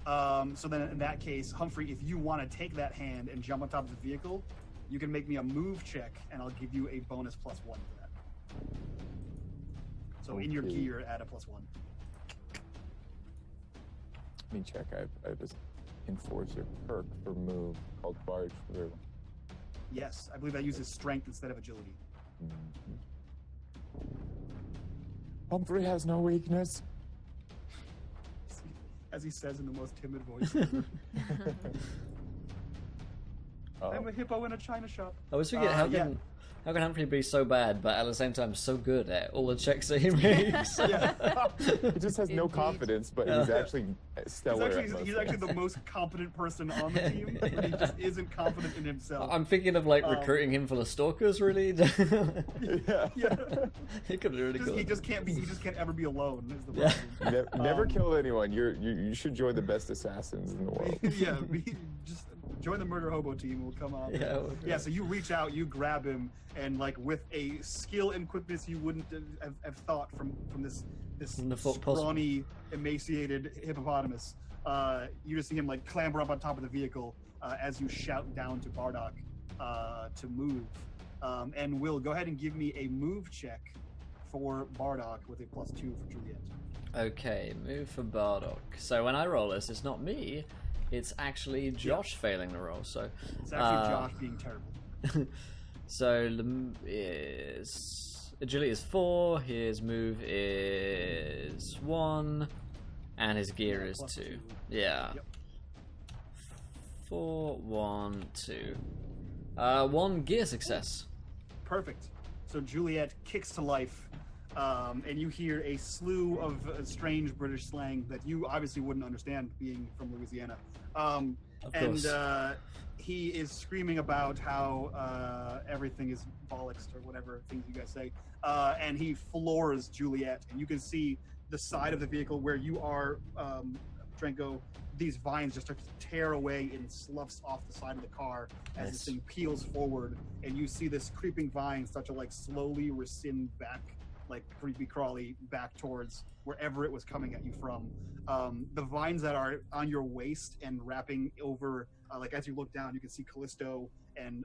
[SPEAKER 2] So then in that case, Humphrey, if you want to take that hand and jump on top of the vehicle, you can make me a move check, and I'll give you a bonus +1 for that. So in your
[SPEAKER 4] Okay.
[SPEAKER 2] gear, add a +1.
[SPEAKER 4] Let me check. I have this enforcer perk for move called Barge for.
[SPEAKER 2] Yes, I believe that uses strength instead of agility.
[SPEAKER 4] Humphrey has no weakness.
[SPEAKER 2] As he says in the most timid voice.
[SPEAKER 4] Oh.
[SPEAKER 2] I'm a hippo in a china shop.
[SPEAKER 1] I was thinking, how can Humphrey be so bad, but at the same time so good at all the checks that he makes?
[SPEAKER 4] He just has no
[SPEAKER 3] Indeed.
[SPEAKER 4] confidence, but he's actually stellar.
[SPEAKER 2] He's actually the most competent person on the team, but he just isn't confident in himself.
[SPEAKER 1] I'm thinking of like recruiting him for the stalkers. Really,
[SPEAKER 4] Yeah.
[SPEAKER 1] he could be really
[SPEAKER 2] He
[SPEAKER 1] good.
[SPEAKER 2] just can't ever be alone. Is the problem.
[SPEAKER 4] Never killed anyone. You should join the best assassins in the world.
[SPEAKER 2] Just join the murder hobo team. We'll come on.
[SPEAKER 1] Yeah.
[SPEAKER 2] So you reach out, you grab him, and like with a skill and quickness you wouldn't have thought from this
[SPEAKER 1] From the possible.
[SPEAKER 2] scrawny, emaciated hippopotamus. You just see him like clamber up on top of the vehicle as you shout down to Bardock to move. And Will, go ahead and give me a move check for Bardock with a +2 for Juliet.
[SPEAKER 1] Okay, move for Bardock. So when I roll this, it's not me. It's actually Josh failing the roll. So
[SPEAKER 2] It's actually Josh being terrible.
[SPEAKER 1] So is agility is 4, his move is 1, and his gear is
[SPEAKER 2] plus
[SPEAKER 1] 2.
[SPEAKER 2] two.
[SPEAKER 1] Yeah.
[SPEAKER 2] Yep.
[SPEAKER 1] 4, 1, 2. 1 gear success.
[SPEAKER 2] Perfect. So Juliet kicks to life, and you hear a slew of strange British slang that you obviously wouldn't understand, being from Louisiana.
[SPEAKER 1] Of course.
[SPEAKER 2] He is screaming about how everything is bollocks or whatever things you guys say, and he floors Juliet, and you can see the side of the vehicle where you are, Drenko. These vines just start to tear away and sloughs off the side of the car as this thing peels forward, and you see this creeping vine start to like slowly rescind back, like creepy crawly back towards wherever it was coming at you from. The vines that are on your waist and wrapping over, like as you look down, you can see Callisto and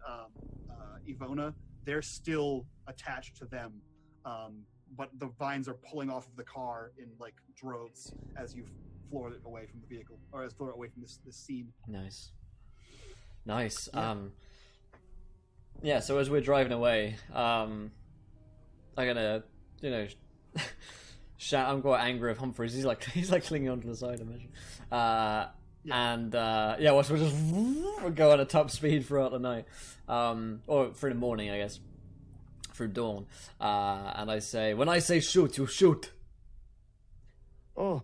[SPEAKER 2] Ivona. They're still attached to them, but the vines are pulling off of the car in like droves as you floor it away from the vehicle, or as floor it away from this scene.
[SPEAKER 1] Nice. Nice.
[SPEAKER 2] Yeah.
[SPEAKER 1] Yeah, so as we're driving away, I'm gonna, shout. I'm quite angry with Humphreys. He's like clinging onto the side, I imagine. And we'll just go at a top speed throughout the night, or through the morning, I guess, through dawn. And I say, when I say shoot, you shoot.
[SPEAKER 4] Oh,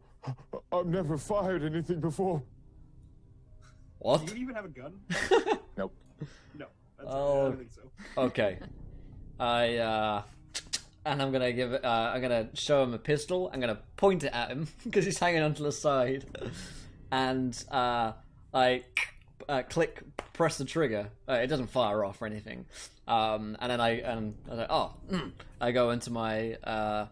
[SPEAKER 4] I've never fired anything before.
[SPEAKER 1] What?
[SPEAKER 2] Do you even have a gun?
[SPEAKER 4] Nope.
[SPEAKER 2] No. I
[SPEAKER 1] Oh.
[SPEAKER 2] don't think so.
[SPEAKER 1] Okay. And I'm gonna I'm gonna show him a pistol. I'm gonna point it at him because he's hanging onto the side, and I click, press the trigger. It doesn't fire off or anything. And then I was like, I go into my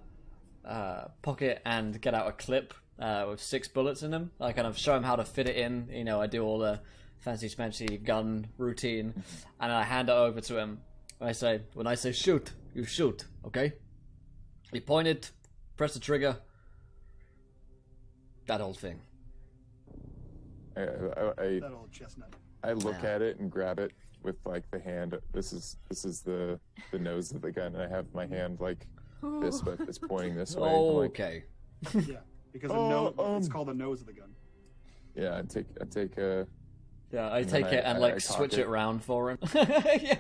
[SPEAKER 1] pocket and get out a clip with 6 bullets in them. I kind of show him how to fit it in. I do all the fancy smancy gun routine, and I hand it over to him. I say, when I say shoot, you shoot, okay? You point it, press the trigger. That whole thing.
[SPEAKER 2] That old chestnut.
[SPEAKER 4] I look at it and grab it with like the hand. This is the nose of the gun, and I have my hand like this, but it's pointing this way. I'm like,
[SPEAKER 1] Okay.
[SPEAKER 2] Yeah, because it's called the nose of the gun.
[SPEAKER 4] yeah, I take a.
[SPEAKER 1] Yeah, I
[SPEAKER 4] And
[SPEAKER 1] take
[SPEAKER 4] then
[SPEAKER 1] it and
[SPEAKER 4] I
[SPEAKER 1] like
[SPEAKER 4] cock
[SPEAKER 1] switch it
[SPEAKER 4] it.
[SPEAKER 1] around for him. Yeah,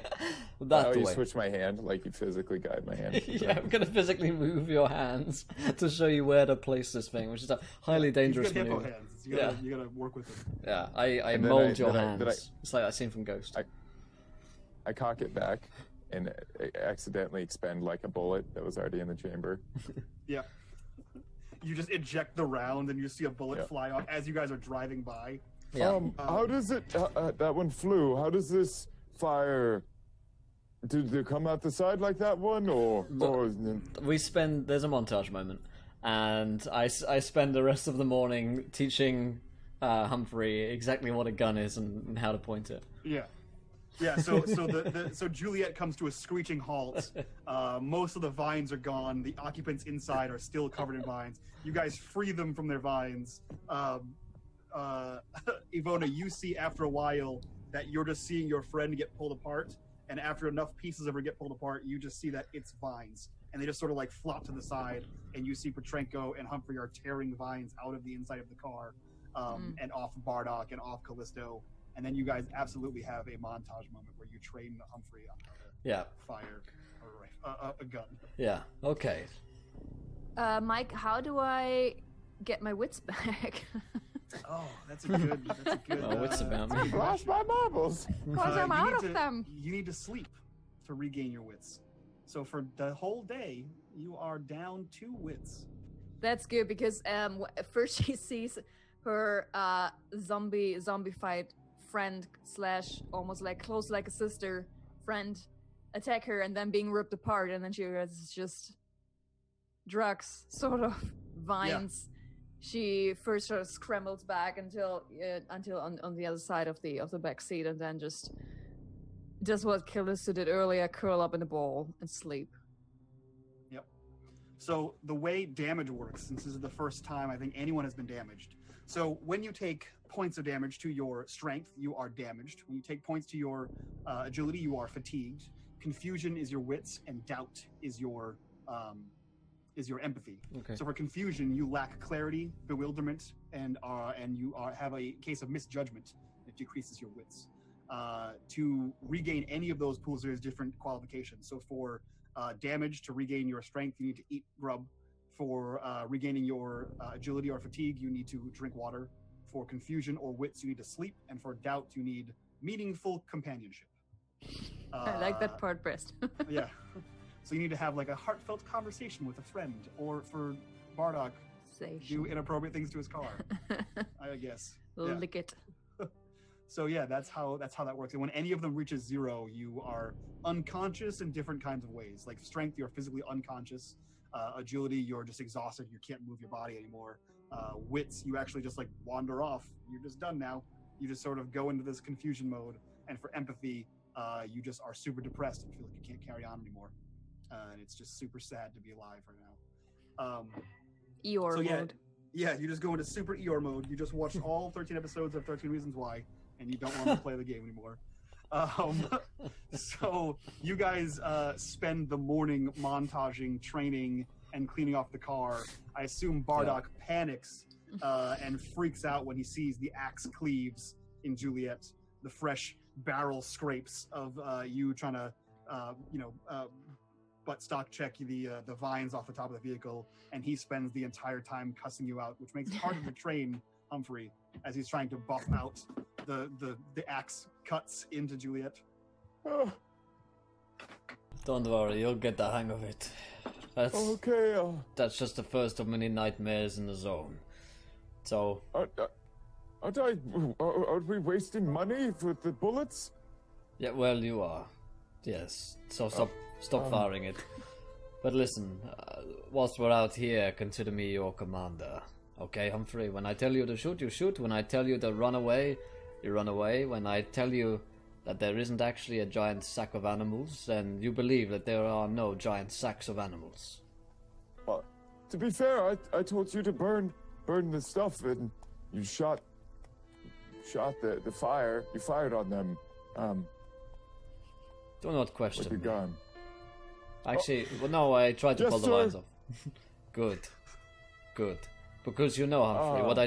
[SPEAKER 1] that's the
[SPEAKER 4] you
[SPEAKER 1] way.
[SPEAKER 4] switch my hand, like you physically guide my hand.
[SPEAKER 1] Yeah, I'm gonna physically move your hands to show you where to place this thing, which is a highly dangerous
[SPEAKER 2] You've got hippo
[SPEAKER 1] maneuver.
[SPEAKER 2] hands. You gotta work with them.
[SPEAKER 1] Yeah, I
[SPEAKER 4] And then
[SPEAKER 1] mold your
[SPEAKER 4] then
[SPEAKER 1] hands.
[SPEAKER 4] then
[SPEAKER 1] It's like that scene from Ghost.
[SPEAKER 4] I cock it back and accidentally expend like a bullet that was already in the chamber.
[SPEAKER 2] Yeah. You just eject the round and you see a bullet
[SPEAKER 4] Yeah.
[SPEAKER 2] fly off as you guys are driving by.
[SPEAKER 1] Yeah.
[SPEAKER 4] How does it? That one flew. How does this fire? Did they come out the side like that one, or? There's
[SPEAKER 1] a montage moment, and I spend the rest of the morning teaching Humphrey exactly what a gun is and how to point it.
[SPEAKER 2] Yeah. Yeah, so Juliet comes to a screeching halt. Most of the vines are gone. The occupants inside are still covered in vines. You guys free them from their vines. Ivona, you see after a while that you're just seeing your friend get pulled apart, and after enough pieces of her get pulled apart, you just see that it's vines. And they just sort of like flop to the side, and you see Petrenko and Humphrey are tearing vines out of the inside of the car, and off Bardock and off Callisto. And then you guys absolutely have a montage moment where you train Humphrey on how to fire a gun.
[SPEAKER 1] Yeah, okay.
[SPEAKER 3] Mike, how do I get my wits back?
[SPEAKER 2] Oh, that's a good.
[SPEAKER 1] Wits about me.
[SPEAKER 4] I lost my marbles.
[SPEAKER 3] Because I'm out of them.
[SPEAKER 2] You need to sleep to regain your wits. So for the whole day, you are down 2 wits.
[SPEAKER 3] That's good because first she sees her zombified friend / almost like close like a sister friend attack her and then being ripped apart, and then she realizes it's just drugs, sort of vines. Yeah. She first sort of scrambles back until on the other side of the back seat, and then just does what Callisto did earlier: curl up in a ball and sleep.
[SPEAKER 2] Yep. So the way damage works, since this is the first time I think anyone has been damaged. So when you take points of damage to your strength, you are damaged. When you take points to your agility, you are fatigued. Confusion is your wits, and doubt is your empathy. Okay. So for confusion, you lack clarity, bewilderment, and you have a case of misjudgment. It decreases your wits. To regain any of those pools, there's different qualifications. So for damage, to regain your strength, you need to eat grub. For regaining your agility or fatigue, you need to drink water. For confusion or wits, you need to sleep. And for doubt, you need meaningful companionship.
[SPEAKER 3] I like that part best.
[SPEAKER 2] Yeah. So you need to have like a heartfelt conversation with a friend, or for Bardock, do inappropriate things to his car. I guess.
[SPEAKER 3] Lick it.
[SPEAKER 2] So yeah, that's how that works. And when any of them reaches 0, you are unconscious in different kinds of ways. Like strength, you're physically unconscious. Agility, you're just exhausted. You can't move your body anymore. Wits, you actually just like wander off. You're just done now. You just sort of go into this confusion mode. And for empathy, you just are super depressed and feel like you can't carry on anymore. And it's just super sad to be alive right now.
[SPEAKER 3] Eeyore mode.
[SPEAKER 2] Yeah, you just go into super Eeyore mode. You just watched all 13 episodes of 13 Reasons Why, and you don't want to play the game anymore. So you guys spend the morning montaging, training, and cleaning off the car. I assume Bardock panics and freaks out when he sees the axe cleaves in Juliet, the fresh barrel scrapes of you trying to, butt stock check the vines off the top of the vehicle, and he spends the entire time cussing you out, which makes it harder to train Humphrey as he's trying to buff out the axe cuts into Juliet.
[SPEAKER 1] Don't worry, you'll get the hang of it. That's just the first of many nightmares in the zone. So
[SPEAKER 4] are we wasting money with the bullets?
[SPEAKER 1] Yeah, well, you are. Yes. So stop firing it. But listen, whilst we're out here, consider me your commander. Okay, Humphrey? When I tell you to shoot, you shoot. When I tell you to run away, you run away. When I tell you that there isn't actually a giant sack of animals, then you believe that there are no giant sacks of animals.
[SPEAKER 4] Well, to be fair, I told you to burn the stuff, and you shot the fire. You fired on them.
[SPEAKER 1] Do not question
[SPEAKER 4] with your gun.
[SPEAKER 1] Actually, well, no, I tried to pull the lines off. Good. Because you know, Humphrey, what I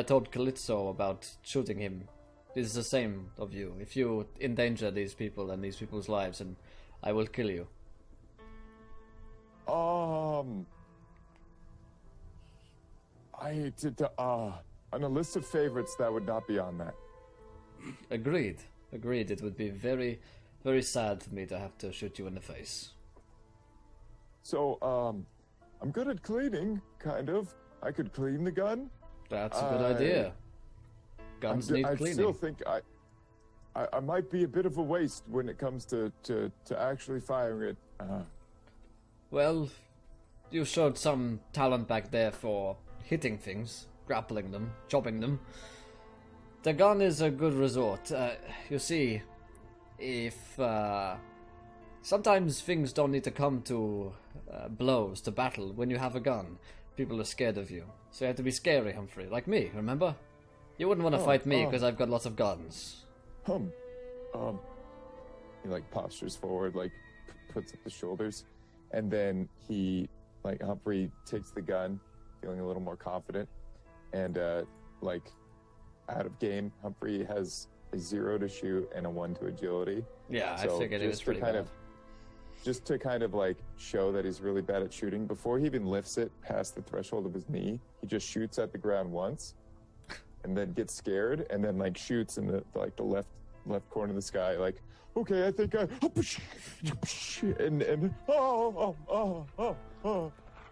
[SPEAKER 1] told Calypso about shooting him is the same of you. If you endanger these people and these people's lives, and I will kill you.
[SPEAKER 4] I did on a list of favorites that would not be on that.
[SPEAKER 1] Agreed. It would be very, very sad for me to have to shoot you in the face.
[SPEAKER 4] So, I'm good at cleaning, kind of. I could clean the gun.
[SPEAKER 1] That's a good idea. Guns need cleaning. I
[SPEAKER 4] still think I might be a bit of a waste when it comes to actually firing it.
[SPEAKER 1] Well, you showed some talent back there for hitting things. grappling them, chopping them. The gun is a good resort. You see, if sometimes things don't need to come to blows, to battle. When you have a gun, people are scared of you. So you have to be scary, Humphrey, like me, remember? You wouldn't want to fight me because I've got lots of guns.
[SPEAKER 4] He like postures forward, like puts up the shoulders, and then he, like, Humphrey takes the gun, feeling a little more confident, and like, out of game, Humphrey has a 0 to shoot and a 1 to agility.
[SPEAKER 1] Yeah,
[SPEAKER 4] so
[SPEAKER 1] I figured it was pretty bad.
[SPEAKER 4] Just to kind of like show that he's really bad at shooting, before he even lifts it past the threshold of his knee, he just shoots at the ground once, and then gets scared, and then like shoots in the left corner of the sky, like, okay, I think and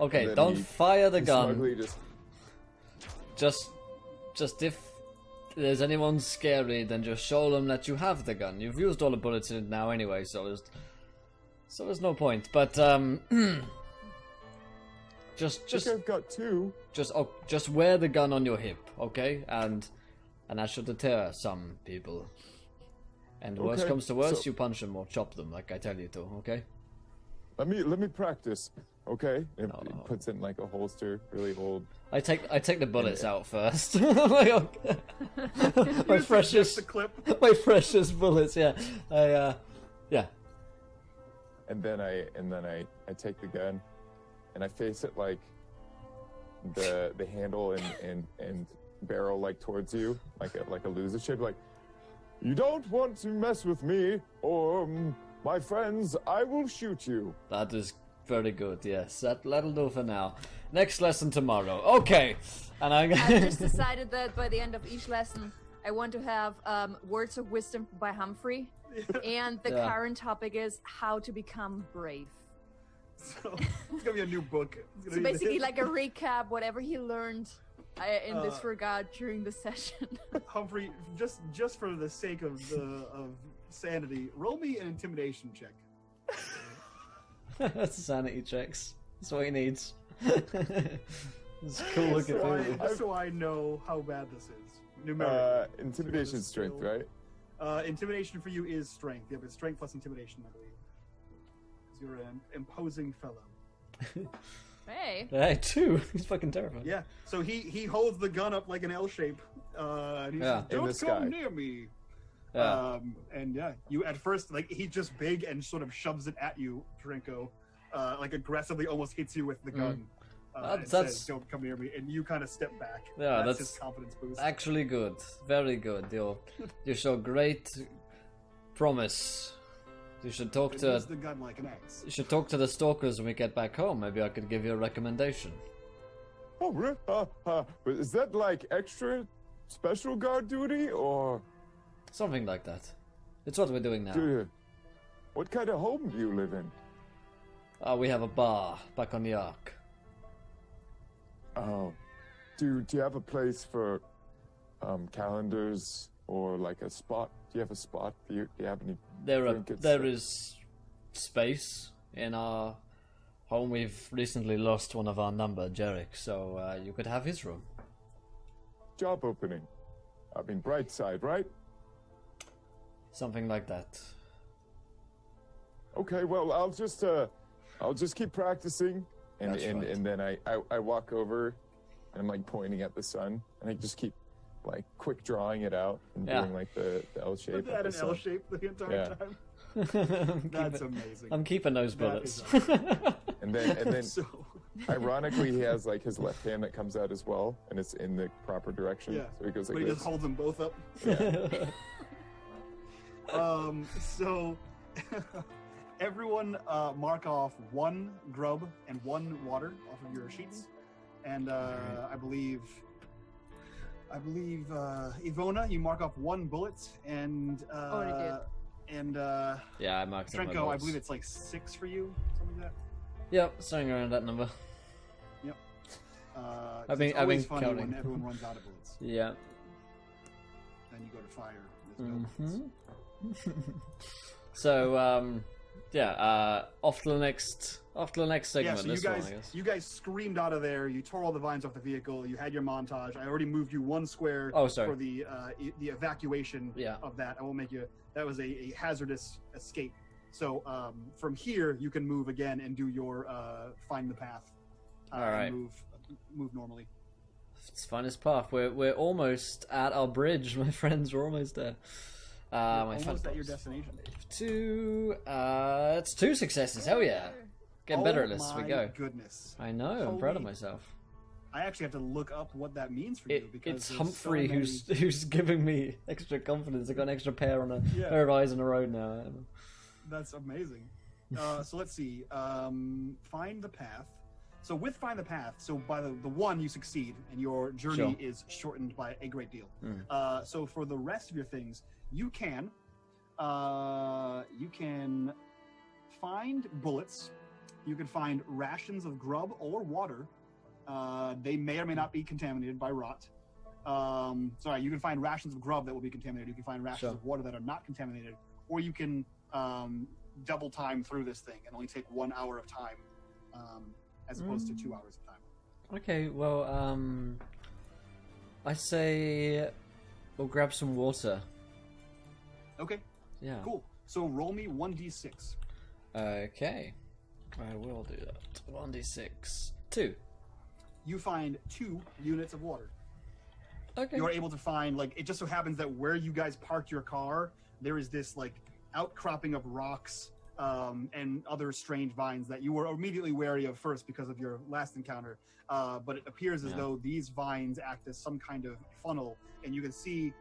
[SPEAKER 1] Okay,
[SPEAKER 4] and
[SPEAKER 1] don't fire the gun.
[SPEAKER 4] smugly
[SPEAKER 1] Just if there's anyone scary, then just show them that you have the gun. You've used all the bullets in it now anyway, so there's no point. But just
[SPEAKER 4] I've got 2.
[SPEAKER 1] just wear the gun on your hip, okay? And that should deter some people. And worst
[SPEAKER 4] Okay,
[SPEAKER 1] comes to worst,
[SPEAKER 4] so-
[SPEAKER 1] you punch them or chop them, like I tell you to, okay?
[SPEAKER 4] Let me practice, okay? And he puts it in like a holster, really old.
[SPEAKER 1] I take the bullets out first. Like, okay. my
[SPEAKER 2] Just
[SPEAKER 1] precious
[SPEAKER 2] the clip.
[SPEAKER 1] my precious bullets. Yeah, yeah.
[SPEAKER 4] And then I take the gun, and I face it like the handle and barrel like towards you, like a loser shape, like, you don't want to mess with me, or my friends, I will shoot you.
[SPEAKER 1] That is very good. Yes, that'll do for now. Next lesson tomorrow. Okay, and
[SPEAKER 3] I've just decided that by the end of each lesson, I want to have words of wisdom by Humphrey, and the current topic is how to become brave.
[SPEAKER 2] So it's gonna be a new book. It's
[SPEAKER 3] So
[SPEAKER 2] gonna be
[SPEAKER 3] basically, like a recap, whatever he learned in this regard during the session.
[SPEAKER 2] Humphrey, just for the sake of sanity, roll me an intimidation check.
[SPEAKER 1] That's sanity checks. That's what he needs. It's cool looking thing.
[SPEAKER 2] Just so I know how bad this is. Numerically.
[SPEAKER 4] Intimidation strength, right?
[SPEAKER 2] Intimidation for you is strength. Yeah, but strength plus intimidation, I believe. Because you're an imposing fellow.
[SPEAKER 3] Hey.
[SPEAKER 1] Hey, two. He's fucking terrifying.
[SPEAKER 2] Yeah. So he holds the gun up like an L shape. And he says,
[SPEAKER 1] Yeah.
[SPEAKER 4] In the
[SPEAKER 2] "Don't
[SPEAKER 4] sky.
[SPEAKER 2] come near me."
[SPEAKER 1] Yeah.
[SPEAKER 2] And yeah, you at first, like, he's just big and sort of shoves it at you, Drinko, like aggressively, almost hits you with the gun. And
[SPEAKER 1] That's-
[SPEAKER 2] says, "Don't come near me," and you kind of step back.
[SPEAKER 1] Yeah,
[SPEAKER 2] that's
[SPEAKER 1] that's
[SPEAKER 2] his confidence boost.
[SPEAKER 1] Actually good. Very good. You show great promise. You should talk to
[SPEAKER 2] Use the gun like an axe.
[SPEAKER 1] you should talk to the stalkers when we get back home. Maybe I could give you a recommendation.
[SPEAKER 4] Oh, really? But is that like extra special guard duty, or
[SPEAKER 1] Something like that. It's what we're doing now.
[SPEAKER 4] do you, what kind of home do you live in?
[SPEAKER 1] We have a bar back on the Ark.
[SPEAKER 4] Oh, do you have a place for calendars or like a spot? Do you have a spot? Do you have any trinkets?
[SPEAKER 1] There is space in our home. We've recently lost one of our number, Jarek, so you could have his room.
[SPEAKER 4] Job opening. I mean, bright side, right?
[SPEAKER 1] Something like that.
[SPEAKER 4] Okay, well, I'll just keep practicing, and
[SPEAKER 1] That's right.
[SPEAKER 4] and then I walk over, and I'm like pointing at the sun, and I just keep like quick drawing it out and
[SPEAKER 1] Yeah.
[SPEAKER 4] doing like the L shape.
[SPEAKER 2] Put that
[SPEAKER 4] of the
[SPEAKER 2] in L
[SPEAKER 4] sun.
[SPEAKER 2] shape the entire
[SPEAKER 4] Yeah.
[SPEAKER 2] time. That's amazing.
[SPEAKER 1] I'm keeping those
[SPEAKER 2] That
[SPEAKER 1] bullets.
[SPEAKER 2] is
[SPEAKER 4] And then
[SPEAKER 2] So,
[SPEAKER 4] ironically, he has like his left hand that comes out as well, and it's in the proper direction.
[SPEAKER 2] yeah.
[SPEAKER 4] So he goes
[SPEAKER 2] But
[SPEAKER 4] like
[SPEAKER 2] he
[SPEAKER 4] this.
[SPEAKER 2] just holds them both up. So everyone mark off 1 grub and 1 water off of your sheets, and I believe Ivona, you mark off 1 bullet, and
[SPEAKER 3] Already did.
[SPEAKER 2] and
[SPEAKER 1] Yeah, I marked them.
[SPEAKER 2] Trenko, I believe it's like 6 for you, something like that.
[SPEAKER 1] Yep, something around that number.
[SPEAKER 2] I've
[SPEAKER 1] been-
[SPEAKER 2] it's
[SPEAKER 1] I've
[SPEAKER 2] always
[SPEAKER 1] been
[SPEAKER 2] funny
[SPEAKER 1] counting.
[SPEAKER 2] when everyone runs out of bullets.
[SPEAKER 1] Yeah.
[SPEAKER 2] Then you go to fire. There's no bullets.
[SPEAKER 1] So, off to the After the next
[SPEAKER 2] Yeah,
[SPEAKER 1] segment,
[SPEAKER 2] so you
[SPEAKER 1] this one,
[SPEAKER 2] guys,
[SPEAKER 1] I guess.
[SPEAKER 2] you guys screamed out of there. You tore all the vines off the vehicle. You had your montage. I already moved you one square
[SPEAKER 1] Oh, sorry.
[SPEAKER 2] for the evacuation
[SPEAKER 1] Yeah.
[SPEAKER 2] of that. I won't make you. That was a hazardous escape. So from here, you can move again and do your find the path.
[SPEAKER 1] All right.
[SPEAKER 2] And move normally.
[SPEAKER 1] It's finest path. We're almost at our bridge, my friends. We're almost there. My
[SPEAKER 2] Almost
[SPEAKER 1] fun
[SPEAKER 2] at your
[SPEAKER 1] box.
[SPEAKER 2] destination.
[SPEAKER 1] It's 2 successes. Hell yeah! Getting better at this as we go.
[SPEAKER 2] Goodness.
[SPEAKER 1] I know. I'm proud of
[SPEAKER 2] Holy-
[SPEAKER 1] myself.
[SPEAKER 2] I actually have to look up what that means for you because
[SPEAKER 1] It's
[SPEAKER 2] there's
[SPEAKER 1] Humphrey
[SPEAKER 2] so many...
[SPEAKER 1] who's giving me extra confidence. I got an extra pair
[SPEAKER 2] Yeah.
[SPEAKER 1] pair of eyes on the road now.
[SPEAKER 2] That's amazing. So let's see. Find the path. So with find the path, so by the one you succeed and your journey
[SPEAKER 1] Sure.
[SPEAKER 2] is shortened by a great deal.
[SPEAKER 1] Mm.
[SPEAKER 2] So for the rest of your things, you can find bullets. You can find rations of grub or water. They may or may not be contaminated by rot. Sorry, you can find rations of grub that will be contaminated. You can find rations
[SPEAKER 1] Sure.
[SPEAKER 2] of water that are not contaminated, or you can double time through this thing and only take 1 hour of time, as opposed to 2 hours of time.
[SPEAKER 1] Okay, well, I say we'll grab some water.
[SPEAKER 2] Okay,
[SPEAKER 1] Yeah.
[SPEAKER 2] cool. So roll me 1d6.
[SPEAKER 1] Okay. I will do that. 1d6. 2.
[SPEAKER 2] You find 2 units of water.
[SPEAKER 1] Okay.
[SPEAKER 2] You're able to find, like, it just so happens that where you guys parked your car, there is this, like, outcropping of rocks and other strange vines that you were immediately wary of first because of your last encounter. But it appears as though these vines act as some kind of funnel, and you can see,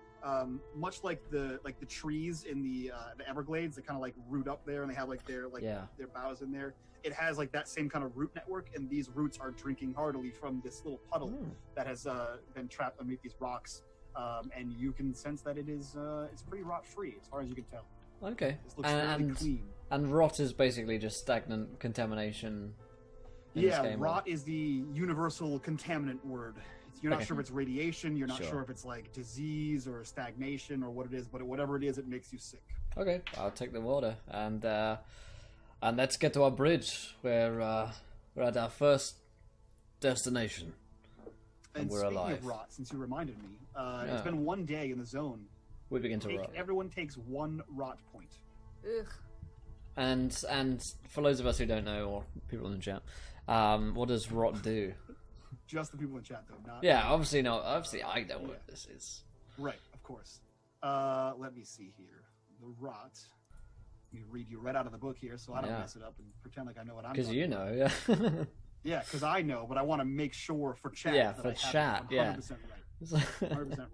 [SPEAKER 2] much like the trees in the Everglades, they kind of like root up there, and they have like their boughs in there. It has like that same kind of root network, and these roots are drinking heartily from this little puddle that has been trapped underneath these rocks. And you can sense that it's pretty rot free as far as you can tell.
[SPEAKER 1] Okay.
[SPEAKER 2] This looks really clean.
[SPEAKER 1] And rot is basically just stagnant contamination. In this game,
[SPEAKER 2] rot is the universal contaminant word. You're not
[SPEAKER 1] Okay.
[SPEAKER 2] sure if it's radiation, you're not
[SPEAKER 1] Sure.
[SPEAKER 2] sure if it's like disease or stagnation or what it is, but whatever it is, it makes you sick.
[SPEAKER 1] Okay, I'll take the water and let's get to our bridge. We're at our first destination. And we're
[SPEAKER 2] speaking
[SPEAKER 1] alive.
[SPEAKER 2] of rot, since you reminded me,
[SPEAKER 1] Yeah.
[SPEAKER 2] it's been 1 day in the zone.
[SPEAKER 1] We begin to rot.
[SPEAKER 2] Everyone takes 1 rot point.
[SPEAKER 3] Ugh.
[SPEAKER 1] And for those of us who don't know, or people in the chat, what does rot do?
[SPEAKER 2] Just the people in chat, though. Not
[SPEAKER 1] Yeah, obviously not. Obviously, I know what this is.
[SPEAKER 2] Right, of course. Let me see here. The rot. Let me read you right out of the book here, so I don't
[SPEAKER 1] Yeah.
[SPEAKER 2] mess it up and pretend like I know what I'm.
[SPEAKER 1] Because
[SPEAKER 2] talking
[SPEAKER 1] you
[SPEAKER 2] about.
[SPEAKER 1] know, yeah.
[SPEAKER 2] Yeah, because I know, but I want to make sure for chat.
[SPEAKER 1] Yeah,
[SPEAKER 2] that
[SPEAKER 1] for
[SPEAKER 2] I have it
[SPEAKER 1] chat, yeah.
[SPEAKER 2] 100% right. 100%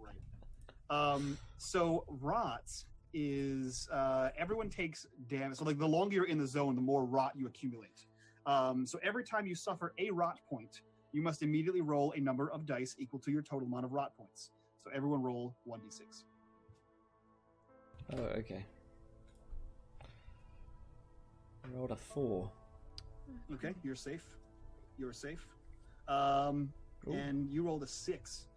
[SPEAKER 2] right. So rot is everyone takes damage. So like the longer you're in the zone, the more rot you accumulate. So every time you suffer a rot point, you must immediately roll a number of dice equal to your total amount of rot points. So everyone roll 1d6.
[SPEAKER 1] Oh, okay. I rolled a 4.
[SPEAKER 2] Okay, you're safe. You're safe.
[SPEAKER 1] Cool.
[SPEAKER 2] And you rolled a 6.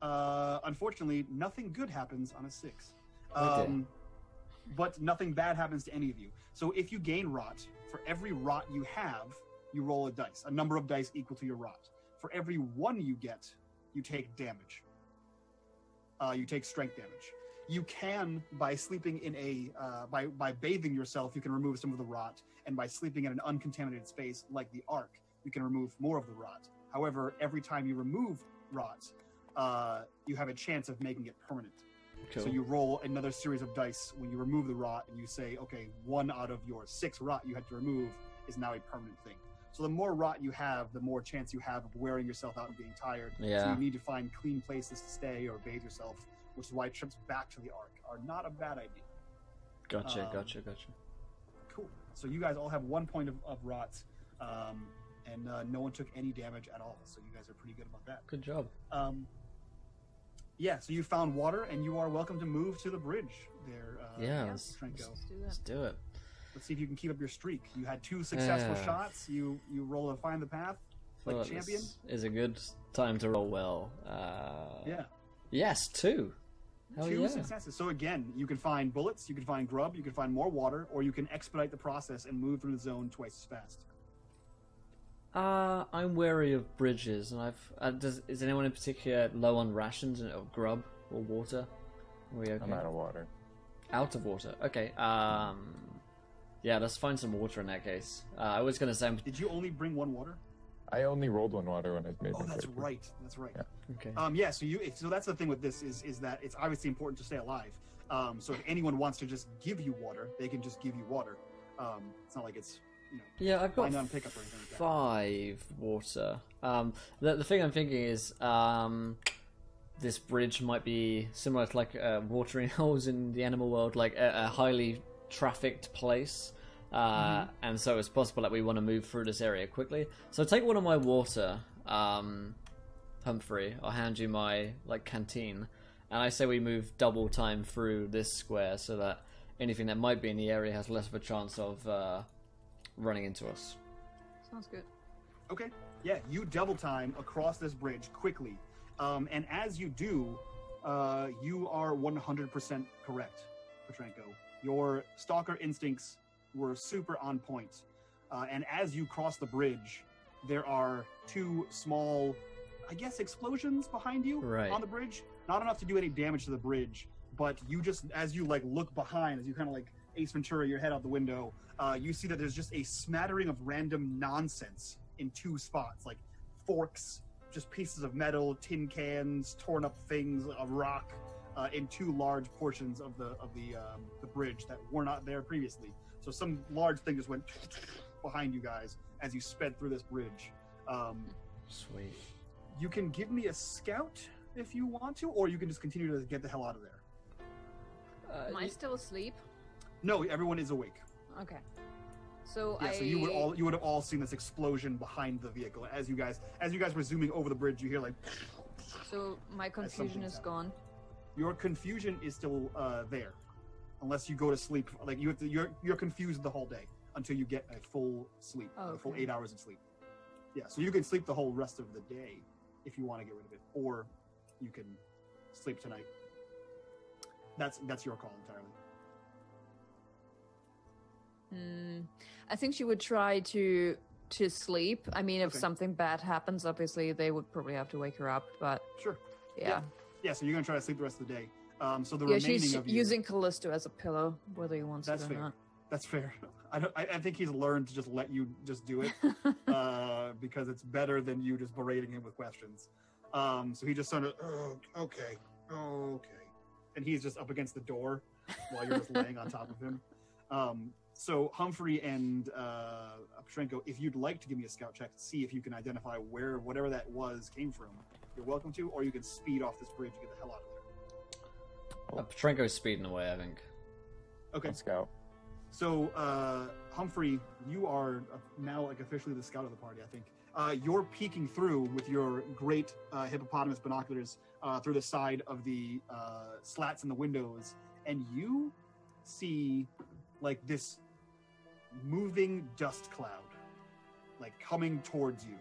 [SPEAKER 2] Unfortunately, nothing good happens on a 6.
[SPEAKER 1] Okay.
[SPEAKER 2] But nothing bad happens to any of you. So if you gain rot, for every rot you have, you roll a dice, a number of dice equal to your rot. For every 1 you get, you take damage. You take strength damage. You can, by sleeping in by bathing yourself, you can remove some of the rot. And by sleeping in an uncontaminated space like the Ark, you can remove more of the rot. However, every time you remove rot, you have a chance of making it permanent.
[SPEAKER 1] Cool.
[SPEAKER 2] So you roll another series of dice when you remove the rot, and you say, okay, 1 out of your 6 rot you had to remove is now a permanent thing. So the more rot you have, the more chance you have of wearing yourself out and being tired.
[SPEAKER 1] Yeah.
[SPEAKER 2] So you need to find clean places to stay or bathe yourself, which is why trips back to the Ark are not a bad idea.
[SPEAKER 1] Gotcha.
[SPEAKER 2] Cool. So you guys all have 1 point of rot, and no one took any damage at all. So you guys are pretty good about that.
[SPEAKER 1] Good job.
[SPEAKER 2] Yeah, so you found water, and you are welcome to move to the bridge there,
[SPEAKER 1] Yeah,
[SPEAKER 2] Trenko.
[SPEAKER 1] Let's do it.
[SPEAKER 2] Let's see if you can keep up your streak. You had 2 successful shots. You roll to find the path like a champion.
[SPEAKER 1] This is a good time to roll well.
[SPEAKER 2] Yeah.
[SPEAKER 1] Yes, 2. Hell
[SPEAKER 2] 2
[SPEAKER 1] yeah.
[SPEAKER 2] successes. So again, you can find bullets, you can find grub, you can find more water, or you can expedite the process and move through the zone twice as fast.
[SPEAKER 1] I'm wary of bridges, and is anyone in particular low on rations or grub or water? Are we okay?
[SPEAKER 4] I'm out of water.
[SPEAKER 1] Out of water. Okay. Yeah, let's find some water in that case. I was gonna say.
[SPEAKER 2] Did you only bring 1 water?
[SPEAKER 4] I only rolled 1 water when I made my
[SPEAKER 2] That's
[SPEAKER 4] character.
[SPEAKER 2] right. That's right.
[SPEAKER 1] Okay.
[SPEAKER 2] Yeah. So that's the thing with this is that it's obviously important to stay alive. So if anyone wants to just give you water, they can just give you water. It's not like it's
[SPEAKER 1] Yeah, I've got
[SPEAKER 2] find on pickup or anything like that.
[SPEAKER 1] 5 water. The thing I'm thinking is, this bridge might be similar to like watering holes in the animal world, like a highly trafficked place. And so it's possible that we want to move through this area quickly. So take 1 of my water, Humphrey. I'll hand you my canteen, and I say we move double time through this square so that anything that might be in the area has less of a chance of running into us.
[SPEAKER 3] Sounds good.
[SPEAKER 2] Okay. Yeah, you double time across this bridge quickly. And as you do, you are 100% correct, Petrenko. Your stalker instincts were super on point. And as you cross the bridge, there are 2 small, I guess, explosions behind you on the bridge. Not enough to do any damage to the bridge, but you just, as you look behind, as you kind of Ace Ventura, your head out the window, you see that there's just a smattering of random nonsense in 2 spots, like forks, just pieces of metal, tin cans, torn up things, a rock, in 2 large portions of the bridge that were not there previously. So some large thing just went behind you guys as you sped through this bridge.
[SPEAKER 1] Sweet.
[SPEAKER 2] You can give me a scout if you want to, or you can just continue to get the hell out of there.
[SPEAKER 3] Am I still asleep?
[SPEAKER 2] No, everyone is awake.
[SPEAKER 3] Okay. So
[SPEAKER 2] So you would have all seen this explosion behind the vehicle as you guys were zooming over the bridge. You hear
[SPEAKER 3] So my confusion is gone.
[SPEAKER 2] Your confusion is still there, unless you go to sleep. You're confused the whole day until you get a full sleep, a full 8 hours of sleep. Yeah, so you can sleep the whole rest of the day if you want to get rid of it, or you can sleep tonight. That's your call entirely.
[SPEAKER 3] I think she would try to sleep. I mean, if something bad happens, obviously they would probably have to wake her up. But
[SPEAKER 2] sure,
[SPEAKER 3] yeah.
[SPEAKER 2] So you're gonna try to sleep the rest of the day. So the remaining
[SPEAKER 3] she's
[SPEAKER 2] of you,
[SPEAKER 3] using Callisto as a pillow, whether he wants it or not.
[SPEAKER 2] That's fair. I think he's learned to just let you just do it because it's better than you just berating him with questions. So he just sort of, okay, and he's just up against the door while you're just laying on top of him. So Humphrey and Petrenko, if you'd like to give me a scout check to see if you can identify where whatever that was came from, you're welcome to, or you can speed off this bridge and get the hell out of there.
[SPEAKER 1] Petrenko's speeding away, I think.
[SPEAKER 2] Okay.
[SPEAKER 4] Scout.
[SPEAKER 2] So, Humphrey, you are now officially the scout of the party, I think. You're peeking through with your great hippopotamus binoculars through the side of the slats in the windows, and you see this moving dust cloud coming towards you.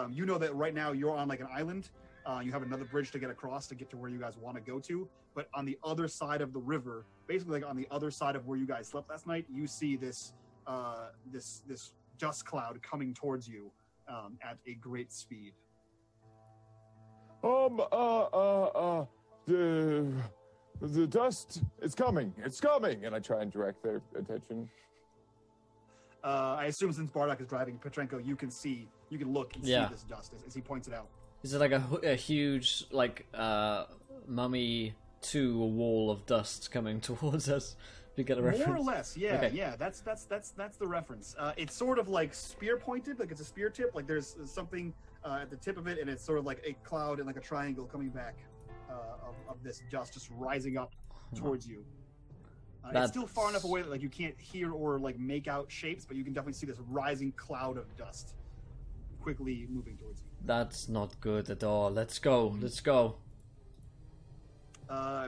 [SPEAKER 2] You know that right now you're on an island. You have another bridge to get across to get to where you guys want to go to, but on the other side of the river, basically on the other side of where you guys slept last night, you see this this dust cloud coming towards you at a great speed.
[SPEAKER 4] The dust is coming. It's coming, and I try and direct their attention.
[SPEAKER 2] I assume since Bardock is driving, Petrenko, you can look and see this dust as he points it out.
[SPEAKER 1] Is it a huge Mummy 2 wall of dust coming towards us? You get a reference?
[SPEAKER 2] More or less, yeah, okay. Yeah. That's the reference. It's sort of spear pointed, it's a spear tip. There's something at the tip of it, and it's sort of like a cloud and a triangle coming back of this dust just rising up towards you. It's still far enough away that you can't hear or make out shapes, but you can definitely see this rising cloud of dust quickly moving towards you.
[SPEAKER 1] That's not good at all. Let's go.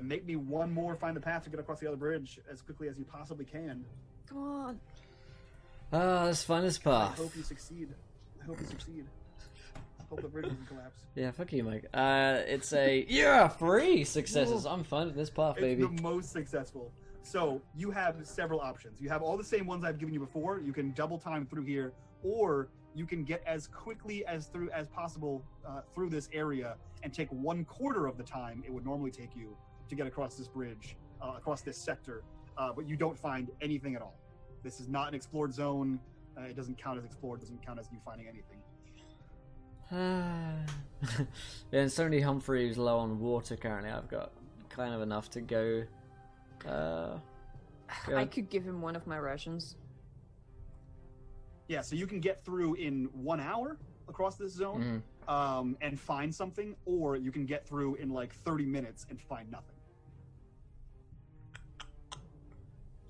[SPEAKER 2] Make me one more find the path to get across the other bridge as quickly as you possibly can.
[SPEAKER 3] Come on.
[SPEAKER 1] Let's find this path.
[SPEAKER 2] I hope you succeed. Hope the bridge doesn't collapse.
[SPEAKER 1] Yeah, fuck you, Mike. It's 3 successes. Whoa. I'm fine with this path, baby.
[SPEAKER 2] It's the most successful. So you have several options. You have all the same ones I've given you before. You can double time through here, or you can get as quickly as possible through this area and take 1/4 of the time it would normally take you to get across this bridge, across this sector. But you don't find anything at all. This is not an explored zone. It doesn't count as explored. Doesn't count as you finding anything.
[SPEAKER 1] Yeah, and Sony Humphrey is low on water currently. I've got kind of enough to go.
[SPEAKER 3] I could give him one of my rations.
[SPEAKER 2] Yeah, so you can get through in 1 hour across this zone and find something, or you can get through in like 30 minutes and find nothing.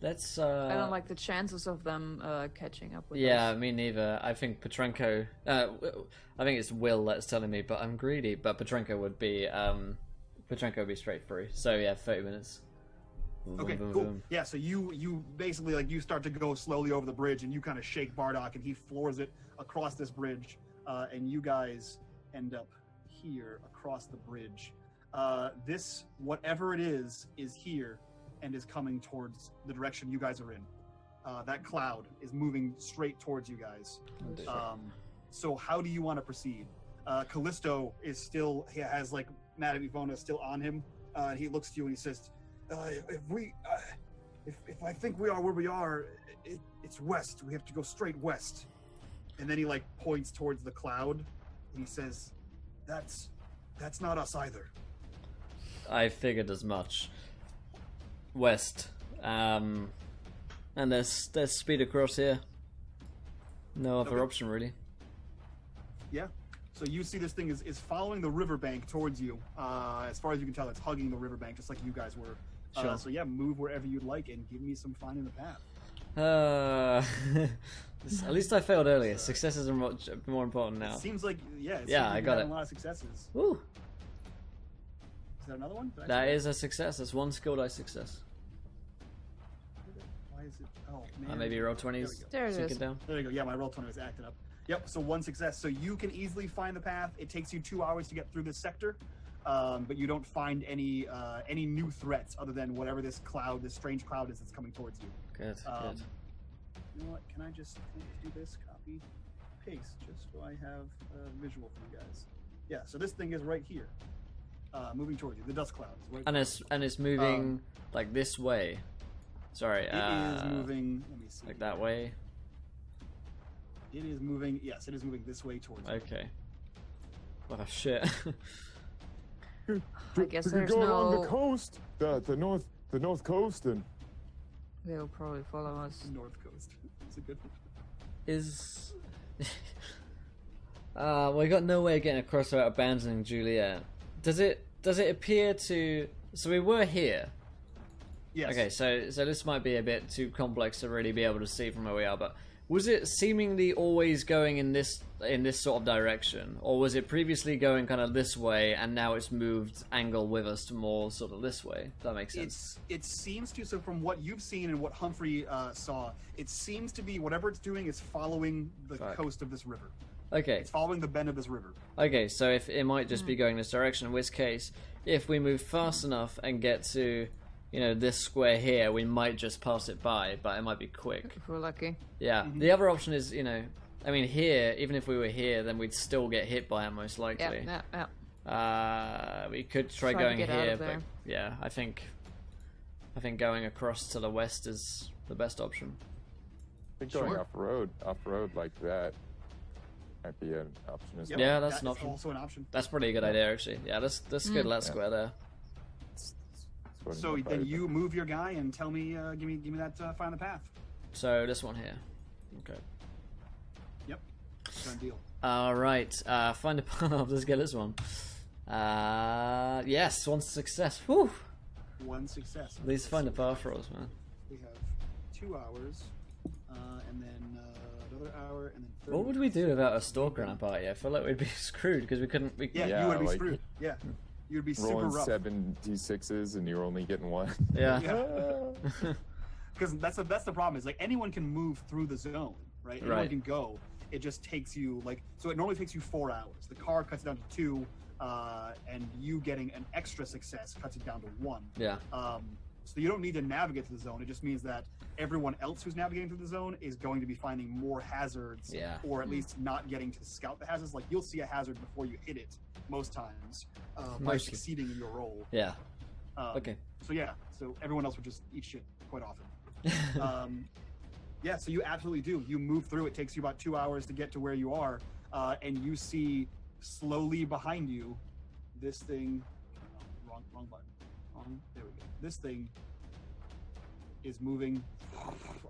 [SPEAKER 1] Let's.
[SPEAKER 3] I don't like the chances of them catching up with
[SPEAKER 1] Yeah,
[SPEAKER 3] us.
[SPEAKER 1] me neither. I think Petrenko. I think it's Will that's telling me, but I'm greedy. But Petrenko would be. Petrenko would be straight through. So yeah, 30 minutes.
[SPEAKER 2] Okay,
[SPEAKER 1] Boom, boom,
[SPEAKER 2] cool.
[SPEAKER 1] boom.
[SPEAKER 2] Yeah, so you basically like you start to go slowly over the bridge, and you kind of shake Bardock, and he floors it across this bridge, and you guys end up here across the bridge. This whatever it is here and is coming towards the direction you guys are in. That cloud is moving straight towards you guys. So how do you want to proceed? Callisto is still, he has like Madame Ivona still on him. He looks to you and he says, if I think we are where we are, it's west. We have to go straight west. And then he like points towards the cloud and he says, that's not us either.
[SPEAKER 1] I figured as much. West. And there's speed across here. No other
[SPEAKER 2] Okay.
[SPEAKER 1] option really.
[SPEAKER 2] Yeah. So you see this thing is following the riverbank towards you. As far as you can tell, it's hugging the riverbank just like you guys were.
[SPEAKER 1] Sure.
[SPEAKER 2] So yeah, move wherever you'd like and give me some finding the path.
[SPEAKER 1] At least I failed earlier. Successes are more important now.
[SPEAKER 2] It seems like, yeah,
[SPEAKER 1] I got
[SPEAKER 2] having
[SPEAKER 1] it.
[SPEAKER 2] a lot of successes.
[SPEAKER 1] Woo!
[SPEAKER 2] Is that another one? Did I
[SPEAKER 1] That
[SPEAKER 2] say
[SPEAKER 1] is a success. That's one skill die success.
[SPEAKER 2] Why is it? Oh, man.
[SPEAKER 1] Maybe roll
[SPEAKER 2] There we
[SPEAKER 1] 20s.
[SPEAKER 2] go.
[SPEAKER 3] There it
[SPEAKER 1] Sink
[SPEAKER 3] is.
[SPEAKER 1] it down.
[SPEAKER 2] There you go. Yeah, my roll 20 was acting up. Yep, so one success. So you can easily find the path. It takes you 2 hours to get through this sector, but you don't find any new threats other than whatever this strange cloud is that's coming towards you.
[SPEAKER 1] Good, good.
[SPEAKER 2] You know what? Can I just do this? Copy, paste, just so I have a visual for you guys. Yeah, so this thing is right here, moving towards you. The dust cloud is right
[SPEAKER 1] And it's moving like this way. Sorry,
[SPEAKER 2] It is moving. Let me see.
[SPEAKER 1] like that way.
[SPEAKER 2] It is moving. Yes, it is moving this way towards you.
[SPEAKER 1] Okay. Oh shit.
[SPEAKER 3] I guess
[SPEAKER 4] we could
[SPEAKER 3] there's
[SPEAKER 4] go along
[SPEAKER 3] no-
[SPEAKER 4] the coast, the north coast, and
[SPEAKER 3] They'll probably follow us.
[SPEAKER 2] The North Coast. It's a good one.
[SPEAKER 1] Is we got no way of getting across without abandoning Juliet. Does it appear to? So we were here.
[SPEAKER 2] Yes.
[SPEAKER 1] Okay, so this might be a bit too complex to really be able to see from where we are, but was it seemingly always going in this sort of direction, or was it previously going kind of this way and now it's moved angle with us to more sort of this way? If that makes sense.
[SPEAKER 2] It seems to. So from what you've seen and what Humphrey saw, it seems to be whatever it's doing is following the
[SPEAKER 1] Fuck.
[SPEAKER 2] coast of this river.
[SPEAKER 1] Okay.
[SPEAKER 2] It's following the bend of this river.
[SPEAKER 1] Okay, so if it might just be going this direction, in which case, if we move fast enough and get to, this square here, we might just pass it by, but it might be quick.
[SPEAKER 3] If we're lucky.
[SPEAKER 1] Yeah. The other option is, here, even if we were here, then we'd still get hit by it most likely.
[SPEAKER 3] Yeah.
[SPEAKER 1] We could try
[SPEAKER 3] Try to
[SPEAKER 1] going
[SPEAKER 3] get out
[SPEAKER 1] here,
[SPEAKER 3] of
[SPEAKER 1] but
[SPEAKER 3] there.
[SPEAKER 1] yeah, I think going across to the west is the best option.
[SPEAKER 4] I think going
[SPEAKER 2] Sure.
[SPEAKER 4] off road like that might be an option as well.
[SPEAKER 1] Yeah, that's
[SPEAKER 2] That
[SPEAKER 1] an
[SPEAKER 2] is
[SPEAKER 1] option.
[SPEAKER 2] also an option.
[SPEAKER 1] That's probably a good idea, actually. Yeah, that's good. Let's
[SPEAKER 4] Yeah.
[SPEAKER 1] square there.
[SPEAKER 4] That's what
[SPEAKER 2] So
[SPEAKER 4] I'm
[SPEAKER 2] then
[SPEAKER 4] afraid
[SPEAKER 2] you move your guy and tell me, give me that find the path.
[SPEAKER 1] So this one here. Okay.
[SPEAKER 2] Yep. Done deal.
[SPEAKER 1] All right. Find a path. Let's get this one. Yes, one success. Whew.
[SPEAKER 2] One success.
[SPEAKER 1] At least find a path for us, man.
[SPEAKER 2] We have 2 hours, and then another hour, and then 30
[SPEAKER 1] What would we do without a stalker in our party? I feel like we'd be screwed because we couldn't.
[SPEAKER 2] Yeah,
[SPEAKER 4] Yeah,
[SPEAKER 2] you would be
[SPEAKER 4] like-
[SPEAKER 2] screwed. Yeah. You'd be super
[SPEAKER 4] rolling
[SPEAKER 2] rough.
[SPEAKER 4] 7 d6s and you're only getting one.
[SPEAKER 1] Yeah.
[SPEAKER 2] Because that's the problem is like anyone can move through the zone, right? Anyone
[SPEAKER 1] Right.
[SPEAKER 2] can go. It just takes you so it normally takes you 4 hours. The car cuts it down to 2, and you getting an extra success cuts it down to 1.
[SPEAKER 1] Yeah.
[SPEAKER 2] So you don't need to navigate through the zone. It just means that everyone else who's navigating through the zone is going to be finding more hazards, or at least not getting to scout the hazards. Like, you'll see a hazard before you hit it most times by succeeding in your role.
[SPEAKER 1] Yeah. Okay.
[SPEAKER 2] So yeah, so everyone else would just eat shit quite often. Yeah, so you absolutely do. You move through. It takes you about 2 hours to get to where you are, and you see slowly behind you this thing. Oh, wrong button. There we go. This thing is moving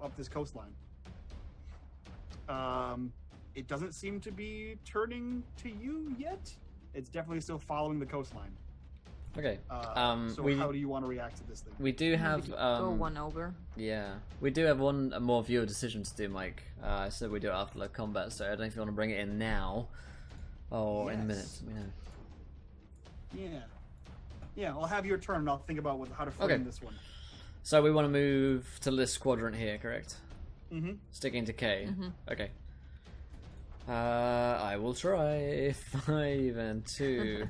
[SPEAKER 2] up this coastline. It doesn't seem to be turning to you yet. It's definitely still following the coastline.
[SPEAKER 1] Okay.
[SPEAKER 2] So how do you want to react to this thing?
[SPEAKER 1] We do have
[SPEAKER 3] go one over.
[SPEAKER 1] Yeah, we do have one more viewer decision to do, Mike. I said we do it after the combat, so I don't know if you want to bring it in now or in a minute. Let me know. Yeah. I'll have your turn, and I'll think about how to frame this one. So we want to move to this quadrant here, correct?
[SPEAKER 2] Mm-hmm.
[SPEAKER 1] Sticking to K. Okay. I will try 5 and 2.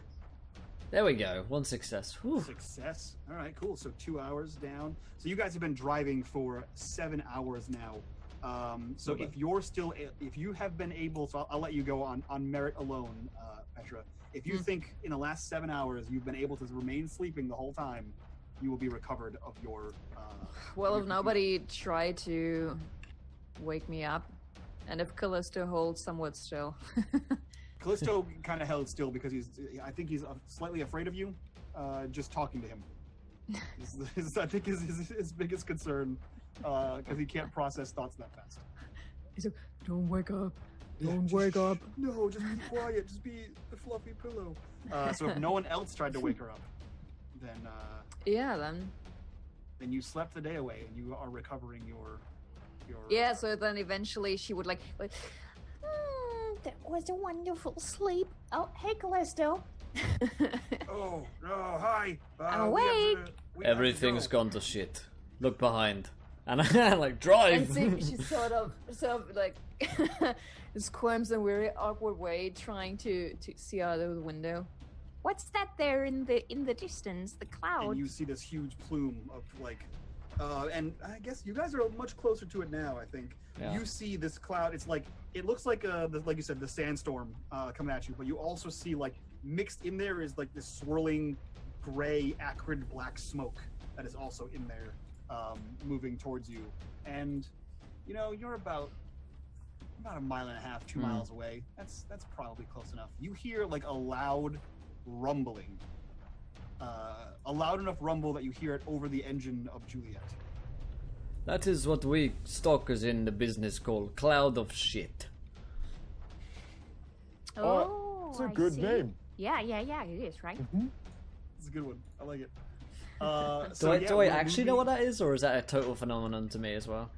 [SPEAKER 1] There we go. 1 success. Whew.
[SPEAKER 2] Success. All right, cool. So 2 hours down. So you guys have been driving for 7 hours now. So if you have been able, so I'll let you go on merit alone, Petra. If you think in the last 7 hours you've been able to remain sleeping the whole time, you will be recovered of your.
[SPEAKER 3] Well, if nobody tried to wake me up, and if Callisto holds somewhat still.
[SPEAKER 2] Callisto kind of held still because I think he's slightly afraid of you. Just talking to him, I think his biggest concern, because he can't process thoughts that fast.
[SPEAKER 3] He's like, "Don't wake up! Don't wake up!"
[SPEAKER 2] No, just be quiet. Just be the fluffy pillow. So if no one else tried to wake her up, then then you slept the day away and you are recovering your.
[SPEAKER 3] Yeah. So then eventually she would like
[SPEAKER 5] that was a wonderful sleep. Oh, hey, Callisto.
[SPEAKER 2] Oh, hi.
[SPEAKER 5] I'm awake.
[SPEAKER 1] Everything's gone to shit. Look behind. And I like drive.
[SPEAKER 3] And she sort of like squirms in a very awkward way, trying to see out of the window.
[SPEAKER 5] What's that there in the distance? The cloud.
[SPEAKER 2] And you see this huge plume of like, and I guess you guys are much closer to it now. I think you see this cloud. It's like it looks like like you said, the sandstorm coming at you. But you also see like mixed in there is like this swirling, gray, acrid black smoke that is also in there, moving towards you. And you know you're about a mile and a half, 2 miles away. That's probably close enough. You hear like a loud rumbling. A loud enough rumble that you hear it over the engine of Juliet.
[SPEAKER 1] That is what we stalkers in the business call cloud of shit.
[SPEAKER 5] Oh,
[SPEAKER 4] it's a good name.
[SPEAKER 5] Yeah, it is, right?
[SPEAKER 2] It's a good one. I like it.
[SPEAKER 1] Do I actually know what that is, or is that a total phenomenon to me as well?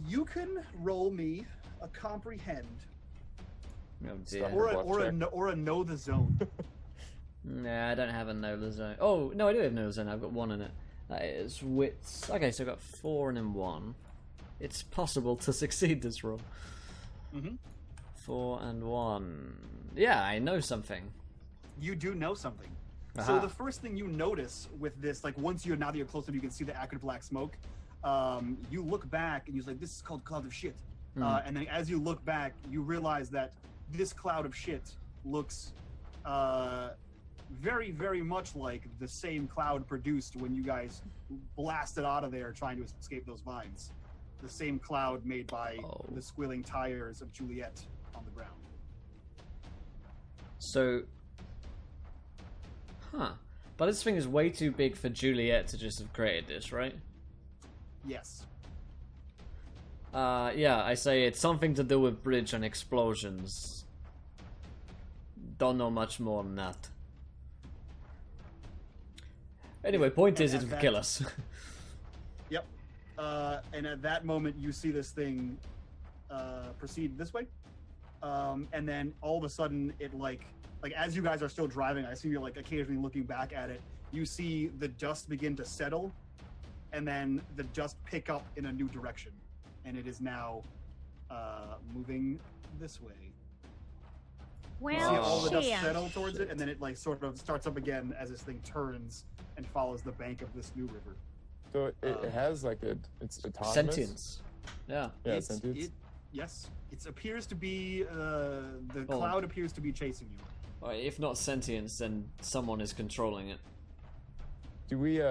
[SPEAKER 2] You can roll me a comprehend,
[SPEAKER 1] Oh dear.
[SPEAKER 2] or a know the zone.
[SPEAKER 1] Nah, I don't have a Nola zone. Oh, no, I do have Nola zone. I've got 1 in it. That is wits. Okay, so I've got 4 and then 1. It's possible to succeed this roll. 4 and 1. Yeah, I know something.
[SPEAKER 2] You do know something.
[SPEAKER 1] Aha.
[SPEAKER 2] So the first thing you notice with this, like now that you're close enough, you can see the acrid black smoke. You look back and you're like, this is called cloud of shit. And then as you look back, you realize that this cloud of shit looks very, very much like the same cloud produced when you guys blasted out of there trying to escape those vines. The same cloud made by the squealing tires of Juliet on the ground.
[SPEAKER 1] So, but this thing is way too big for Juliet to just have created this, right?
[SPEAKER 2] Yes.
[SPEAKER 1] Yeah, I say it's something to do with bridge and explosions. Don't know much more than that. Anyway, point is it will kill us.
[SPEAKER 2] Yep. And at that moment, you see this thing proceed this way. And then all of a sudden, it like as you guys are still driving, I see you like occasionally looking back at it. You see the dust begin to settle, and then the dust pick up in a new direction. And it is now moving this way.
[SPEAKER 5] Well,
[SPEAKER 2] you see all the dust settle towards it, and then it like sort of starts up again as this thing turns and follows the bank of this new river.
[SPEAKER 4] So it has like it's autonomous.
[SPEAKER 1] Sentience. Yeah.
[SPEAKER 4] Yeah, sentience.
[SPEAKER 2] Yes, it appears to be the cloud appears to be chasing you.
[SPEAKER 1] Right, if not sentience, then someone is controlling it.
[SPEAKER 2] Hmm.
[SPEAKER 4] Do we?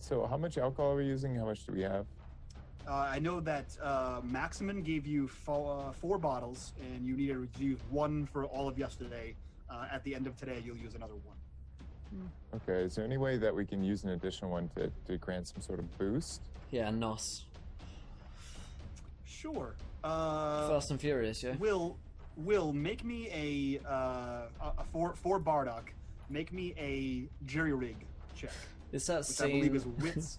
[SPEAKER 4] So how much alcohol are we using? How much do we have?
[SPEAKER 2] I know that Maximin gave you 4 bottles, and you needed to use 1 for all of yesterday. At the end of today, you'll use another 1.
[SPEAKER 4] Okay. Is there any way that we can use an additional one to grant some sort of boost?
[SPEAKER 1] Yeah, Nos.
[SPEAKER 2] Sure.
[SPEAKER 1] Fast and Furious, yeah?
[SPEAKER 2] Will make me a for Bardock. Make me a jerry rig check,
[SPEAKER 1] It's that
[SPEAKER 2] which
[SPEAKER 1] scene.
[SPEAKER 2] I believe is wits.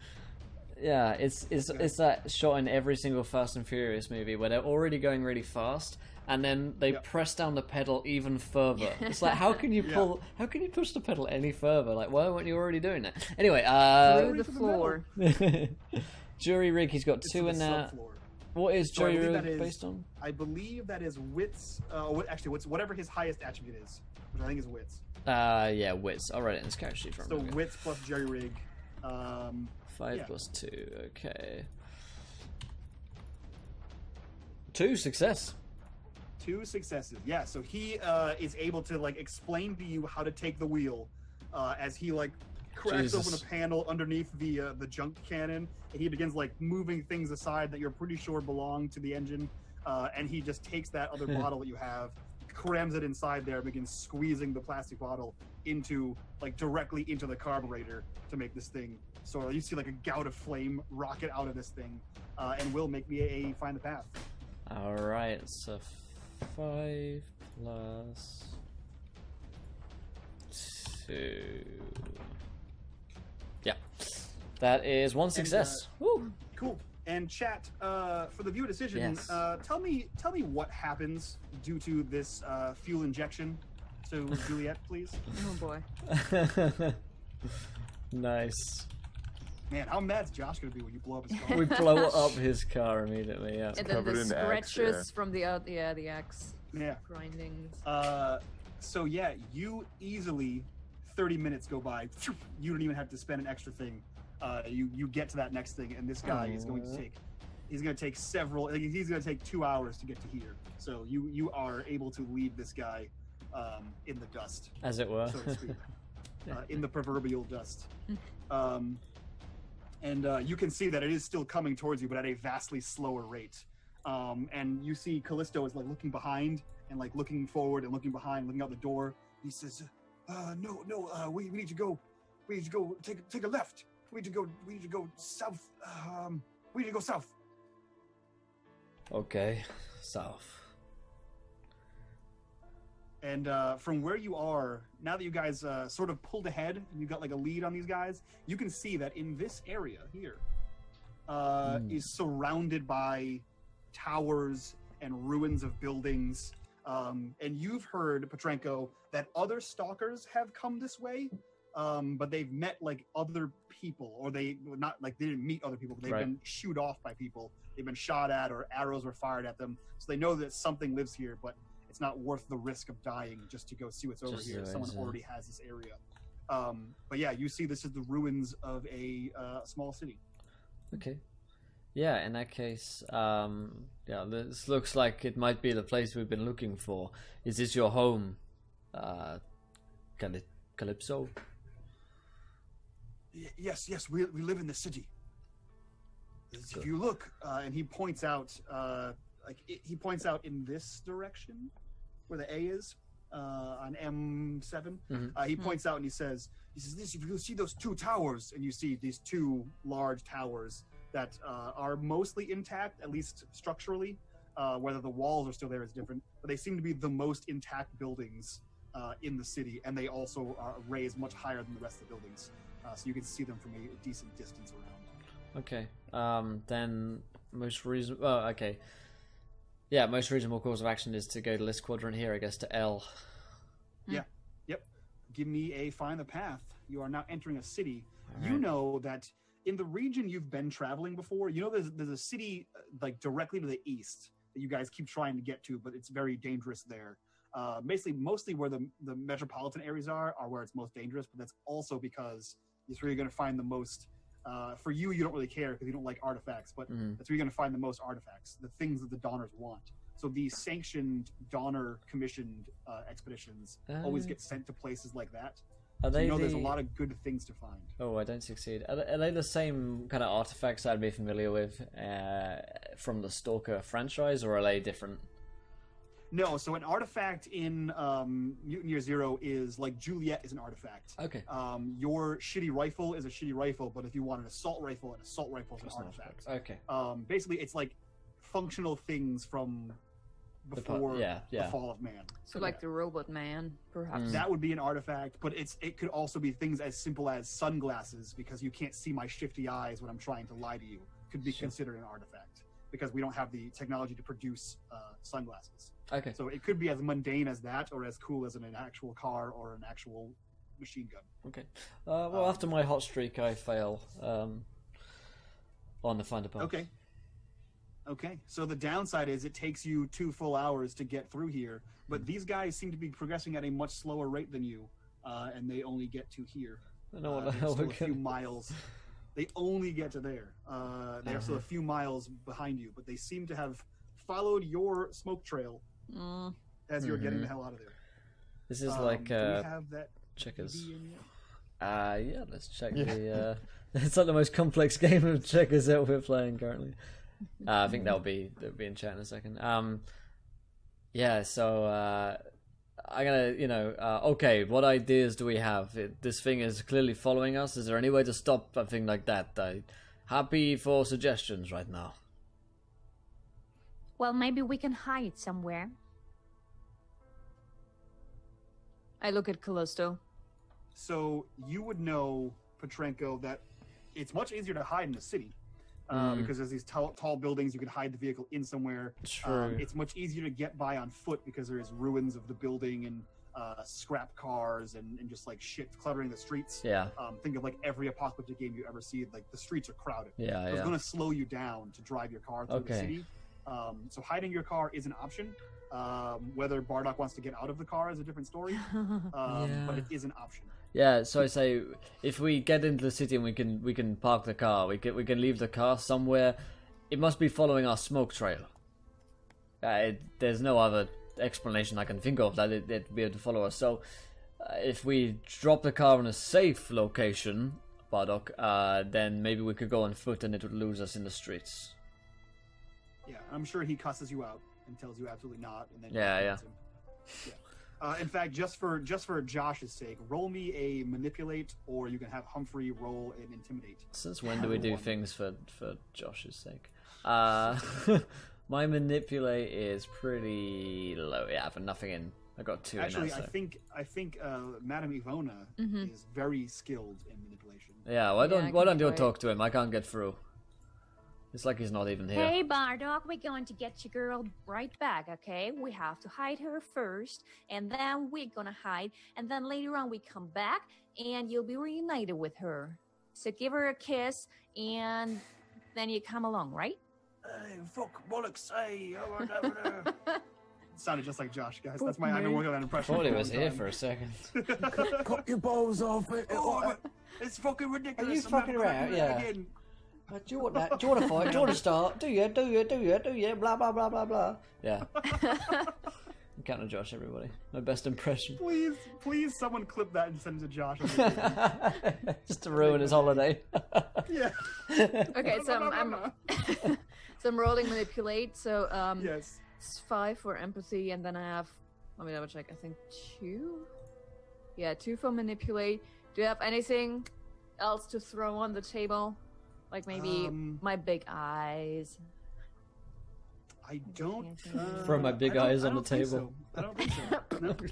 [SPEAKER 1] Yeah, it's that shot in every single Fast and Furious movie where they're already going really fast, and then they press down the pedal even further. It's like, how can you pull? How can you push the pedal any further? Like, why weren't you already doing that? Anyway,
[SPEAKER 3] Through the floor.
[SPEAKER 1] jury rig. He's got
[SPEAKER 2] It's
[SPEAKER 1] 2
[SPEAKER 2] the
[SPEAKER 1] in there.
[SPEAKER 2] subfloor.
[SPEAKER 1] What is
[SPEAKER 2] So I
[SPEAKER 1] jury
[SPEAKER 2] believe
[SPEAKER 1] rig
[SPEAKER 2] that is-
[SPEAKER 1] based on?
[SPEAKER 2] I believe that is wits. Actually, whatever his highest attribute is, which I think is wits.
[SPEAKER 1] Yeah, wits. I'll write it in this character sheet from
[SPEAKER 2] So wits plus jerry rig.
[SPEAKER 1] 5
[SPEAKER 2] yeah.
[SPEAKER 1] plus 2. Okay. 2 success.
[SPEAKER 2] 2 successes. Yeah. So he is able to like explain to you how to take the wheel as he like cracks
[SPEAKER 1] Jesus.
[SPEAKER 2] open a panel underneath the junk cannon, and he begins like moving things aside that you're pretty sure belong to the engine, and he just takes that other bottle that you have, crams it inside there, and begins squeezing the plastic bottle into like directly into the carburetor to make this thing. So you see like a gout of flame rocket out of this thing, and will make me a find the path.
[SPEAKER 1] Alright, so 5 plus 2. Yeah. That is 1 success. Woo!
[SPEAKER 2] Cool. And chat, for the viewer decision,
[SPEAKER 1] Yes.
[SPEAKER 2] tell me what happens due to this fuel injection. So Juliet, please.
[SPEAKER 3] Oh boy.
[SPEAKER 1] Nice.
[SPEAKER 2] Man, how mad's Josh gonna be when you blow up his car?
[SPEAKER 1] We blow up his car immediately, yeah.
[SPEAKER 3] And then
[SPEAKER 4] covered
[SPEAKER 3] the
[SPEAKER 4] in axe,
[SPEAKER 3] scratches from the the axe
[SPEAKER 2] Yeah.
[SPEAKER 3] grindings.
[SPEAKER 2] So yeah, you easily 30 minutes go by. You don't even have to spend an extra thing. You get to that next thing, and this guy is going to take. He's going to take several. He's going to take 2 hours to get to here. So you are able to leave this guy in the dust,
[SPEAKER 1] As it were.
[SPEAKER 2] so to speak, in the proverbial dust. And you can see that it is still coming towards you, but at a vastly slower rate. And you see Callisto is like looking behind and like looking forward and looking behind, looking out the door. He says, "No, we need to go. We need to go take a left. We need to go south. We need to go south."
[SPEAKER 1] Okay, south.
[SPEAKER 2] And from where you are, now that you guys sort of pulled ahead and you got like a lead on these guys, you can see that in this area here is surrounded by towers and ruins of buildings. And you've heard, Petrenko, that other stalkers have come this way, but they've met like other people, or they didn't meet other people, but they've been shooed off by people. They've been shot at, or arrows were fired at them. So they know that something lives here, but it's not worth the risk of dying just to go see what's over here. Someone already has this area. But yeah, you see this is the ruins of a small city.
[SPEAKER 1] Okay. Yeah, in that case, yeah, this looks like it might be the place we've been looking for. Is this your home, Calypso?
[SPEAKER 2] Yes, we live in the city. If you look, and he points out, he points out in this direction, where the A is, on M7. He points out and he says, "This. If you see those 2 towers, and you see these 2 large towers that are mostly intact, at least structurally. Whether the walls are still there is different, but they seem to be the most intact buildings in the city, and they also are raised much higher than the rest of the buildings, so you can see them from a decent distance around."
[SPEAKER 1] Okay. Then most reasonable. Oh, okay. Yeah, most reasonable course of action is to go to this quadrant here, I guess, to L.
[SPEAKER 2] Yeah. Yep. Give me a find the path. You are now entering a city.
[SPEAKER 1] All
[SPEAKER 2] You
[SPEAKER 1] right.
[SPEAKER 2] know that in the region you've been traveling before, you know there's a city like directly to the east that you guys keep trying to get to, but it's very dangerous there. Basically, mostly where the metropolitan areas are where it's most dangerous, but that's also because it's where you're going to find the most For you, you don't really care because you don't like artifacts, but that's where you're going to find the most artifacts, the things that the Donners want. So these sanctioned Donner commissioned expeditions always get sent to places like that.
[SPEAKER 1] Are
[SPEAKER 2] So
[SPEAKER 1] they
[SPEAKER 2] there's a lot of good things to find.
[SPEAKER 1] Oh, I don't succeed. Are they the same kind of artifacts I'd be familiar with from the Stalker franchise, or are they different?
[SPEAKER 2] No, so an artifact in Mutant Year Zero is like Juliet is an artifact.
[SPEAKER 1] Okay.
[SPEAKER 2] Your shitty rifle is a shitty rifle, but if you want an assault rifle is an artifact.
[SPEAKER 1] Okay.
[SPEAKER 2] Basically, it's like functional things from before the fall of man.
[SPEAKER 3] So like the robot man, perhaps.
[SPEAKER 2] That would be an artifact, but it could also be things as simple as sunglasses, because you can't see my shifty eyes when I'm trying to lie to you. Could be considered an artifact because we don't have the technology to produce sunglasses.
[SPEAKER 1] Okay.
[SPEAKER 2] So it could be as mundane as that, or as cool as an actual car or an actual machine gun.
[SPEAKER 1] Okay. Well, after my hot streak, I fail on the find a punch.
[SPEAKER 2] Okay. So the downside is it takes you 2 full hours to get through here, but these guys seem to be progressing at a much slower rate than you, and they only get to here.
[SPEAKER 1] I know what the hell
[SPEAKER 2] still
[SPEAKER 1] we're
[SPEAKER 2] a few miles. They only get to there. They are still a few miles behind you, but they seem to have followed your smoke trail as you're getting the hell out of there.
[SPEAKER 1] This is like
[SPEAKER 2] do we have that
[SPEAKER 1] checkers.
[SPEAKER 2] DD in yet?
[SPEAKER 1] Yeah, let's check the. It's like the most complex game of checkers that we're playing currently. I think that'll be in chat in a second. Yeah, so I'm gonna, okay, what ideas do we have? This thing is clearly following us. Is there any way to stop a thing like that? Happy for suggestions right now.
[SPEAKER 5] Well, maybe we can hide somewhere.
[SPEAKER 3] I look at Callisto.
[SPEAKER 2] So you would know, Petrenko, that it's much easier to hide in a city. Because there's these tall buildings, you can hide the vehicle in somewhere.
[SPEAKER 1] True.
[SPEAKER 2] It's much easier to get by on foot because there's ruins of the building and scrap cars and just like shit cluttering the streets.
[SPEAKER 1] Yeah.
[SPEAKER 2] Think of like every apocalyptic game you ever see. Like the streets are crowded.
[SPEAKER 1] Yeah,
[SPEAKER 2] so it's going to slow you down to drive your car through the city. So hiding your car is an option. Whether Bardock wants to get out of the car is a different story. But it is an option.
[SPEAKER 1] Yeah, so I say if we get into the city and we can park the car, we can leave the car somewhere. It must be following our smoke trail. There's no other explanation I can think of that it'd be able to follow us. So if we drop the car in a safe location, Bardock, then maybe we could go on foot and it would lose us in the streets.
[SPEAKER 2] Yeah, I'm sure he cusses you out and tells you absolutely not, and then
[SPEAKER 1] yeah.
[SPEAKER 2] In fact, just for Josh's sake, roll me a manipulate, or you can have Humphrey roll an intimidate.
[SPEAKER 1] Since when do we do things for Josh's sake? My manipulate is pretty low. Yeah, I have nothing in. I got 2
[SPEAKER 2] Actually,
[SPEAKER 1] in that, so.
[SPEAKER 2] I think Madame Ivona is very skilled in manipulation.
[SPEAKER 1] Yeah, why don't you talk to him? I can't get through. It's like he's not even here.
[SPEAKER 5] Hey, Bardock, we're going to get your girl right back, okay? We have to hide her first, and then we're gonna hide, and then later on we come back, and you'll be reunited with her. So give her a kiss, and then you come along, right?
[SPEAKER 2] Hey, fuck, bollocks, hey, sounded just like Josh, guys. That's I've been working on that impression.
[SPEAKER 1] I thought he was here for a second.
[SPEAKER 4] Cut your balls off.
[SPEAKER 2] It's fucking ridiculous.
[SPEAKER 1] Are you fucking around? Yeah. Do you want that? Do you want to fight? Do you want to start? Do you? Blah, blah, blah, blah, blah. Yeah. I'm counting Josh, everybody. My best impression.
[SPEAKER 2] Please, someone clip that and send it to Josh.
[SPEAKER 1] Just to ruin his holiday.
[SPEAKER 2] Yeah.
[SPEAKER 3] Okay, so I'm rolling manipulate. So
[SPEAKER 2] yes.
[SPEAKER 3] It's 5 for empathy, and then I have. Let me double check. I think 2. Yeah, 2 for manipulate. Do you have anything else to throw on the table? Like maybe my big eyes.
[SPEAKER 2] I don't.
[SPEAKER 1] Throw my big eyes on the table.
[SPEAKER 2] I don't think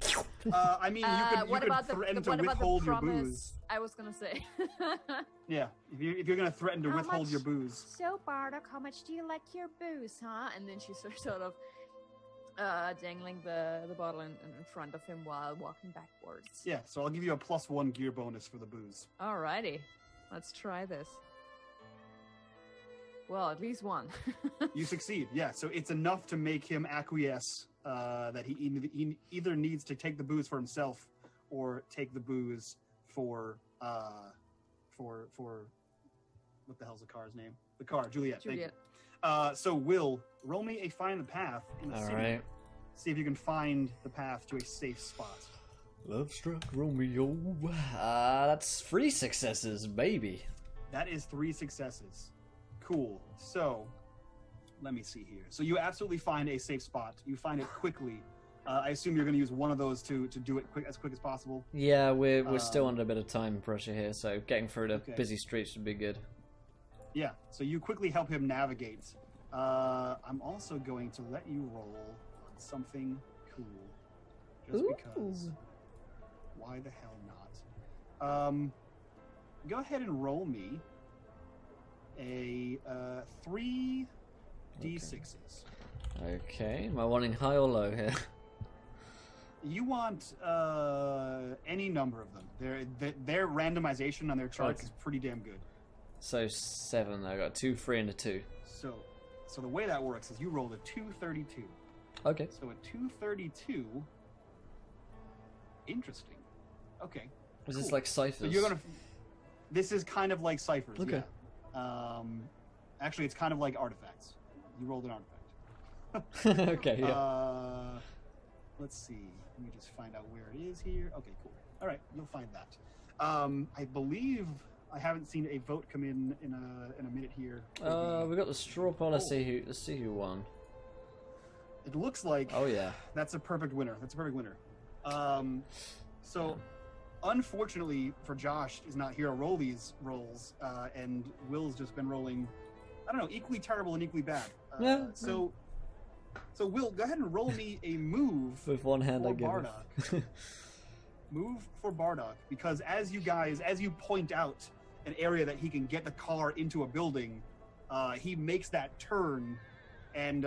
[SPEAKER 2] so. No. I mean, you could threaten to withhold your booze.
[SPEAKER 3] I was gonna say.
[SPEAKER 2] Yeah, if you're gonna threaten to withhold your booze.
[SPEAKER 5] So, Bardock, how much do you like your booze, huh?
[SPEAKER 3] And then she's sort of dangling the bottle in front of him while walking backwards.
[SPEAKER 2] Yeah, so I'll give you a +1 gear bonus for the booze.
[SPEAKER 3] Alrighty, let's try this. Well, at least 1.
[SPEAKER 2] You succeed, yeah. So it's enough to make him acquiesce that he either needs to take the booze for himself or take the booze for what the hell's the car's name? The car, Juliet.
[SPEAKER 3] Juliet.
[SPEAKER 2] Thank you. So Will, roll me a find the path in the
[SPEAKER 1] All
[SPEAKER 2] city.
[SPEAKER 1] right.
[SPEAKER 2] See if you can find the path to a safe spot.
[SPEAKER 1] Love struck Romeo. That's 3 successes, baby.
[SPEAKER 2] That is 3 successes. Cool. So, let me see here. So you absolutely find a safe spot. You find it quickly. I assume you're going to use one of those to do it as quick as possible.
[SPEAKER 1] Yeah, we're still under a bit of time pressure here, so getting through the busy streets would be good.
[SPEAKER 2] Yeah. So you quickly help him navigate. I'm also going to let you roll on something cool, just because. Why the hell not? Go ahead and roll me a 3 d6s.
[SPEAKER 1] Okay, am I wanting high or low here?
[SPEAKER 2] You want any number of them. Their randomization on their charts is pretty damn good.
[SPEAKER 1] So 7, I got 2, 3, and a 2.
[SPEAKER 2] So the way that works is you rolled a 232.
[SPEAKER 1] Okay.
[SPEAKER 2] So a 232. Interesting. Okay.
[SPEAKER 1] Is this like ciphers?
[SPEAKER 2] So you're gonna. This is kind of like ciphers.
[SPEAKER 1] Okay.
[SPEAKER 2] Yeah. Actually, it's kind of like artifacts. You rolled an artifact.
[SPEAKER 1] Okay. Yeah.
[SPEAKER 2] Let's see. Let me just find out where it is here. Okay, cool. All right, you'll find that. I believe I haven't seen a vote come in a minute here.
[SPEAKER 1] We got the straw poll. Let's see who won.
[SPEAKER 2] It looks like.
[SPEAKER 1] Oh yeah.
[SPEAKER 2] That's a perfect winner. So. Unfortunately for Josh, is not here to roll these rolls, and Will's just been rolling, I don't know, equally terrible and equally bad. So Will, go ahead and roll me a move
[SPEAKER 1] with one hand.
[SPEAKER 2] for
[SPEAKER 1] I give
[SPEAKER 2] Bardock. Move for Bardock, because as you point out an area that he can get the car into a building, he makes that turn, and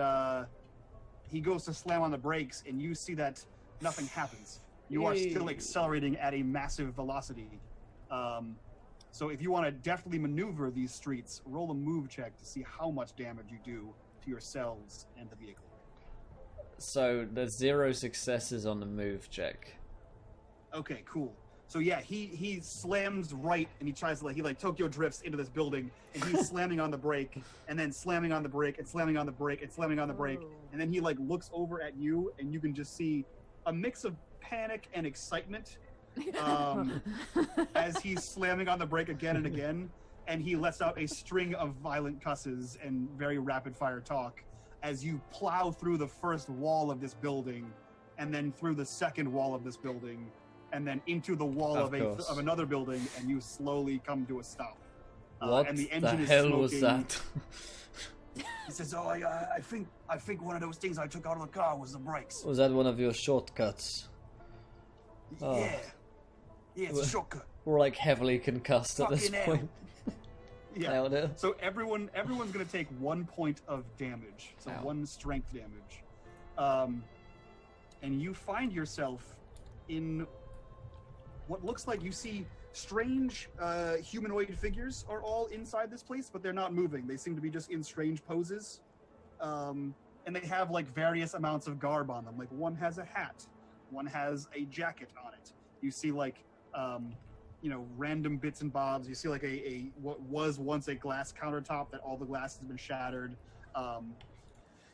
[SPEAKER 2] he goes to slam on the brakes, and you see that nothing happens. You are still accelerating at a massive velocity. So if you want to deftly maneuver these streets, roll a move check to see how much damage you do to yourselves and the vehicle.
[SPEAKER 1] So there's 0 successes on the move check.
[SPEAKER 2] Okay, cool. So yeah, he slams right, and he tries to he Tokyo drifts into this building, and he's slamming on the brake, and then slamming on the brake, and slamming on the brake, and slamming on the brake, and then he looks over at you, and you can just see a mix of panic and excitement as he's slamming on the brake again and again, and he lets out a string of violent cusses and very rapid fire talk as you plow through the first wall of this building, and then through the second wall of this building, and then into the wall of another building, and you slowly come to a stop.
[SPEAKER 1] What
[SPEAKER 2] and the engine
[SPEAKER 1] hell
[SPEAKER 2] is
[SPEAKER 1] was that?
[SPEAKER 2] He says, "Oh, I think one of those things I took out of the car was the brakes."
[SPEAKER 1] Was that one of your shortcuts? Oh.
[SPEAKER 2] Yeah, it's a shortcut.
[SPEAKER 1] We're heavily concussed at this point.
[SPEAKER 2] Yeah. So everyone's gonna take 1 point of damage. So 1 strength damage. And you find yourself in what looks like you see strange humanoid figures are all inside this place, but they're not moving. They seem to be just in strange poses. And they have various amounts of garb on them. One has a hat, one has a jacket on it. You see random bits and bobs. You see a what was once a glass countertop that all the glass has been shattered.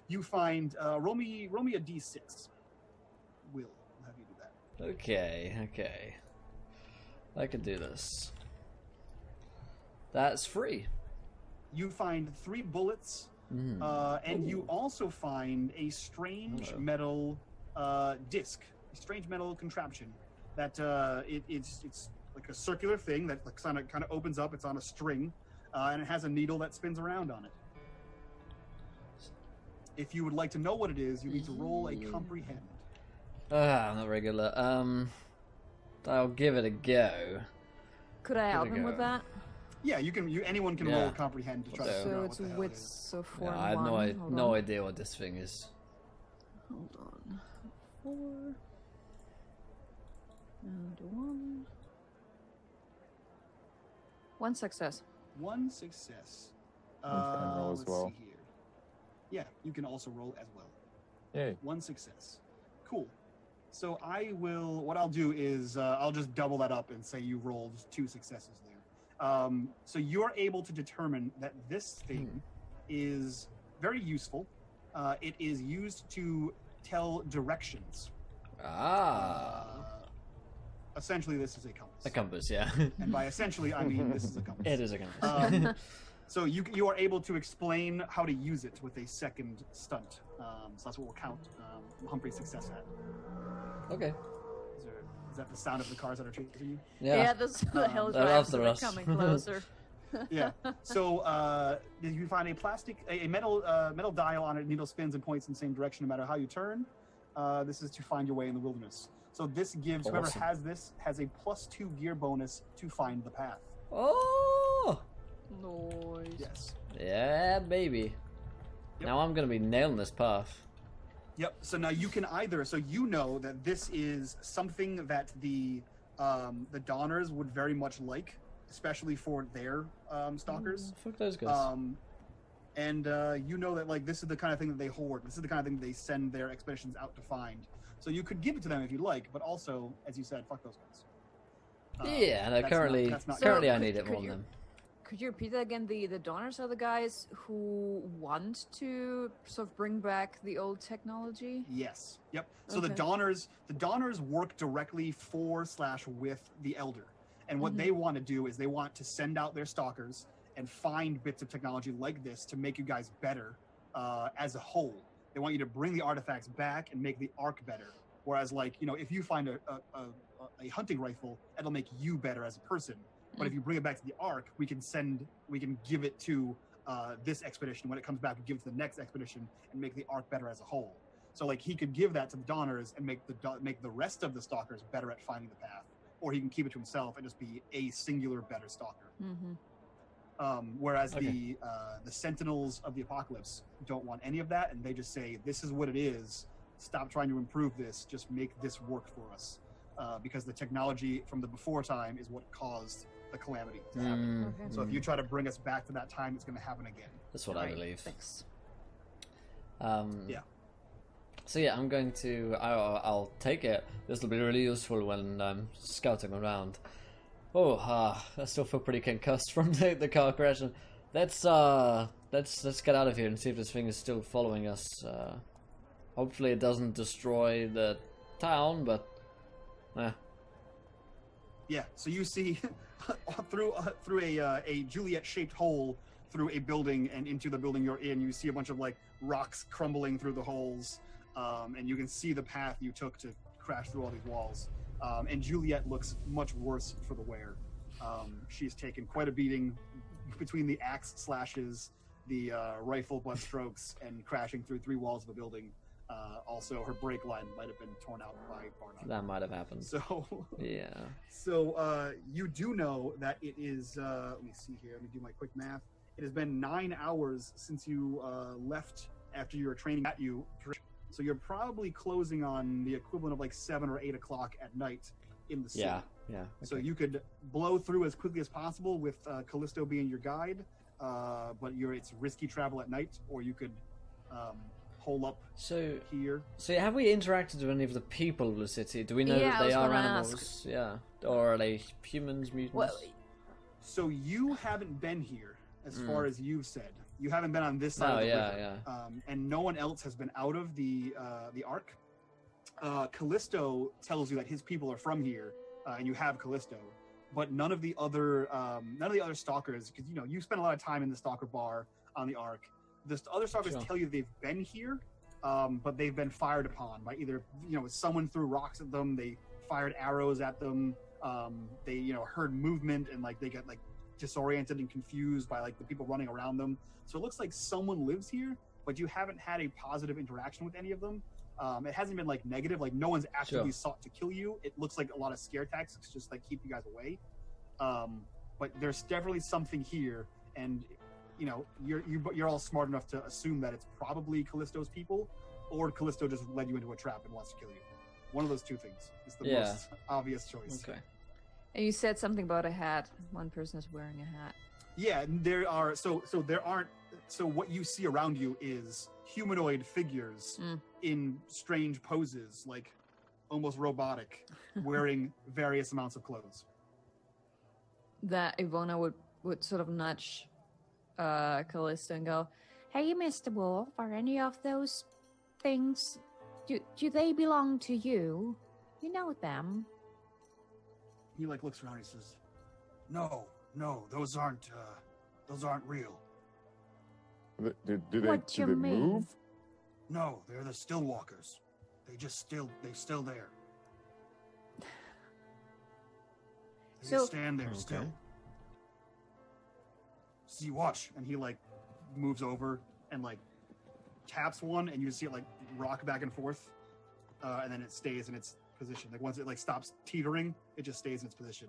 [SPEAKER 2] You find roll me a d6. Will, I'll have you do that.
[SPEAKER 1] Okay. I can do this. That's free.
[SPEAKER 2] You find 3 bullets, and you also find a strange metal disc, a strange metal contraption that it's like a circular thing that kind of opens up. It's on a string, and it has a needle that spins around on it. If you would like to know what it is, you need to roll a comprehend.
[SPEAKER 1] I'm not regular. I'll give it a go.
[SPEAKER 3] Could I help him with that?
[SPEAKER 2] Yeah, you can. Anyone can roll comprehend to try to figure out
[SPEAKER 3] So
[SPEAKER 2] what
[SPEAKER 3] it's
[SPEAKER 2] the hell it
[SPEAKER 3] wits,
[SPEAKER 2] is.
[SPEAKER 3] so 4
[SPEAKER 1] I
[SPEAKER 3] and
[SPEAKER 1] have
[SPEAKER 3] 1.
[SPEAKER 1] no idea what this thing is.
[SPEAKER 3] Hold on. 4 and 1. 1 success.
[SPEAKER 2] 1 success.
[SPEAKER 4] roll as
[SPEAKER 2] Let's
[SPEAKER 4] well.
[SPEAKER 2] see here. Yeah, you can also roll as well.
[SPEAKER 4] Yay.
[SPEAKER 2] 1 success. Cool. So what I'll do is I'll just double that up and say you rolled 2 successes there. So you're able to determine that this thing is very useful. It is used to tell directions. Essentially, this is a compass.
[SPEAKER 1] A compass, yeah.
[SPEAKER 2] And by essentially, I mean this is a compass.
[SPEAKER 1] It is a compass.
[SPEAKER 2] So you are able to explain how to use it with a second stunt. So that's what we'll count Humphrey's success at.
[SPEAKER 1] Okay.
[SPEAKER 2] Is that the sound of the cars that are chasing you?
[SPEAKER 3] Yeah, this the hell
[SPEAKER 1] they're after
[SPEAKER 3] are
[SPEAKER 1] us.
[SPEAKER 3] coming closer.
[SPEAKER 2] Yeah. So you find a metal dial on it. Needle spins and points in the same direction no matter how you turn. This is to find your way in the wilderness. So this gives whoever has this has a +2 gear bonus to find the path.
[SPEAKER 1] Oh!
[SPEAKER 3] Noise.
[SPEAKER 2] Yes.
[SPEAKER 1] Yeah, baby.
[SPEAKER 2] Yep.
[SPEAKER 1] Now I'm going to be nailing this path.
[SPEAKER 2] Yep. So now you can either, so you know that this is something that the Donners would very much like, especially for their stalkers.
[SPEAKER 1] Fuck those guys.
[SPEAKER 2] And you know that like this is the kind of thing that they hoard. This is the kind of thing that they send their expeditions out to find. So you could give it to them if you like, but also, as you said, fuck those guys.
[SPEAKER 1] Yeah, no,
[SPEAKER 2] that's
[SPEAKER 1] currently,
[SPEAKER 2] not
[SPEAKER 1] currently
[SPEAKER 2] good.
[SPEAKER 1] I need it
[SPEAKER 3] Could
[SPEAKER 1] more
[SPEAKER 3] you-
[SPEAKER 1] than them.
[SPEAKER 3] Could you repeat that again? The donors are the guys who want to sort of bring back the old technology?
[SPEAKER 2] Yes. Yep. So
[SPEAKER 3] Okay.
[SPEAKER 2] the Donners work directly for/with the Elder. And what they want to do is they want to send out their stalkers and find bits of technology like this to make you guys better as a whole. They want you to bring the artifacts back and make the Ark better. Whereas, like, you know, if you find a hunting rifle, it'll make you better as a person. But if you bring it back to the Ark, we can give it to this expedition. When it comes back, we give it to the next expedition and make the Ark better as a whole. So, like, he could give that to the Donners and make the rest of the stalkers better at finding the path, or he can keep it to himself and just be a singular better stalker. Whereas the Sentinels of the Apocalypse don't want any of that, and they just say, "This is what it is. Stop trying to improve this. Just make this work for us." Because the technology from the before time is what caused the calamity to happen.
[SPEAKER 3] Okay.
[SPEAKER 2] So if you try to bring us back to that time, it's going to happen again.
[SPEAKER 1] That's what I
[SPEAKER 3] Right,
[SPEAKER 1] believe.
[SPEAKER 3] Thanks.
[SPEAKER 2] Yeah.
[SPEAKER 1] So yeah, I'm going to. I'll take it. This will be really useful when I'm scouting around. Oh, I still feel pretty concussed from the car crash. Let's get out of here and see if this thing is still following us. Hopefully, it doesn't destroy the town, but.
[SPEAKER 2] Yeah. So you see through a Juliet-shaped hole through a building and into the building you're in, you see a bunch of like rocks crumbling through the holes, and you can see the path you took to crash through all these walls. And Juliet looks much worse for the wear. She's taken quite a beating between the axe slashes, the rifle butt strokes, and crashing through 3 walls of a building. Also, her brake line might have been torn out by Barnard.
[SPEAKER 1] That might have happened.
[SPEAKER 2] So,
[SPEAKER 1] Yeah.
[SPEAKER 2] so you do know that it is. Let me see here. Let me do my quick math. It has been 9 hours since you left after you were training at you. So you're probably closing on the equivalent of like 7 or 8 o'clock at night in the city.
[SPEAKER 1] Yeah. Yeah.
[SPEAKER 2] So you could blow through as quickly as possible with Callisto being your guide, but it's risky travel at night, or you could hole up here.
[SPEAKER 1] So have we interacted with any of the people of the city? Do we know
[SPEAKER 3] Yeah,
[SPEAKER 1] that
[SPEAKER 3] I
[SPEAKER 1] they
[SPEAKER 3] was
[SPEAKER 1] are
[SPEAKER 3] gonna
[SPEAKER 1] animals?
[SPEAKER 3] ask.
[SPEAKER 1] Yeah. Or are they humans, mutants?
[SPEAKER 3] Well,
[SPEAKER 2] So you haven't been here, as far as you've said. You haven't been on this side of the river. And no one else has been out of the Ark. Callisto tells you that his people are from here, and you have Callisto, but none of the other stalkers, because you spend a lot of time in the stalker bar on the Ark. The other stalkers tell you they've been here, but they've been fired upon by either someone threw rocks at them, they fired arrows at them, they heard movement and like they get like disoriented and confused by like the people running around them. So it looks like someone lives here, but you haven't had a positive interaction with any of them. It hasn't been like negative, like no one's actively sought to kill you. It looks like a lot of scare tactics just like keep you guys away. But there's definitely something here, and you're all smart enough to assume that it's probably Callisto's people, or Callisto just led you into a trap and wants to kill you. One of those two things is the most obvious choice.
[SPEAKER 1] Okay.
[SPEAKER 3] and you said something about a hat. One person is wearing a hat.
[SPEAKER 2] Yeah, there are so what you see around you is humanoid figures in strange poses, like almost robotic, wearing various amounts of clothes.
[SPEAKER 3] that Ivona would sort of nudge Callisto and go,
[SPEAKER 5] Hey, Mr. Wolf, are any of those things, do they belong to you? You know them.
[SPEAKER 2] He like looks around. And he says, "No, those aren't real.
[SPEAKER 4] Do they
[SPEAKER 5] What you mean?
[SPEAKER 4] move?
[SPEAKER 2] No, they're the still walkers. They're still there. They
[SPEAKER 5] So-
[SPEAKER 2] just stand there still. See, watch." And he like moves over and like taps one, and you see it like rock back and forth, and then it stays in its position. Like once it like stops teetering, it just stays in its position.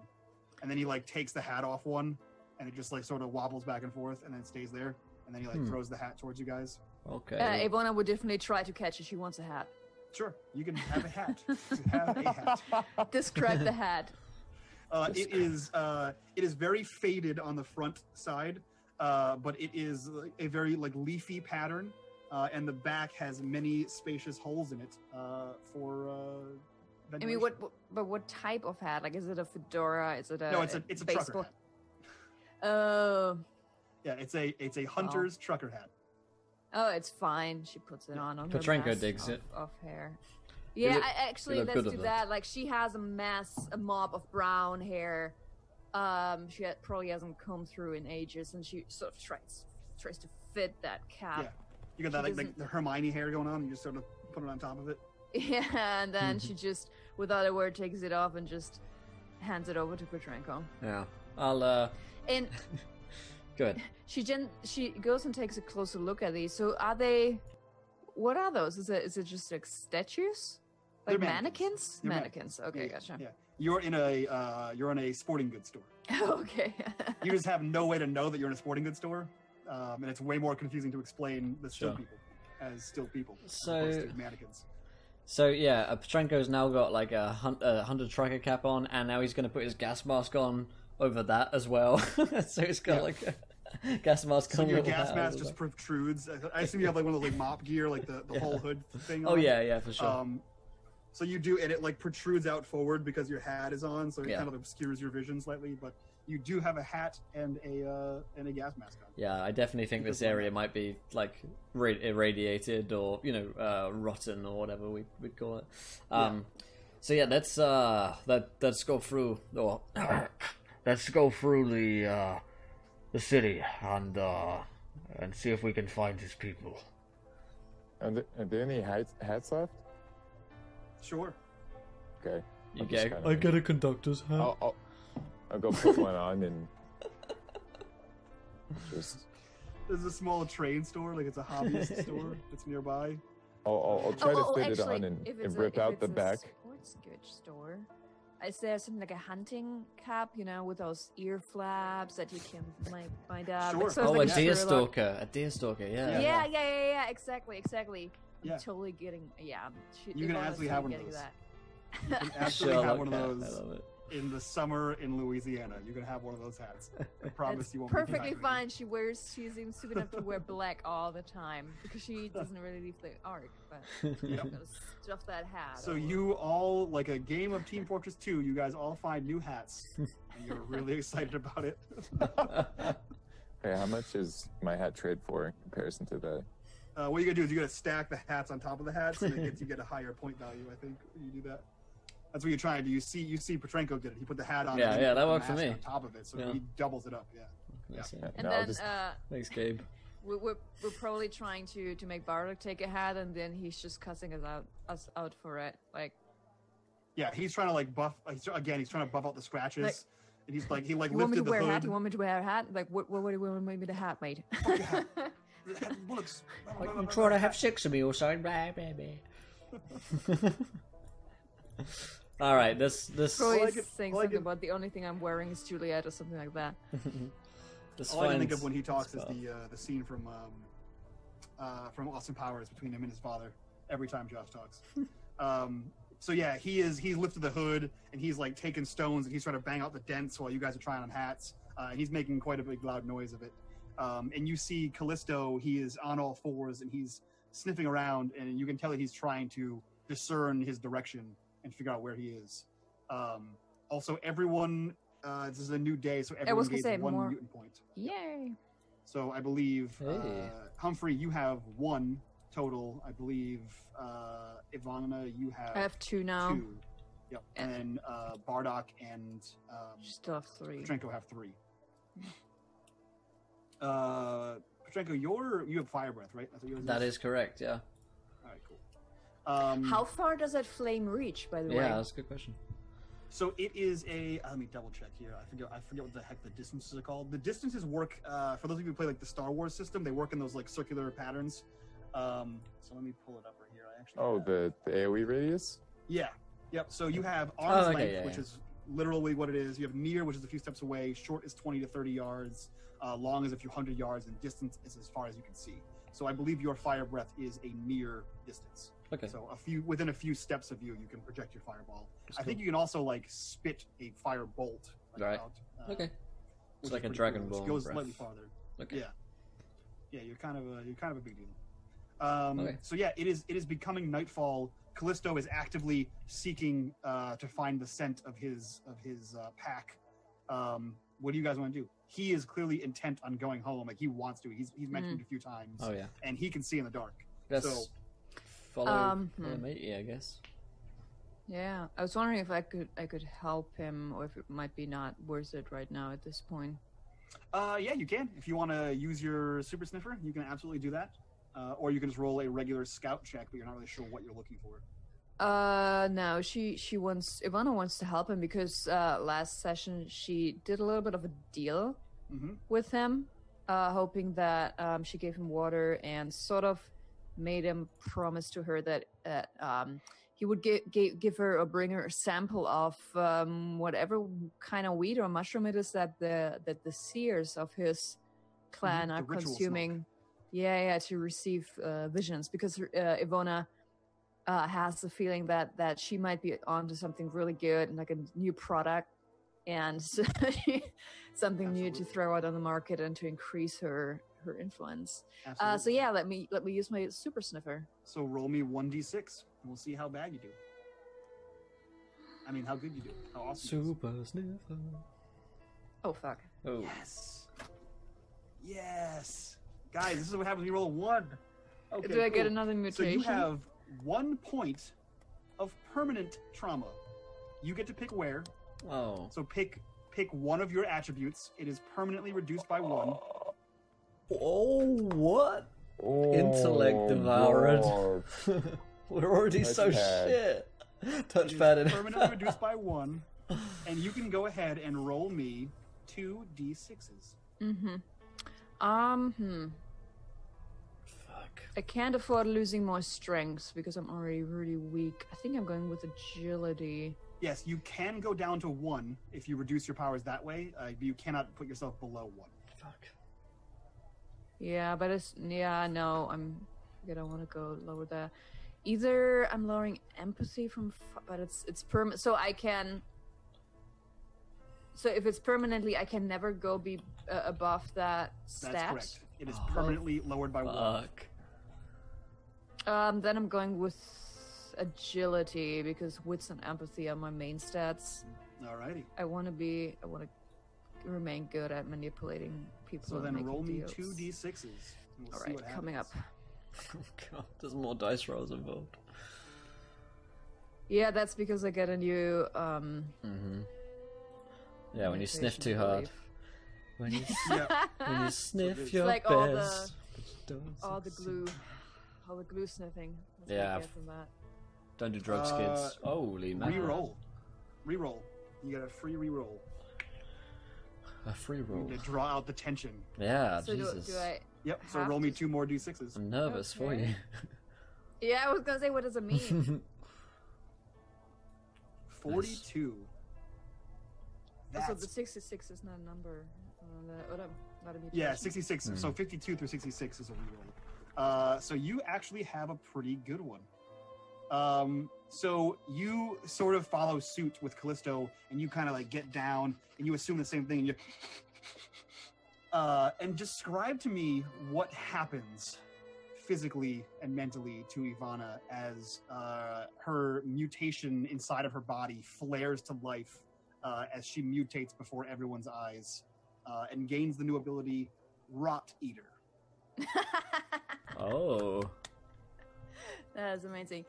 [SPEAKER 2] And then he like takes the hat off one, and it just like sort of wobbles back and forth, and then stays there. And then he like throws the hat towards you guys.
[SPEAKER 1] Okay.
[SPEAKER 3] Ivona would definitely try to catch it. She wants a hat.
[SPEAKER 2] Sure, you can have a hat. You have a hat.
[SPEAKER 3] Describe the hat.
[SPEAKER 2] It is very faded on the front side, but it is a very like leafy pattern, and the back has many spacious holes in it for
[SPEAKER 3] I mean, what type of hat? Like, is it a fedora? Is it a
[SPEAKER 2] No, it's a trucker hat.
[SPEAKER 3] Oh,
[SPEAKER 2] Yeah, it's a hunter's trucker hat.
[SPEAKER 3] oh, it's fine. She puts it on her
[SPEAKER 1] Petrenko
[SPEAKER 3] mass
[SPEAKER 1] digs it.
[SPEAKER 3] of hair. Yeah,
[SPEAKER 1] look-
[SPEAKER 3] actually,
[SPEAKER 1] you look
[SPEAKER 3] let's
[SPEAKER 1] good
[SPEAKER 3] do
[SPEAKER 1] at
[SPEAKER 3] that. Like, she has a mop of brown hair. Probably hasn't combed through in ages, and she sort of tries to fit that cap.
[SPEAKER 2] Yeah, you got that
[SPEAKER 3] She
[SPEAKER 2] like
[SPEAKER 3] doesn't-
[SPEAKER 2] the Hermione hair going on, and you just sort of put it on top of it.
[SPEAKER 3] Yeah, and then she just, without a word, takes it off and just hands it over to Petrenko.
[SPEAKER 1] Yeah. I'll
[SPEAKER 3] And
[SPEAKER 1] good.
[SPEAKER 3] she goes and takes a closer look at these. So are they? What are those? Is it just like statues, like
[SPEAKER 2] They're
[SPEAKER 3] mannequins?
[SPEAKER 2] mannequins. They're
[SPEAKER 3] Mannequins. Okay,
[SPEAKER 2] Yeah,
[SPEAKER 3] gotcha.
[SPEAKER 2] Yeah, you're in a sporting goods store.
[SPEAKER 3] Okay.
[SPEAKER 2] You just have no way to know that you're in a sporting goods store, and it's way more confusing to explain the still
[SPEAKER 1] Sure.
[SPEAKER 2] people as still people as
[SPEAKER 1] So-
[SPEAKER 2] opposed to mannequins.
[SPEAKER 1] So yeah, Petrenko's now got like a hunter trucker cap on, and now he's going to put his gas mask on over that as well. So he's got
[SPEAKER 2] Yeah.
[SPEAKER 1] like a gas mask
[SPEAKER 2] So
[SPEAKER 1] on.
[SPEAKER 2] your
[SPEAKER 1] with a
[SPEAKER 2] gas
[SPEAKER 1] hat
[SPEAKER 2] mask
[SPEAKER 1] over
[SPEAKER 2] just
[SPEAKER 1] that.
[SPEAKER 2] protrudes. I assume you have like one of those like mop gear, like the
[SPEAKER 1] Yeah.
[SPEAKER 2] whole hood thing.
[SPEAKER 1] Oh
[SPEAKER 2] on.
[SPEAKER 1] yeah, for sure.
[SPEAKER 2] So you do, and it like protrudes out forward because your hat is on, so it
[SPEAKER 1] Yeah.
[SPEAKER 2] kind of obscures your vision slightly. But you do have a hat and a gas mask on.
[SPEAKER 1] Yeah, I definitely think this area might be like irradiated or rotten or whatever we'd call it. So yeah, let's go through or let's go through the city and see if we can find his people.
[SPEAKER 4] Are there any hats left?
[SPEAKER 2] Sure.
[SPEAKER 4] Okay.
[SPEAKER 1] You
[SPEAKER 4] I'll just
[SPEAKER 1] get
[SPEAKER 4] kinda-
[SPEAKER 1] I get a conductor's hat.
[SPEAKER 4] I'll go put one on and just.
[SPEAKER 2] There's a small train store, like it's a hobbyist store that's nearby.
[SPEAKER 4] I'll try to fit
[SPEAKER 3] actually,
[SPEAKER 4] it on
[SPEAKER 3] if
[SPEAKER 4] and
[SPEAKER 3] it's
[SPEAKER 4] rip out the
[SPEAKER 3] a
[SPEAKER 4] back.
[SPEAKER 3] sports goods store. Is there something like a hunting cap, with those ear flaps that you can like find out?
[SPEAKER 2] Sure.
[SPEAKER 3] Like, so it's
[SPEAKER 1] Oh,
[SPEAKER 3] like
[SPEAKER 1] a deer
[SPEAKER 3] Sherlock-
[SPEAKER 1] stalker. Yeah.
[SPEAKER 3] Yeah, exactly.
[SPEAKER 2] Yeah.
[SPEAKER 3] I'm totally getting. Yeah,
[SPEAKER 2] You can
[SPEAKER 3] Ivona's
[SPEAKER 2] absolutely have one of
[SPEAKER 3] getting
[SPEAKER 2] those.
[SPEAKER 3] that.
[SPEAKER 2] You can absolutely have one of
[SPEAKER 1] hat, I
[SPEAKER 2] those
[SPEAKER 1] love it.
[SPEAKER 2] in the summer in Louisiana. You can have one of those hats. I promise
[SPEAKER 3] It's
[SPEAKER 2] you won't. be
[SPEAKER 3] perfectly
[SPEAKER 2] dehydrated.
[SPEAKER 3] fine. She seems stupid enough to wear black all the time because she doesn't really leave the arc. But
[SPEAKER 2] Yep.
[SPEAKER 3] gotta stuff that hat.
[SPEAKER 2] So
[SPEAKER 3] over.
[SPEAKER 2] you all, like a game of Team Fortress 2, you guys all find new hats, and you're really excited about it.
[SPEAKER 4] Hey, how much is my hat trade for in comparison to the?
[SPEAKER 2] What you gotta do is you gotta stack the hats on top of the hats, and you get a higher point value. I think when you do that. That's what you're trying to do. You see, Petrenko did it. He put the hat on.
[SPEAKER 1] Yeah,
[SPEAKER 2] and then
[SPEAKER 1] yeah,
[SPEAKER 2] he
[SPEAKER 1] that
[SPEAKER 2] put the
[SPEAKER 1] worked for
[SPEAKER 2] mask
[SPEAKER 1] me.
[SPEAKER 2] On top of it, so
[SPEAKER 1] Yeah.
[SPEAKER 2] he doubles it up. Yeah.
[SPEAKER 3] And
[SPEAKER 4] No, I'll
[SPEAKER 3] then
[SPEAKER 4] just-
[SPEAKER 1] Thanks, Gabe.
[SPEAKER 3] we're probably trying to make Bardock take a hat, and then he's just cussing us out for it. Like,
[SPEAKER 2] Yeah, he's trying to like buff. He's trying to buff out the scratches,
[SPEAKER 3] Like-
[SPEAKER 2] and he
[SPEAKER 3] you want me
[SPEAKER 2] lifted
[SPEAKER 3] to
[SPEAKER 2] the
[SPEAKER 3] wear a
[SPEAKER 2] hood.
[SPEAKER 3] hat? You want me to wear a hat? Like, what do you want me to hat, mate?
[SPEAKER 2] Bullocks.
[SPEAKER 1] I'm trying to have sex with me or something. Blah, blah, blah. All right, this
[SPEAKER 3] Probably
[SPEAKER 2] All I could-
[SPEAKER 3] saying
[SPEAKER 2] all I
[SPEAKER 3] something
[SPEAKER 2] could-
[SPEAKER 3] about the only thing I'm wearing is Juliet or something like that.
[SPEAKER 1] this
[SPEAKER 2] All I can think
[SPEAKER 1] finds-
[SPEAKER 2] of when he talks is
[SPEAKER 1] spell.
[SPEAKER 2] the scene from Austin Powers between him and his father. Every time Josh talks. So yeah, he's lifted the hood and he's like taking stones and he's trying to bang out the dents while you guys are trying on hats. And he's making quite a big loud noise of it. And you see Callisto, he is on all fours and he's sniffing around, and you can tell that he's trying to discern his direction and figure out where he is. Also, everyone This is a new day, so
[SPEAKER 3] was
[SPEAKER 2] everyone
[SPEAKER 3] gonna
[SPEAKER 2] gains
[SPEAKER 3] say
[SPEAKER 2] one
[SPEAKER 3] more-
[SPEAKER 2] mutant point.
[SPEAKER 3] Yay!
[SPEAKER 2] So I believe
[SPEAKER 1] Hey.
[SPEAKER 2] Humphrey, you have 1 total. I believe Ivana, you have
[SPEAKER 3] I have 2 now.
[SPEAKER 2] 2. Yep. And then Bardock and
[SPEAKER 3] Still have 3.
[SPEAKER 2] Petrenko have 3. Petrenko, you have fire breath, right? That's what yours
[SPEAKER 1] That is correct, yeah.
[SPEAKER 2] All right, cool.
[SPEAKER 3] How far does that flame reach, by the way?
[SPEAKER 1] Yeah, that's a good question.
[SPEAKER 2] So it is a. Let me double check here. I forget what the heck the distances are called. The distances work for those of you who play like the Star Wars system. They work in those like circular patterns. So let me pull it up right here. I actually.
[SPEAKER 4] Oh,
[SPEAKER 2] have-
[SPEAKER 4] the AOE radius?
[SPEAKER 2] Yeah. Yep. So you have arm's
[SPEAKER 1] okay,
[SPEAKER 2] length,
[SPEAKER 1] yeah,
[SPEAKER 2] which
[SPEAKER 1] yeah.
[SPEAKER 2] is literally what it is. You have near, which is a few steps away. Short is 20 to 30 yards. Long is a few hundred yards, and distance is as far as you can see. So I believe your fire breath is a near distance.
[SPEAKER 1] Okay.
[SPEAKER 2] So within a few steps of you, you can project your fireball.
[SPEAKER 1] That's
[SPEAKER 2] I think
[SPEAKER 1] cool.
[SPEAKER 2] you can also like spit a fire bolt. Like,
[SPEAKER 1] Right.
[SPEAKER 2] out,
[SPEAKER 1] Okay.
[SPEAKER 2] which
[SPEAKER 1] It's
[SPEAKER 2] is
[SPEAKER 1] like a
[SPEAKER 2] pretty
[SPEAKER 1] Dragon
[SPEAKER 2] cool,
[SPEAKER 1] Ball
[SPEAKER 2] which goes
[SPEAKER 1] breath.
[SPEAKER 2] slightly farther.
[SPEAKER 1] Okay.
[SPEAKER 2] Yeah. Yeah, you're kind of a big deal.
[SPEAKER 1] Okay.
[SPEAKER 2] So yeah, it is becoming nightfall. Callisto is actively seeking to find the scent of his pack. What do you guys want to do? He is clearly intent on going home. Like he wants to. He's mentioned it a few times.
[SPEAKER 1] Oh, yeah.
[SPEAKER 2] And he can see in the dark.
[SPEAKER 1] Let's
[SPEAKER 2] So
[SPEAKER 1] follow me, I guess.
[SPEAKER 3] Yeah, I was wondering if I could help him, or if it might be not worth it right now at this point.
[SPEAKER 2] yeah, you can. If you want to use your super sniffer, you can absolutely do that. Or you can just roll a regular scout check, but you're not really sure what you're looking for.
[SPEAKER 3] No, Ivana wants to help him because last session she did a little bit of a deal
[SPEAKER 2] Mm-hmm.
[SPEAKER 3] with him, hoping that she gave him water and sort of made him promise to her that he would give her or bring her a sample of whatever kind of weed or mushroom it is that the seers of his clan
[SPEAKER 2] The
[SPEAKER 3] are
[SPEAKER 2] ritual
[SPEAKER 3] consuming.
[SPEAKER 2] smoke.
[SPEAKER 3] Yeah, to receive visions, because Ivona has the feeling that she might be onto something really good and like a new product, and something new to
[SPEAKER 2] Absolutely.
[SPEAKER 3] throw out on the market and to increase her influence.
[SPEAKER 2] Absolutely.
[SPEAKER 3] So yeah, let me use my super sniffer.
[SPEAKER 2] So roll me 1d6, and we'll see how bad you do. I mean, how good you do. How awesome. you do.
[SPEAKER 1] Super sniffer.
[SPEAKER 3] Oh fuck!
[SPEAKER 1] Oh.
[SPEAKER 2] Yes. Yes. Guys, this is what happens when you roll a 1. Okay,
[SPEAKER 3] Do I get
[SPEAKER 2] cool.
[SPEAKER 3] another
[SPEAKER 2] So
[SPEAKER 3] mutation?
[SPEAKER 2] you have 1 point of permanent trauma. You get to pick where.
[SPEAKER 1] Oh.
[SPEAKER 2] So pick one of your attributes. It is permanently reduced by 1.
[SPEAKER 1] Oh, what?
[SPEAKER 4] Oh,
[SPEAKER 1] Intellect devoured.
[SPEAKER 4] God.
[SPEAKER 1] We're already so
[SPEAKER 4] Touchpad.
[SPEAKER 1] shit.
[SPEAKER 2] It is
[SPEAKER 1] Touchpad and
[SPEAKER 2] permanently reduced by 1. And you can go ahead and roll me 2d6s.
[SPEAKER 1] Fuck.
[SPEAKER 3] I can't afford losing more strength because I'm already really weak. I think I'm going with agility.
[SPEAKER 2] Yes, you can go down to 1 if you reduce your powers that way. You cannot put yourself below 1.
[SPEAKER 1] Fuck.
[SPEAKER 3] Yeah, but no, I'm gonna want to go lower that. Either I'm lowering empathy from, but it's permanent, so I can. So if it's permanently, I can never go be above that stat.
[SPEAKER 2] That's correct. It is permanently lowered by 1.
[SPEAKER 1] Fuck.
[SPEAKER 3] Then I'm going with agility because wits and empathy are my main stats.
[SPEAKER 2] Alrighty.
[SPEAKER 3] I want to remain good at manipulating people.
[SPEAKER 2] So
[SPEAKER 3] and
[SPEAKER 2] then
[SPEAKER 3] making
[SPEAKER 2] roll me
[SPEAKER 3] deals.
[SPEAKER 2] 2d6s. and we'll
[SPEAKER 3] All
[SPEAKER 2] see
[SPEAKER 3] right,
[SPEAKER 2] what
[SPEAKER 3] coming up.
[SPEAKER 2] happens.
[SPEAKER 1] Oh god, there's more dice rolls involved.
[SPEAKER 3] Yeah, that's because I get a new
[SPEAKER 1] Yeah, when you sniff too
[SPEAKER 3] meditation, I
[SPEAKER 1] hard.
[SPEAKER 3] believe.
[SPEAKER 1] When you,
[SPEAKER 2] Yeah.
[SPEAKER 1] when you sniff
[SPEAKER 2] It's
[SPEAKER 1] your
[SPEAKER 3] like all the-
[SPEAKER 1] best. but don't
[SPEAKER 3] all the
[SPEAKER 1] succeed.
[SPEAKER 3] glue sniffing. That's what
[SPEAKER 1] Yeah.
[SPEAKER 3] I get from that.
[SPEAKER 1] Don't do drugs, kids. Holy man.
[SPEAKER 2] Reroll. You get a free reroll.
[SPEAKER 1] A free roll.
[SPEAKER 2] To draw out the tension.
[SPEAKER 1] Yeah,
[SPEAKER 3] So
[SPEAKER 1] Jesus.
[SPEAKER 3] do I?
[SPEAKER 2] Yep. So
[SPEAKER 3] Have
[SPEAKER 2] roll me
[SPEAKER 3] to-
[SPEAKER 2] 2 more d6s.
[SPEAKER 1] I'm nervous for
[SPEAKER 3] Okay.
[SPEAKER 1] you.
[SPEAKER 3] Yeah, I was gonna say, what does it mean?
[SPEAKER 2] 42.
[SPEAKER 3] Also,
[SPEAKER 2] That's
[SPEAKER 3] the 66 is not a number. Not a mutation.
[SPEAKER 2] yeah, 66. So 52 through 66 is a reroll. So you actually have a pretty good one. So you sort of follow suit with Callisto, and you kind of like get down, and you assume the same thing, and you. And describe to me what happens physically and mentally to Ivana as her mutation inside of her body flares to life as she mutates before everyone's eyes and gains the new ability Rot Eater.
[SPEAKER 1] Oh.
[SPEAKER 3] That's amazing.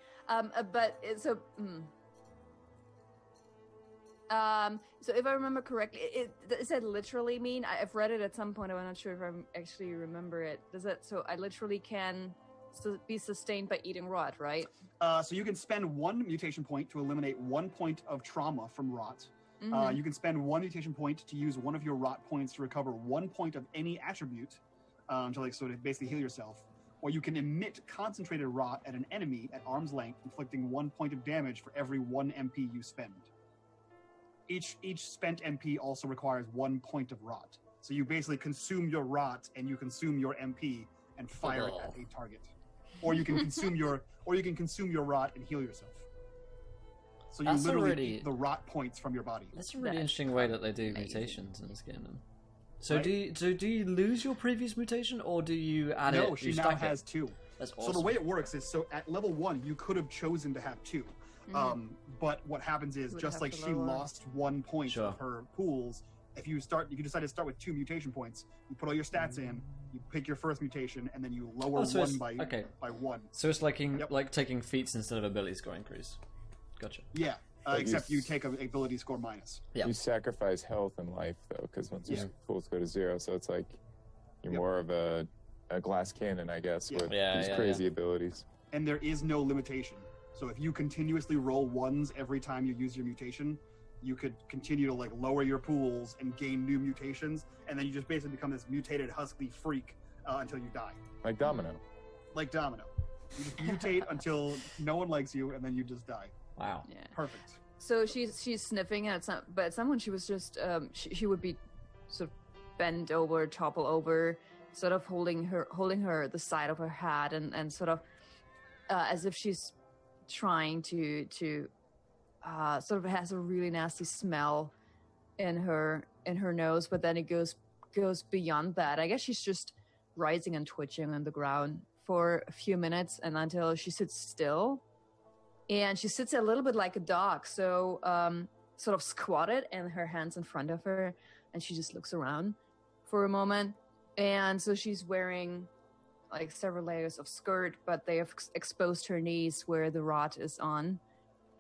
[SPEAKER 3] So if I remember correctly, does that literally mean, I've read it at some point, I'm not sure if I actually remember it. Does that, so I literally can be sustained by eating rot, right?
[SPEAKER 2] So you can spend 1 mutation point to eliminate 1 point of trauma from rot. You can spend 1 mutation point to use one of your rot points to recover 1 point of any attribute to like sort of basically heal yourself. Or you can emit concentrated rot at an enemy at arm's length, inflicting 1 point of damage for every 1 MP you spend. Each spent MP also requires 1 point of rot. So you basically consume your rot and you consume your MP and fire it at a target. Or you can consume your rot and heal yourself. So you literally eat the rot points from your body.
[SPEAKER 1] That's a really interesting way that they do mutations in this game. Then. So
[SPEAKER 2] Right?
[SPEAKER 1] do you lose your previous mutation, or do you add it?
[SPEAKER 2] No, she now has 2.
[SPEAKER 1] That's awesome.
[SPEAKER 2] So the way it works is, so at level 1, you could have chosen to have 2. But what happens is, just like she lost 1 point of her pools, if you decide to start with 2 mutation points, you put all your stats in, you pick your first mutation, and then you lower one by 1.
[SPEAKER 1] So it's like like taking feats instead of ability score increase. Gotcha.
[SPEAKER 2] Yeah, except you take an ability score minus.
[SPEAKER 1] Yeah.
[SPEAKER 4] You sacrifice health and life though, because once your pools go to 0, so it's like you're more of a glass cannon, I guess, with these crazy abilities.
[SPEAKER 2] And there is no limitation. So if you continuously roll 1s every time you use your mutation, you could continue to like lower your pools and gain new mutations, and then you just basically become this mutated husky freak until you die.
[SPEAKER 4] Like Domino.
[SPEAKER 2] Like Domino. You just mutate until no one likes you, and then you just die.
[SPEAKER 1] Wow.
[SPEAKER 3] Yeah.
[SPEAKER 2] Perfect.
[SPEAKER 3] So she's sniffing at some, but at someone she was just she would be sort of bent over, topple over, sort of holding her the side of her head and sort of as if she's trying to sort of has a really nasty smell in her nose, but then it goes beyond that. I guess she's just rising and twitching on the ground for a few minutes, and until she sits still. And she sits a little bit like a dog, so sort of squatted and her hands in front of her, and she just looks around for a moment. And so she's wearing like several layers of skirt, but they have exposed her knees where the rot is on.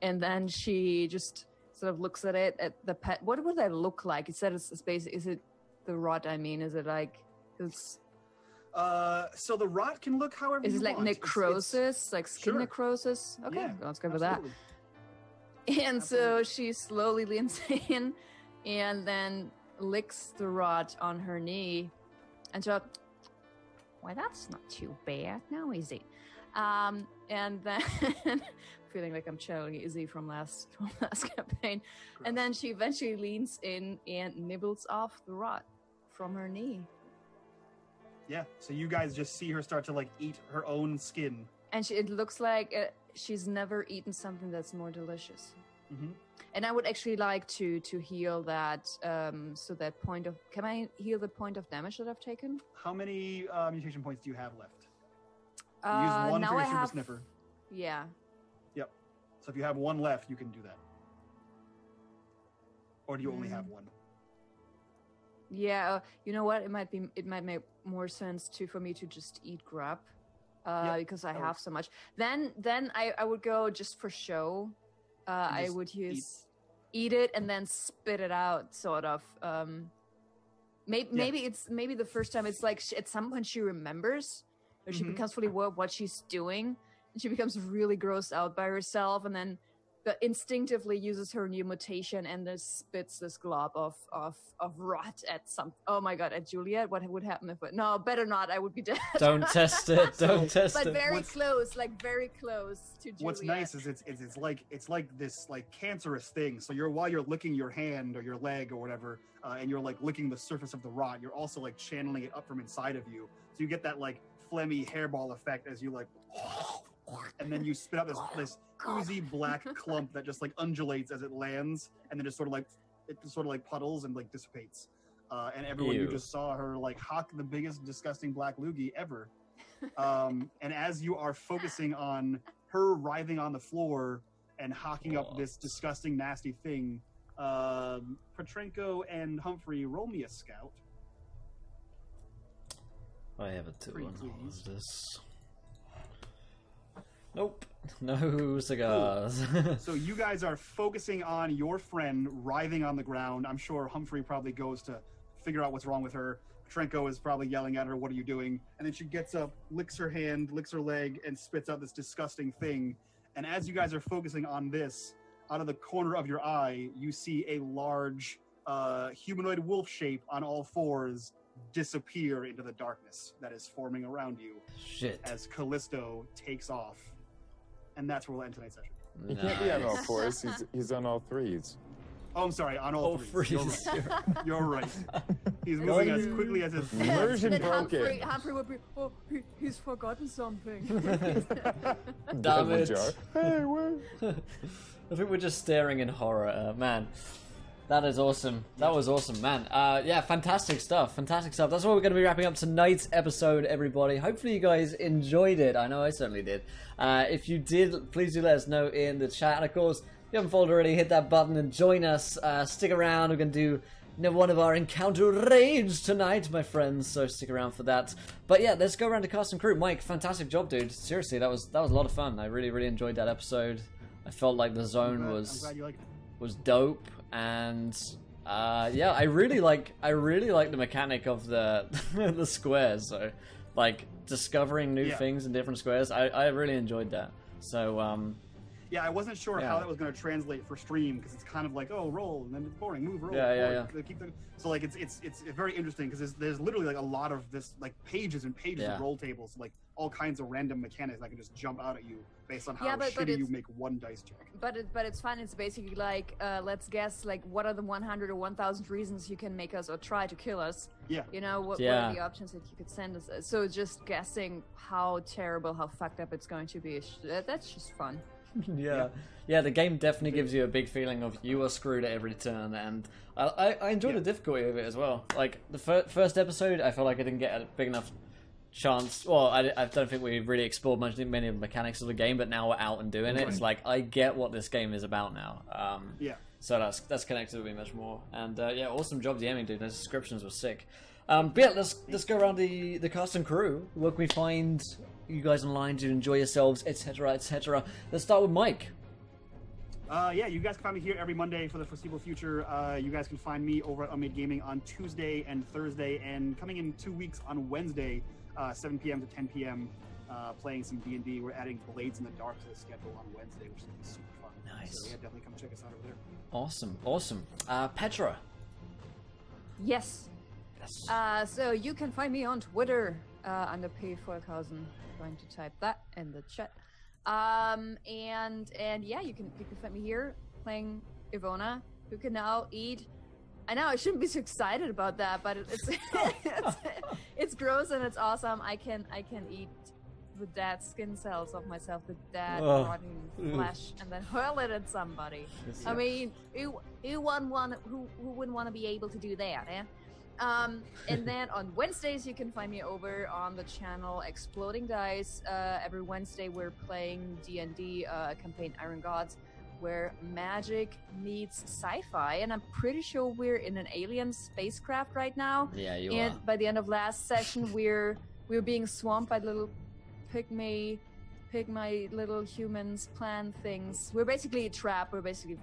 [SPEAKER 3] And then she just sort of looks at it, at the pet. What would that look like? It said it's basic. Is it the rot? I mean, is it like it's?
[SPEAKER 2] So the rot can look however you want.
[SPEAKER 3] Is it like necrosis, like skin necrosis? Okay,
[SPEAKER 2] yeah,
[SPEAKER 3] let's go with that. And
[SPEAKER 2] Absolutely.
[SPEAKER 3] so she slowly leans in and then licks the rot on her knee. And so, well, that's not too bad now, is it? And then, feeling like I'm channeling Izzy from last campaign.
[SPEAKER 2] Gross.
[SPEAKER 3] And then she eventually leans in and nibbles off the rot from her knee.
[SPEAKER 2] Yeah, so you guys just see her start to like eat her own skin.
[SPEAKER 3] And it looks like she's never eaten something that's more delicious.
[SPEAKER 2] Mm-hmm.
[SPEAKER 3] And I would actually like to heal that. So that point of, can I heal the point of damage that I've taken?
[SPEAKER 2] How many mutation points do you have left? You use 1
[SPEAKER 3] now
[SPEAKER 2] for your
[SPEAKER 3] I
[SPEAKER 2] super
[SPEAKER 3] have,
[SPEAKER 2] sniffer.
[SPEAKER 3] Yeah.
[SPEAKER 2] Yep. So if you have 1 left, you can do that. Or do you only have 1?
[SPEAKER 3] Yeah, you know what? It might make more sense for me to just eat grub, because I have so much. Then I would go just for show. I would eat it and then spit it out, sort of. Maybe the first time it's like at some point she remembers, or she becomes fully aware of what she's doing, and she becomes really grossed out by herself, and then instinctively uses her new mutation and then spits this glob of rot at some. Oh my god, at Juliet. What would happen if? No, better not. I would be dead.
[SPEAKER 1] Don't test it. Don't test it.
[SPEAKER 3] But very close to Juliet.
[SPEAKER 2] What's nice is it's like this like cancerous thing. So while you're licking your hand or your leg or whatever, and you're like licking the surface of the rot, you're also like channeling it up from inside of you. So you get that like phlegmy hairball effect as you like, and then you spit out this oozy black clump that just like undulates as it lands, and then just sort of like puddles and like dissipates. And everyone, you just saw her like hock the biggest disgusting black loogie ever. And as you are focusing on her writhing on the floor and hocking up this disgusting nasty thing, Petrenko and Humphrey, roll me a scout.
[SPEAKER 1] I have a 2
[SPEAKER 2] Pretty
[SPEAKER 1] on all
[SPEAKER 2] pleased.
[SPEAKER 1] of this. Nope. No cigars.
[SPEAKER 2] So you guys are focusing on your friend writhing on the ground. I'm sure Humphrey probably goes to figure out what's wrong with her. Petrenko is probably yelling at her, "What are you doing?" And then she gets up, licks her hand, licks her leg, and spits out this disgusting thing. And as you guys are focusing on this, out of the corner of your eye, you see a large humanoid wolf shape on all fours disappear into the darkness that is forming around you
[SPEAKER 1] Shit.
[SPEAKER 2] as Callisto takes off. And that's where we'll end tonight's session.
[SPEAKER 4] He can't be on all
[SPEAKER 1] Nice.
[SPEAKER 4] fours. He's on all threes.
[SPEAKER 2] Oh, I'm sorry, on all
[SPEAKER 1] All
[SPEAKER 2] threes.
[SPEAKER 1] threes.
[SPEAKER 2] You're right. He's moving as quickly as his
[SPEAKER 4] Immersion
[SPEAKER 3] Then
[SPEAKER 4] broken.
[SPEAKER 3] Humphrey would be, oh, he's forgotten something.
[SPEAKER 1] Damn
[SPEAKER 4] Devil
[SPEAKER 1] it.
[SPEAKER 4] jar. Hey, where?
[SPEAKER 1] I think we're just staring in horror at her. Man, that is awesome. That was awesome, man. Yeah, fantastic stuff. Fantastic stuff. That's what we're going to be wrapping up tonight's episode, everybody. Hopefully you guys enjoyed it. I know I certainly did. If you did, please do let us know in the chat. And of course, if you haven't followed already, hit that button and join us. Stick around. We're going to do one of our encounter raids tonight, my friends. So stick around for that. But yeah, let's go around to cast and crew. Mike, fantastic job, dude. Seriously, that was a lot of fun. I really, really enjoyed that episode. I felt like the zone
[SPEAKER 2] I'm
[SPEAKER 1] was
[SPEAKER 2] glad you like it.
[SPEAKER 1] dope, and yeah, I really like the mechanic of the the squares. So like discovering new
[SPEAKER 2] Yeah.
[SPEAKER 1] things in different squares. I really enjoyed that. So
[SPEAKER 2] Yeah, I wasn't sure
[SPEAKER 1] Yeah.
[SPEAKER 2] how that was going to translate for stream because it's kind of like, oh, roll, and then it's boring, move, roll.
[SPEAKER 1] Yeah,
[SPEAKER 2] roll.
[SPEAKER 1] yeah.
[SPEAKER 2] They keep the- So like it's very interesting because there's literally like a lot of this like pages and pages
[SPEAKER 1] Yeah.
[SPEAKER 2] of roll tables, like all kinds of random mechanics that can just jump out at you based on how
[SPEAKER 3] Yeah, but
[SPEAKER 2] shitty you
[SPEAKER 3] it's-
[SPEAKER 2] make one dice check.
[SPEAKER 3] But it's fun. It's basically like, let's guess, like, what are the 100 or 1,000 reasons you can make us or try to kill us?
[SPEAKER 2] Yeah.
[SPEAKER 3] You know, what
[SPEAKER 1] Yeah.
[SPEAKER 3] are the options that you could send us? So just guessing how terrible, how fucked up it's going to be, that's just fun.
[SPEAKER 1] yeah, the game definitely gives you a big feeling of you are screwed at every turn, and I enjoy the difficulty of it as well. Like the first episode, I felt like I didn't get a big enough chance. Well, I don't think we really explored many of the mechanics of the game, but now we're out and doing it. It's like I get what this game is about now.
[SPEAKER 2] Yeah.
[SPEAKER 1] So that's connected with me much more. And yeah, awesome job DMing, dude. Those descriptions were sick. But yeah, let's go around the cast and crew. Where can we find you guys online to enjoy yourselves, etc., etc.? Let's start with Mike.
[SPEAKER 2] Yeah, you guys can find me here every Monday for the foreseeable future. You guys can find me over at Unmade Gaming on Tuesday and Thursday, and coming in 2 weeks on Wednesday, 7 p.m. to 10 p.m. Playing some D&D. We're adding Blades in the Dark to the schedule on Wednesday, which is going to be super fun.
[SPEAKER 1] Nice.
[SPEAKER 2] So yeah, definitely come check us out over there.
[SPEAKER 1] Awesome. Petra.
[SPEAKER 3] Yes.
[SPEAKER 1] Yes.
[SPEAKER 3] So you can find me on Twitter under P4000. Going to type that in the chat. And yeah, you can find me here playing Ivona, who can now eat. I know I shouldn't be so excited about that, but it's gross and it's awesome. I can eat the dead skin cells of myself, the dead
[SPEAKER 1] Oh.
[SPEAKER 3] rotting flesh, and then hurl it at somebody. I mean, who wouldn't want to be able to do that, eh? And then on Wednesdays, you can find me over on the channel Exploding Dice. Every Wednesday, we're playing D&D campaign Iron Gods, where magic meets sci-fi, and I'm pretty sure we're in an alien spacecraft right now.
[SPEAKER 1] Yeah, you
[SPEAKER 3] And
[SPEAKER 1] are.
[SPEAKER 3] by the end of last session, we're being swamped by little pygmy little humans, plant things. We're basically a trap. We're basically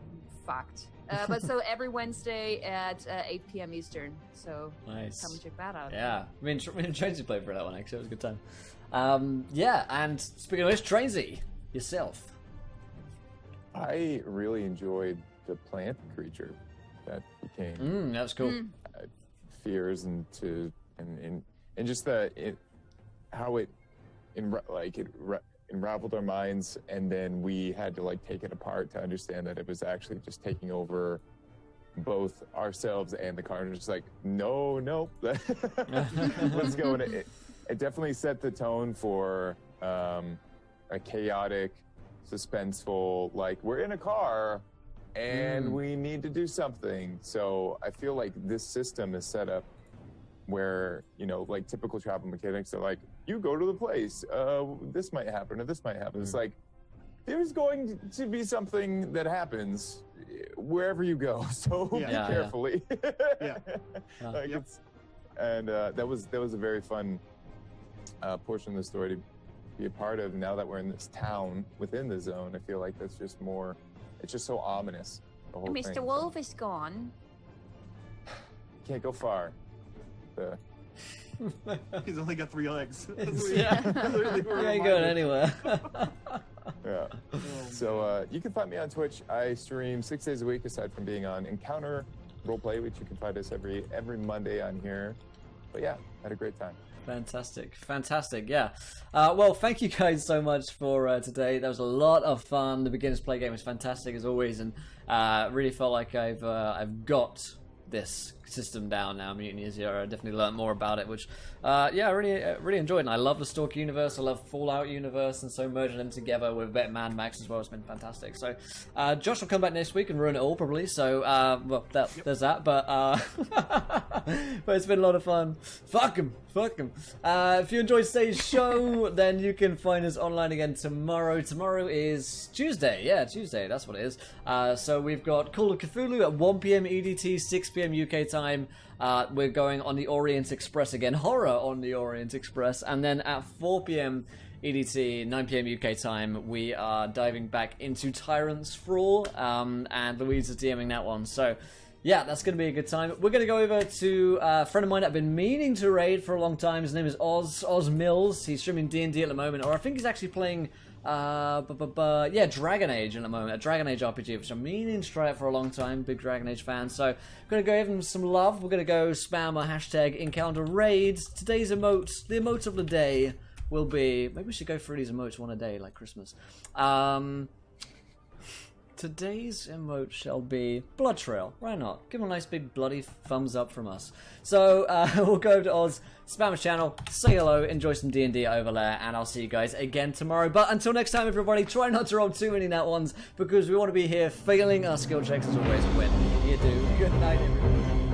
[SPEAKER 3] fucked. But so every Wednesday at 8 p.m. Eastern. So
[SPEAKER 1] Nice.
[SPEAKER 3] come and check that out.
[SPEAKER 1] Yeah, me and Trainsy played for that one actually. It was a good time. Yeah, and speaking of which, Trainsy, yourself.
[SPEAKER 4] I really enjoyed the plant creature that became
[SPEAKER 1] That was cool.
[SPEAKER 4] fears and just how it unraveled our minds, and then we had to like take it apart to understand that it was actually just taking over both ourselves and the car. And just like, no, let's go. And it definitely set the tone for a chaotic, suspenseful, like we're in a car and we need to do something. So I feel like this system is set up where, like typical travel mechanics are like, you go to the place, this might happen or this might happen. It's like, there's going to be something that happens wherever you go. So
[SPEAKER 2] Yeah.
[SPEAKER 4] be
[SPEAKER 1] Yeah,
[SPEAKER 4] carefully.
[SPEAKER 2] Yeah.
[SPEAKER 4] Like
[SPEAKER 2] Yep.
[SPEAKER 4] that was a very fun portion of the story to be a part of. Now that we're in this town within the zone, I feel like that's just more. It's just so ominous. The whole
[SPEAKER 5] Mr.
[SPEAKER 4] thing.
[SPEAKER 5] Wolf is gone.
[SPEAKER 4] Can't go far. The,
[SPEAKER 2] He's only got 3 legs.
[SPEAKER 1] Yeah.
[SPEAKER 2] Literally, we're
[SPEAKER 1] You ain't
[SPEAKER 2] reminded.
[SPEAKER 1] going anywhere.
[SPEAKER 4] yeah.
[SPEAKER 2] Oh,
[SPEAKER 4] So you can find me on Twitch. I stream 6 days a week, aside from being on Encounter Roleplay, which you can find us every Monday on here. But yeah, had a great time.
[SPEAKER 1] Fantastic, yeah. Well, thank you guys so much for today. That was a lot of fun. The beginner's play game was fantastic as always, and really felt like I've got this system down now. Mutiny Zero. I definitely learned more about it, which I really enjoyed. And I love the Stalker universe. I love Fallout universe, and so merging them together with Mad Max as well has been fantastic. So Josh will come back next week and ruin it all probably. So there's that. But but it's been a lot of fun. Fuck him. If you enjoyed today's show, then you can find us online again tomorrow. Tomorrow is Tuesday. Yeah, Tuesday. That's what it is. So we've got Call of Cthulhu at 1 p.m. EDT, 6 p.m. UK time. We're going on the Orient Express again. Horror on the Orient Express. And then at 4 p.m. EDT, 9 p.m. UK time, we are diving back into Tyrant's Thrall. And Louise is DMing that one. So yeah, that's going to be a good time. We're going to go over to a friend of mine that I've been meaning to raid for a long time. His name is Oz Mills. He's streaming D&D at the moment, or I think he's actually playing, Dragon Age at the moment, a Dragon Age RPG, which I'm meaning to try out for a long time. Big Dragon Age fan. So I'm going to go give him some love. We're going to go spam our hashtag encounter raids. Today's the emote of the day will be, maybe we should go through these emotes one a day, like Christmas. Today's emote shall be Blood Trail. Why not? Give him a nice big bloody thumbs up from us. So we'll go over to Oz, spam his channel, say hello, enjoy some D&D over there, and I'll see you guys again tomorrow. But until next time, everybody, try not to roll too many nat ones, because we want to be here failing our skill checks as always and win. You do. Good night, everyone.